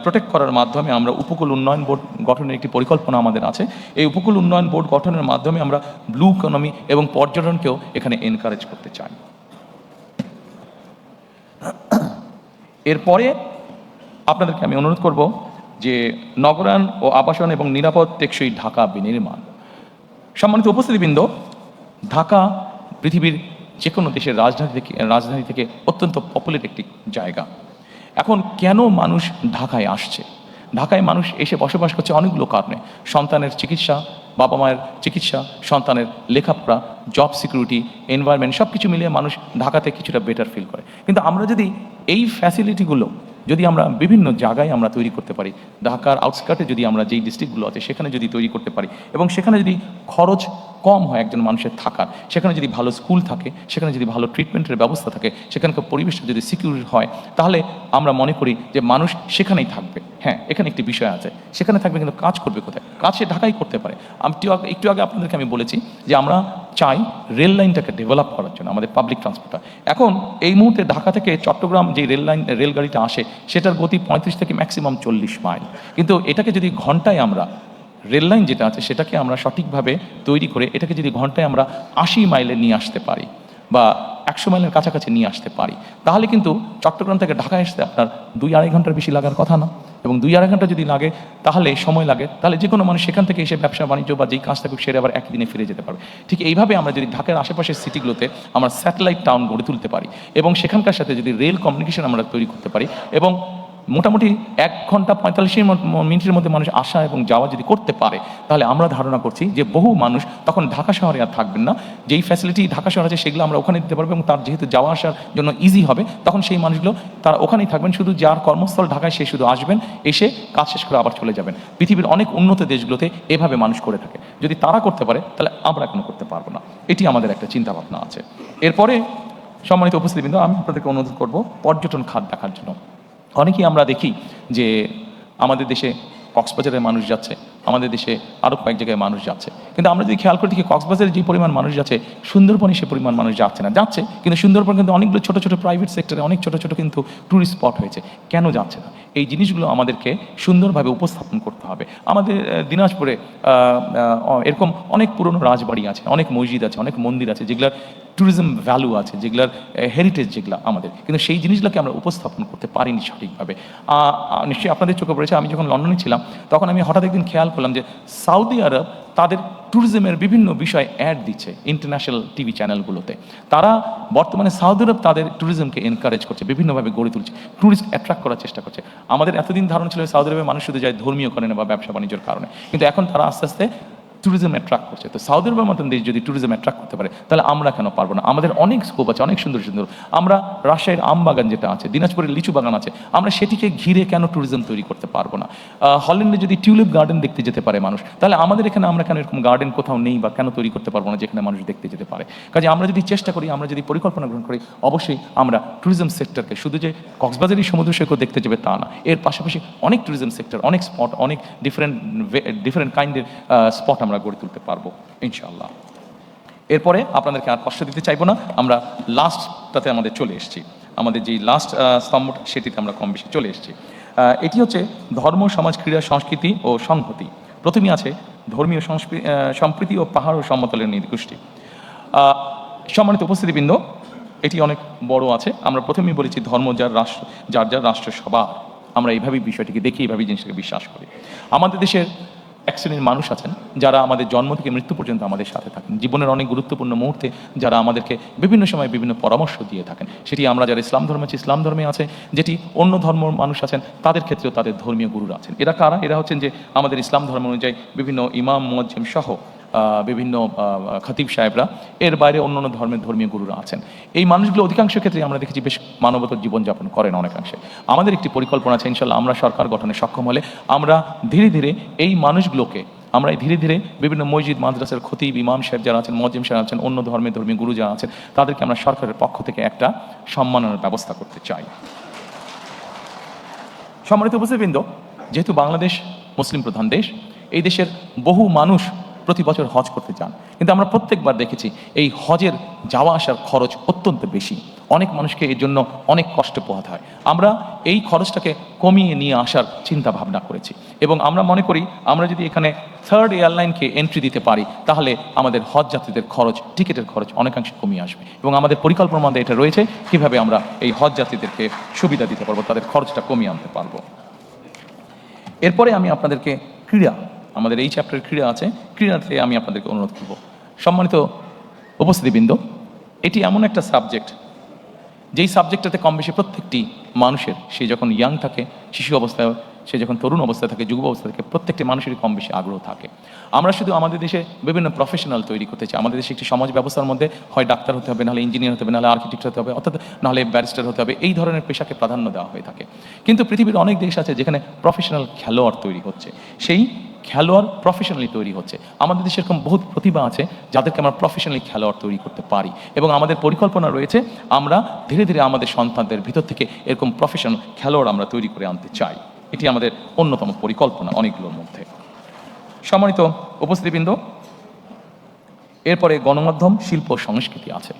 প্রোটেক্ট করার মাধ্যমে আমরা উপকূল উন্নয়ন বোর্ড গঠনের একটি পরিকল্পনা আমাদের আছে। এই উপকূল উন্নয়ন বোর্ড গঠনের মাধ্যমে আমরা ব্লু ইকোনমি এবং পর্যটনকেও এখানে এনকারেজ করতে চাই। এরপরে আপনাদেরকে আমি অনুরোধ করব যে নগরায়ণ ও আবাসন এবং নিরাপদ টেকসই ঢাকা বিনির্মাণ। সম্মানিত উপস্থিতিবৃন্দ, ঢাকা পৃথিবীর যে কোনো দেশের রাজধানী থেকে অত্যন্ত পপুলার একটি জায়গা। এখন কেন মানুষ ঢাকায় আসছে? ঢাকায় মানুষ এসে বসবাস করছে অনেকগুলো কারণে। সন্তানের চিকিৎসা, বাবা মায়ের চিকিৎসা, সন্তানের লেখাপড়া, জব সিকিউরিটি, এনভায়রনমেন্ট, সব কিছু মিলিয়ে মানুষ ঢাকাতে কিছুটা বেটার ফিল করে। কিন্তু আমরা যদি এই ফ্যাসিলিটিগুলো আমরা বিভিন্ন জায়গায় আমরা তৈরি করতে পারি, ঢাকার আউটস্কার্টে যদি আমরা যেই ডিস্ট্রিক্টগুলো আছে সেখানে যদি তৈরি করতে পারি, এবং সেখানে যদি খরচ কম হয় একজন মানুষের থাকার, সেখানে যদি ভালো স্কুল থাকে, সেখানে যদি ভালো ট্রিটমেন্টের ব্যবস্থা থাকে, সেখানকার পরিবেশটা যদি সিকিউর হয়, তাহলে আমরা মনে করি যে মানুষ সেখানেই থাকবে। হ্যাঁ, এখানে একটি বিষয় আছে, সেখানে থাকবে কিন্তু কাজ করবে কোথায়? কাজ সে ঢাকায় করতে পারে। আমি একটু আগে আপনাদেরকে আমি বলেছি যে আমরা চাই রেল লাইনটাকে ডেভেলপ করার জন্য, আমাদের পাবলিক ট্রান্সপোর্টটা। এখন এই মুহূর্তে ঢাকা থেকে চট্টগ্রাম যে রেলগাড়িটা আসে, সেটার গতি 35 থেকে ম্যাক্সিমাম 40 মাইল। কিন্তু এটাকে যদি ঘন্টায় আমরা রেল লাইন যেটা আছে সেটাকে আমরা সঠিকভাবে তৈরি করে এটাকে যদি ঘন্টায় আমরা 80 মাইলে নিয়ে আসতে পারি বা 100 মাইলের কাছাকাছি নিয়ে আসতে পারি, তাহলে কিন্তু চট্টগ্রাম থেকে ঢাকায় আসতে আপনার 2-2.5 ঘন্টার বেশি লাগার কথা না। এবং 2-2.5 ঘন্টা যদি লাগে, তাহলে সময় লাগে, তাহলে যে কোনো মানুষ সেখান থেকে এসে ব্যবসা বাণিজ্য বা যেই কাজ থাকুক সেরে আবার একই দিনে ফিরে যেতে পারবে। ঠিক এইভাবে আমরা যদি ঢাকার আশেপাশের সিটিগুলোতে আমরা স্যাটেলাইট টাউন গড়ে তুলতে পারি এবং সেখানকার সাথে যদি রেল কমিউনিকেশন আমরা তৈরি করতে পারি এবং মোটামুটি 1 ঘন্টা 45 মিনিটের মধ্যে মানুষ আসা এবং যাওয়া যদি করতে পারে, তাহলে আমরা ধারণা করছি যে বহু মানুষ তখন ঢাকা শহরে আর থাকবেন না। যেই ফ্যাসিলিটি ঢাকা শহরে আছে সেগুলো আমরা ওখানে দিতে পারবো এবং তার যেহেতু যাওয়া আসার জন্য ইজি হবে, তখন সেই মানুষগুলো তারা ওখানেই থাকবেন। শুধু যার কর্মস্থল ঢাকায় সে শুধু আসবেন, এসে কাজ শেষ করে আবার চলে যাবেন। পৃথিবীর অনেক উন্নত দেশগুলোতে এভাবে মানুষ করে থাকে। যদি তারা করতে পারে তাহলে আমরা কেন করতে পারবো না? এটি আমাদের একটা চিন্তা ভাবনা আছে। এরপরে সম্মানিত উপস্থিতিবৃন্দ, আমি আপনাদেরকে অনুরোধ করব পর্যটন খাত দেখার জন্য। অনেকেই আমরা দেখি যে আমাদের দেশে কক্সবাজারের মানুষ যাচ্ছে, আমাদের দেশে আরও কয়েক জায়গায় মানুষ যাচ্ছে, কিন্তু আমরা যদি খেয়াল করে দেখি কক্সবাজারে যে পরিমাণ মানুষ যাচ্ছে, সুন্দরবনে সে পরিমাণ মানুষ যাচ্ছে না। যাচ্ছে, কিন্তু সুন্দরবন কিন্তু অনেকগুলো ছোটো ছোটো প্রাইভেট সেক্টরে অনেক ছোটো ছোটো কিন্তু ট্যুরিস্ট স্পট হয়েছে। কেন যাচ্ছে না? এই জিনিসগুলো আমাদেরকে সুন্দরভাবে উপস্থাপন করতে হবে। আমাদের দিনাজপুরে এরকম অনেক পুরনো রাজবাড়ি আছে, অনেক মসজিদ আছে, অনেক মন্দির আছে, যেগুলোর ট্যুরিজম ভ্যালু আছে, যেগুলোর হেরিটেজ যেগুলো আমাদের, কিন্তু সেই জিনিসগুলোকে আমরা উপস্থাপন করতে পারিনি সঠিকভাবে। নিশ্চয়ই আপনাদের চোখে পড়েছে, আমি যখন লন্ডনে ছিলাম তখন আমি হঠাৎ একদিন খেয়াল করলাম যে সৌদি আরব তাদের ট্যুরিজমের বিভিন্ন বিষয় অ্যাড দিচ্ছে ইন্টারন্যাশনাল টিভি চ্যানেলগুলোতে। তারা বর্তমানে সৌদি আরব তাদের ট্যুরিজমকে এনকারেজ করছে, বিভিন্নভাবে গড়ে তুলছে, ট্যুরিস্ট অ্যাট্রাক্ট করার চেষ্টা করছে। আমাদের এতদিন ধারণা ছিল সৌদি আরবের মানুষ শুধু যায় ধর্মীয় কারণে বা ব্যবসা বাণিজ্যের কারণে, কিন্তু এখন তারা আস্তে আস্তে ট্যুরিজম অ্যাট্রাক্ট করছে। তো সৌদি আরবের মতন দেশ যদি ট্যুরিজম অ্যাট্রাক্ট করতে পারে, তাহলে আমরা কেন পারবো না? আমাদের অনেক স্কোপ আছে, অনেক সুন্দর সুন্দর। আমরা রাজশাহীর আম বাগান যেটা আছে, দিনাজপুরের লিচু বাগান আছে, আমরা সেটিকে ঘিরে কেন ট্যুরিজম তৈরি করতে পারবো না? হল্যান্ডে যদি টিউলিপ গার্ডেন দেখতে যেতে পারে মানুষ, তাহলে আমাদের এখানে আমরা কেন এরকম গার্ডেন কোথাও নেই বা কেন তৈরি করতে পারবো না যেখানে মানুষ দেখতে যেতে পারে? কাজে আমরা যদি চেষ্টা করি, আমরা যদি পরিকল্পনা গ্রহণ করি, অবশ্যই আমরা ট্যুরিজম সেক্টরকে শুধু যে কক্সবাজারই সমুদ্র সৈকত দেখতে যাবে তা না, এর পাশাপাশি অনেক ট্যুরিজম সেক্টর, অনেক স্পট, অনেক ডিফারেন্ট কাইন্ডের স্পট আমরা গড়ে তুলতে পারবো ইনশাআল্লাহ। এরপরে আপনাদেরকে আর কষ্ট দিতে চাইবো না, আমরা লাস্টটাতে আমাদের চলে এসেছি। আমাদের যেই লাস্ট স্তম্ভ সেটিতে আমরা কম বেশি চলে এসেছি। এটি হচ্ছে ধর্ম, সমাজ, ক্রীড়া, সংস্কৃতি ও সংহতি। প্রথমেই আছে ধর্মীয় সম্প্রীতি ও পাহাড় ও সমতলের নৃগোষ্ঠী। সম্মানিত উপস্থিতিবৃন্দ, এটি অনেক বড় আছে। আমরা প্রথমেই বলেছি ধর্ম যার রাষ্ট্র, যার রাষ্ট্র সবার। আমরা এইভাবেই বিষয়টিকে দেখি, এইভাবেই জিনিসটাকে বিশ্বাস করি। আমাদের দেশের এক শ্রেণীর মানুষ আছেন যারা আমাদের জন্ম থেকে মৃত্যু পর্যন্ত আমাদের সাথে থাকেন, জীবনের অনেক গুরুত্বপূর্ণ মুহূর্তে যারা আমাদেরকে বিভিন্ন সময় বিভিন্ন পরামর্শ দিয়ে থাকেন। সেটি আমরা যারা ইসলাম ধর্মে আছি, ইসলাম ধর্মে আছে, যেটি অন্য ধর্ম মানুষ আছেন তাদের ক্ষেত্রেও তাদের ধর্মীয় গুরুরা আছেন। এরা কারা? এরা হচ্ছেন যে আমাদের ইসলাম ধর্ম অনুযায়ী বিভিন্ন ইমাম, মুয়াজ্জিম সহ বিভিন্ন খতিব সাহেবরা, এর বাইরে অন্য অন্য ধর্মের ধর্মীয় গুরুরা আছেন। এই মানুষগুলো অধিকাংশ ক্ষেত্রে আমরা দেখেছি বেশ মানবতার জীবনযাপন করেন অনেকাংশে। আমাদের একটি পরিকল্পনা আছে, ইনশাল্লাহ আমরা সরকার গঠনে সক্ষম হলে আমরা ধীরে ধীরে এই মানুষগুলোকে আমরা ধীরে ধীরে বিভিন্ন মসজিদ, মাদ্রাসার খতিব, ইমাম সাহেব যারা আছেন, মুয়াজ্জিম সাহেব আছেন, অন্য ধর্মীয় গুরু যারা আছেন, তাদেরকে আমরা সরকারের পক্ষ থেকে একটা সম্মাননার ব্যবস্থা করতে চাই। সম্মানিত উপস্থিতিবৃন্দ, যেহেতু বাংলাদেশ মুসলিম প্রধান দেশ, এই দেশের বহু মানুষ প্রতি বছর হজ করতে যান, কিন্তু আমরা প্রত্যেকবার দেখেছি এই হজের যাওয়া আসার খরচ অত্যন্ত বেশি। অনেক মানুষকে এর জন্য অনেক কষ্ট পোহাতে হয়। আমরা এই খরচটাকে কমিয়ে নিয়ে আসার চিন্তা ভাবনা করেছি এবং আমরা মনে করি আমরা যদি এখানে থার্ড এয়ারলাইনকে এন্ট্রি দিতে পারি, তাহলে আমাদের হজ যাত্রীদের খরচ, টিকিটের খরচ অনেকাংশে কমিয়ে আসবে এবং আমাদের পরিকল্পনার মধ্যে এটা রয়েছে কীভাবে আমরা এই হজ যাত্রীদেরকে সুবিধা দিতে পারবো, তাদের খরচটা কমিয়ে আনতে পারবো। এরপরে আমি আপনাদেরকে ক্রীড়া, আমাদের এই চ্যাপ্টারের ক্রীড়া আছে, ক্রীড়াতে আমি আপনাদেরকে অনুরোধ করব। সম্মানিত উপস্থিতিবৃন্দ, এটি এমন একটা সাবজেক্ট যেই সাবজেক্টটাতে কম বেশি প্রত্যেকটি মানুষের, সে যখন ইয়াং থাকে, শিশু অবস্থায়, সে যখন তরুণ অবস্থায় থাকে, যুব অবস্থা থাকে, প্রত্যেকটি মানুষেরই কম বেশি আগ্রহ থাকে। আমরা শুধু আমাদের দেশে বিভিন্ন প্রফেশনাল তৈরি করতে চাই। আমাদের দেশে একটি সমাজ ব্যবস্থার মধ্যে হয় ডাক্তার হতে হবে, নাহলে ইঞ্জিনিয়ার হতে হবে, নাহলে আর্কিটেক্ট হতে হবে, অর্থাৎ নাহলে ব্যারিস্টার হতে হবে, এই ধরনের পেশাকে প্রাধান্য দেওয়া হয়ে থাকে। কিন্তু পৃথিবীর অনেক দেশ আছে যেখানে প্রফেশনাল খেলোয়াড় তৈরি হচ্ছে, সেই খেলোয়াড় প্রফেশনালি তৈরি হচ্ছে। আমাদের দেশে এরকম বহুত প্রতিভা আছে যাদেরকে আমরা প্রফেশনালি খেলোয়াড় তৈরি করতে পারি এবং আমাদের পরিকল্পনা রয়েছে আমরা ধীরে ধীরে আমাদের সন্তানদের ভিতর থেকে এরকম প্রফেশনাল খেলোয়াড় আমরা তৈরি করে আনতে চাই এটি আমাদের অন্যতম পরিকল্পনা অনেকগুলোর মধ্যে। সম্মানিত উপস্থিতিবৃন্দ, এরপরে গণমাধ্যম, শিল্প, সংস্কৃতি আছে।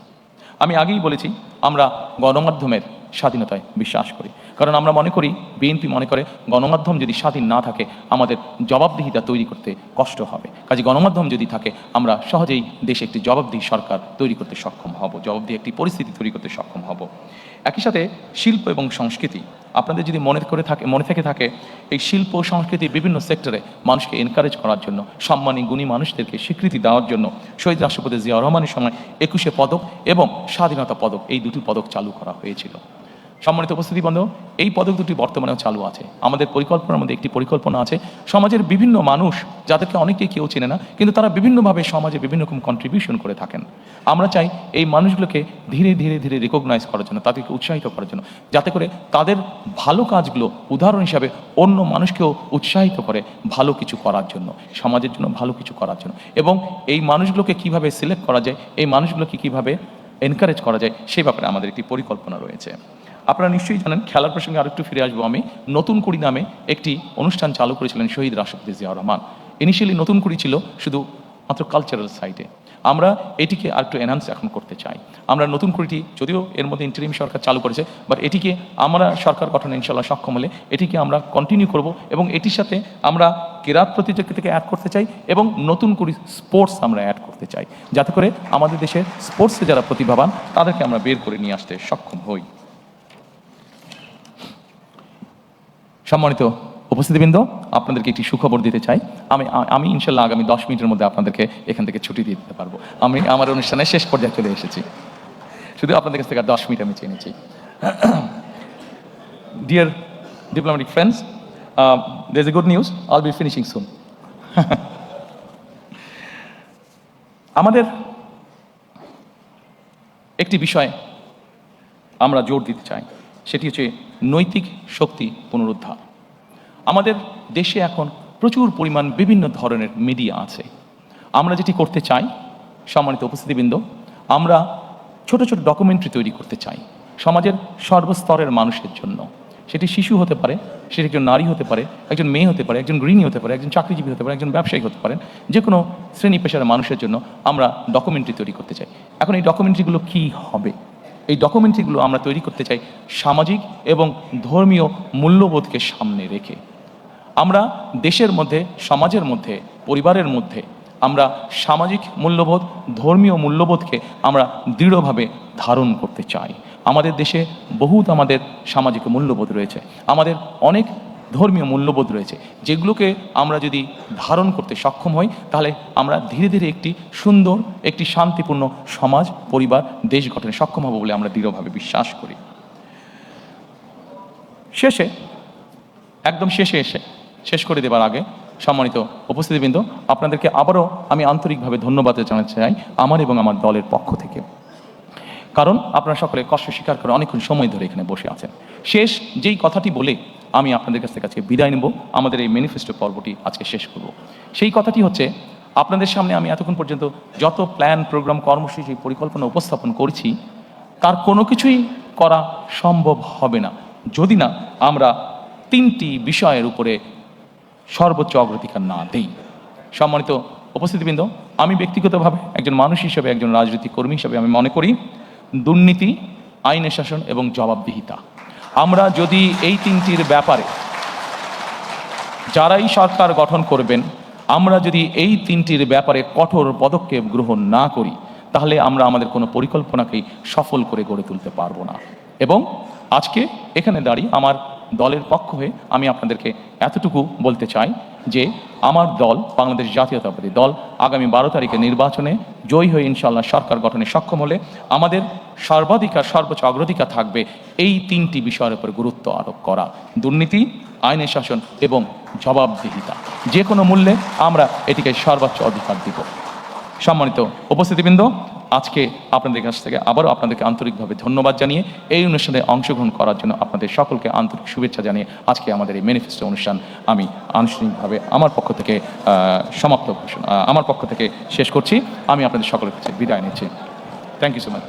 আমি আগেই বলেছি আমরা গণমাধ্যমের স্বাধীনতায় বিশ্বাস করি, কারণ আমরা মনে করি, বিএনপি মনে করে গণমাধ্যম যদি স্বাধীন না থাকে আমাদের জবাবদিহিতা তৈরি করতে কষ্ট হবে। কাজে গণমাধ্যম যদি থাকে আমরা সহজেই দেশে একটি জবাবদিহি সরকার তৈরি করতে সক্ষম হব, জবাবদিহি একটি পরিস্থিতি তৈরি করতে সক্ষম হব। একই সাথে শিল্প এবং সংস্কৃতি, আপনাদের যদি মনে থেকে থাকে এই শিল্প সংস্কৃতির বিভিন্ন সেক্টরে মানুষকে এনকারেজ করার জন্য, সম্মানী গুণী মানুষদেরকে স্বীকৃতি দেওয়ার জন্য শহীদ রাষ্ট্রপতি জিয়া রহমানের সময় 21শে পদক এবং স্বাধীনতা পদক, এই দুটি পদক চালু করা হয়েছিল। সম্মানিত উপস্থিতিবৃন্দ, এই পদক দুটি বর্তমানেও চালু আছে। আমাদের পরিকল্পনার মধ্যে একটি পরিকল্পনা আছে সমাজের বিভিন্ন মানুষ যাদেরকে অনেকেই কেউ চেনে না, কিন্তু তারা বিভিন্নভাবে সমাজে বিভিন্ন রকম কন্ট্রিবিউশন করে থাকেন। আমরা চাই এই মানুষগুলোকে ধীরে ধীরে ধীরে রিকগনাইজ করার জন্য, তাদেরকে উৎসাহিত করার জন্য, যাতে করে তাদের ভালো কাজগুলো উদাহরণ হিসাবে অন্য মানুষকেও উৎসাহিত করে ভালো কিছু করার জন্য, সমাজের জন্য ভালো কিছু করার জন্য। এবং এই মানুষগুলোকে কিভাবে সিলেক্ট করা যায়, এই মানুষগুলোকে কিভাবে এনকারেজ করা যায়, সেই ব্যাপারে আমাদের একটি পরিকল্পনা রয়েছে। আপনারা নিশ্চয়ই জানেন, খেলার প্রসঙ্গে আরেকটু ফিরে আসবো আমি, নতুন কুড়ি নামে একটি অনুষ্ঠান চালু করেছিলেন শহীদ রাষ্ট্রপতি জিয়া রহমান। ইনিশিয়ালি নতুন কুড়ি ছিল শুধু মাত্র কালচারাল সাইডে, আমরা এটিকে আরেকটু এনহান্স এখন করতে চাই। আমরা নতুন কুড়িটি, যদিও এর মধ্যে ইন্টারিম সরকার চালু করেছে, বাট এটিকে আমরা সরকার গঠনে ইনশাল্লাহ সক্ষম হলে এটিকে আমরা কন্টিনিউ করব এবং এটির সাথে আমরা কেরাত প্রতিযোগিতাকে অ্যাড করতে চাই এবং নতুন কুড়ি স্পোর্টস আমরা অ্যাড করতে চাই, যাতে করে আমাদের দেশের স্পোর্টসে যারা প্রতিভাবান তাদেরকে আমরা বের করে নিয়ে আসতে সক্ষম হই। সম্মানিত উপস্থিতিবৃন্দ, আপনাদেরকে একটি সুখবর দিতে চাই। আমি ইনশাল্লাহ আগামী 10 মিনিটের মধ্যে আপনাদেরকে এখান থেকে ছুটি দিয়ে দিতে পারবো। আমি আমার অনুষ্ঠানের শেষ পর্যায়ে চলে এসেছি, শুধু আপনাদের কাছ থেকে 10 মিনিট আমি চেয়ে নিচ্ছি। Dear diplomatic friends, there is a good news, I'll be finishing soon. আমাদের একটি বিষয় আমরা জোর দিতে চাই, সেটি হচ্ছে নৈতিক শক্তি পুনরুদ্ধার। আমাদের দেশে এখন প্রচুর পরিমাণ বিভিন্ন ধরনের মিডিয়া আছে। আমরা যেটি করতে চাই, সম্মানিত উপস্থিতিবৃন্দ, আমরা ছোট ছোট ডকুমেন্টারি তৈরি করতে চাই সমাজের সর্বস্তরের মানুষের জন্য। সেটি শিশু হতে পারে, সেটি একজন নারী হতে পারে, একজন মেয়ে হতে পারে, একজন গৃহিণী হতে পারে, একজন চাকরিজীবী হতে পারে, একজন ব্যবসায়ী হতে পারেন, যে কোনো শ্রেণী পেশার মানুষের জন্য আমরা ডকুমেন্টারি তৈরি করতে চাই। এখন এই ডকুমেন্টারিগুলো কী হবে? এই ডকুমেন্টারিগুলো আমরা তৈরি করতে চাই সামাজিক এবং ধর্মীয় মূল্যবোধকে সামনে রেখে। আমরা দেশের মধ্যে, সমাজের মধ্যে, পরিবারের মধ্যে আমরা সামাজিক মূল্যবোধ, ধর্মীয় মূল্যবোধকে আমরা দৃঢ়ভাবে ধারণ করতে চাই। আমাদের দেশে আমাদের সামাজিক মূল্যবোধ রয়েছে, আমাদের অনেক ধর্মীয় মূল্যবোধ রয়েছে, যেগুলোকে আমরা যদি ধারণ করতে সক্ষম হই তাহলে আমরা ধীরে ধীরে একটি সুন্দর, একটি শান্তিপূর্ণ সমাজ, পরিবার, দেশ গঠনে সক্ষম হব বলে আমরা দৃঢ়ভাবে বিশ্বাস করি। একদম শেষে শেষ করে দেবার আগে সম্মানিত উপস্থিতিবৃন্দ, আপনাদেরকে আবারও আমি আন্তরিকভাবে ধন্যবাদ জানাতে চাই আমার এবং আমার দলের পক্ষ থেকে, কারণ আপনারা সকলে কষ্ট স্বীকার করে অনেকক্ষণ সময় ধরে এখানে বসে আছেন। শেষ যেই কথাটি বলে আমি আপনাদের কাছ থেকে আজকে বিদায় নেব, আমাদের এই ম্যানিফেস্টো পর্বটি আজকে শেষ করব। সেই কথাটি হচ্ছে, আপনাদের সামনে আমি এতক্ষণ পর্যন্ত যত প্ল্যান, প্রোগ্রাম, কর্মসূচি, পরিকল্পনা উপস্থাপন করছি তার কোনো কিছুই করা সম্ভব হবে না যদি না আমরা 3টি বিষয়ের উপরে সর্বোচ্চ অগ্রাধিকার না দেই। সম্মানিত উপস্থিতিবৃন্দ, আমি ব্যক্তিগতভাবে একজন মানুষ হিসেবে, একজন রাজনৈতিক কর্মী হিসেবে আমি মনে করি দুর্নীতি, আইনের শাসন এবং জবাবদিহিতা। আমরা যদি এই 3টির ব্যাপারে, যারাই সরকার গঠন করবেন, আমরা যদি এই 3টির ব্যাপারে কঠোর পদক্ষেপ গ্রহণ না করি তাহলে আমরা আমাদের কোনো পরিকল্পনাকেই সফল করে গড়ে তুলতে পারবো না। এবং আজকে এখানে দাঁড়িয়ে আমার দলের পক্ষ হয়ে আমি আপনাদেরকে এতটুকু বলতে চাই যে আমার দল, বাংলাদেশ জাতীয়তাবাদী দল, আগামী 12 তারিখে নির্বাচনে জয়ী হয়ে ইনশাআল্লাহ সরকার গঠনে সক্ষম হলে আমাদের সর্বোচ্চ অগ্রাধিকার থাকবে এই 3টি বিষয়ের উপর গুরুত্ব আরোপ করা: দুর্নীতি, আইনের শাসন এবং জবাবদিহিতা। যে কোনো মূল্যে আমরা এটিকে সর্বোচ্চ অধিকার দিব। সম্মানিত উপস্থিতিবৃন্দ, আজকে আপনাদের কাছ থেকে আবারও আপনাদেরকে আন্তরিকভাবে ধন্যবাদ জানিয়ে এই অনুষ্ঠানে অংশগ্রহণ করার জন্য আপনাদের সকলকে আন্তরিক শুভেচ্ছা জানিয়ে আজকে আমাদের এই ম্যানিফেস্টো অনুষ্ঠান আমি আনুষ্ঠানিকভাবে আমার পক্ষ থেকে শেষ করছি। আমি আপনাদের সকলের কাছে বিদায় নিচ্ছি। Thank you so much.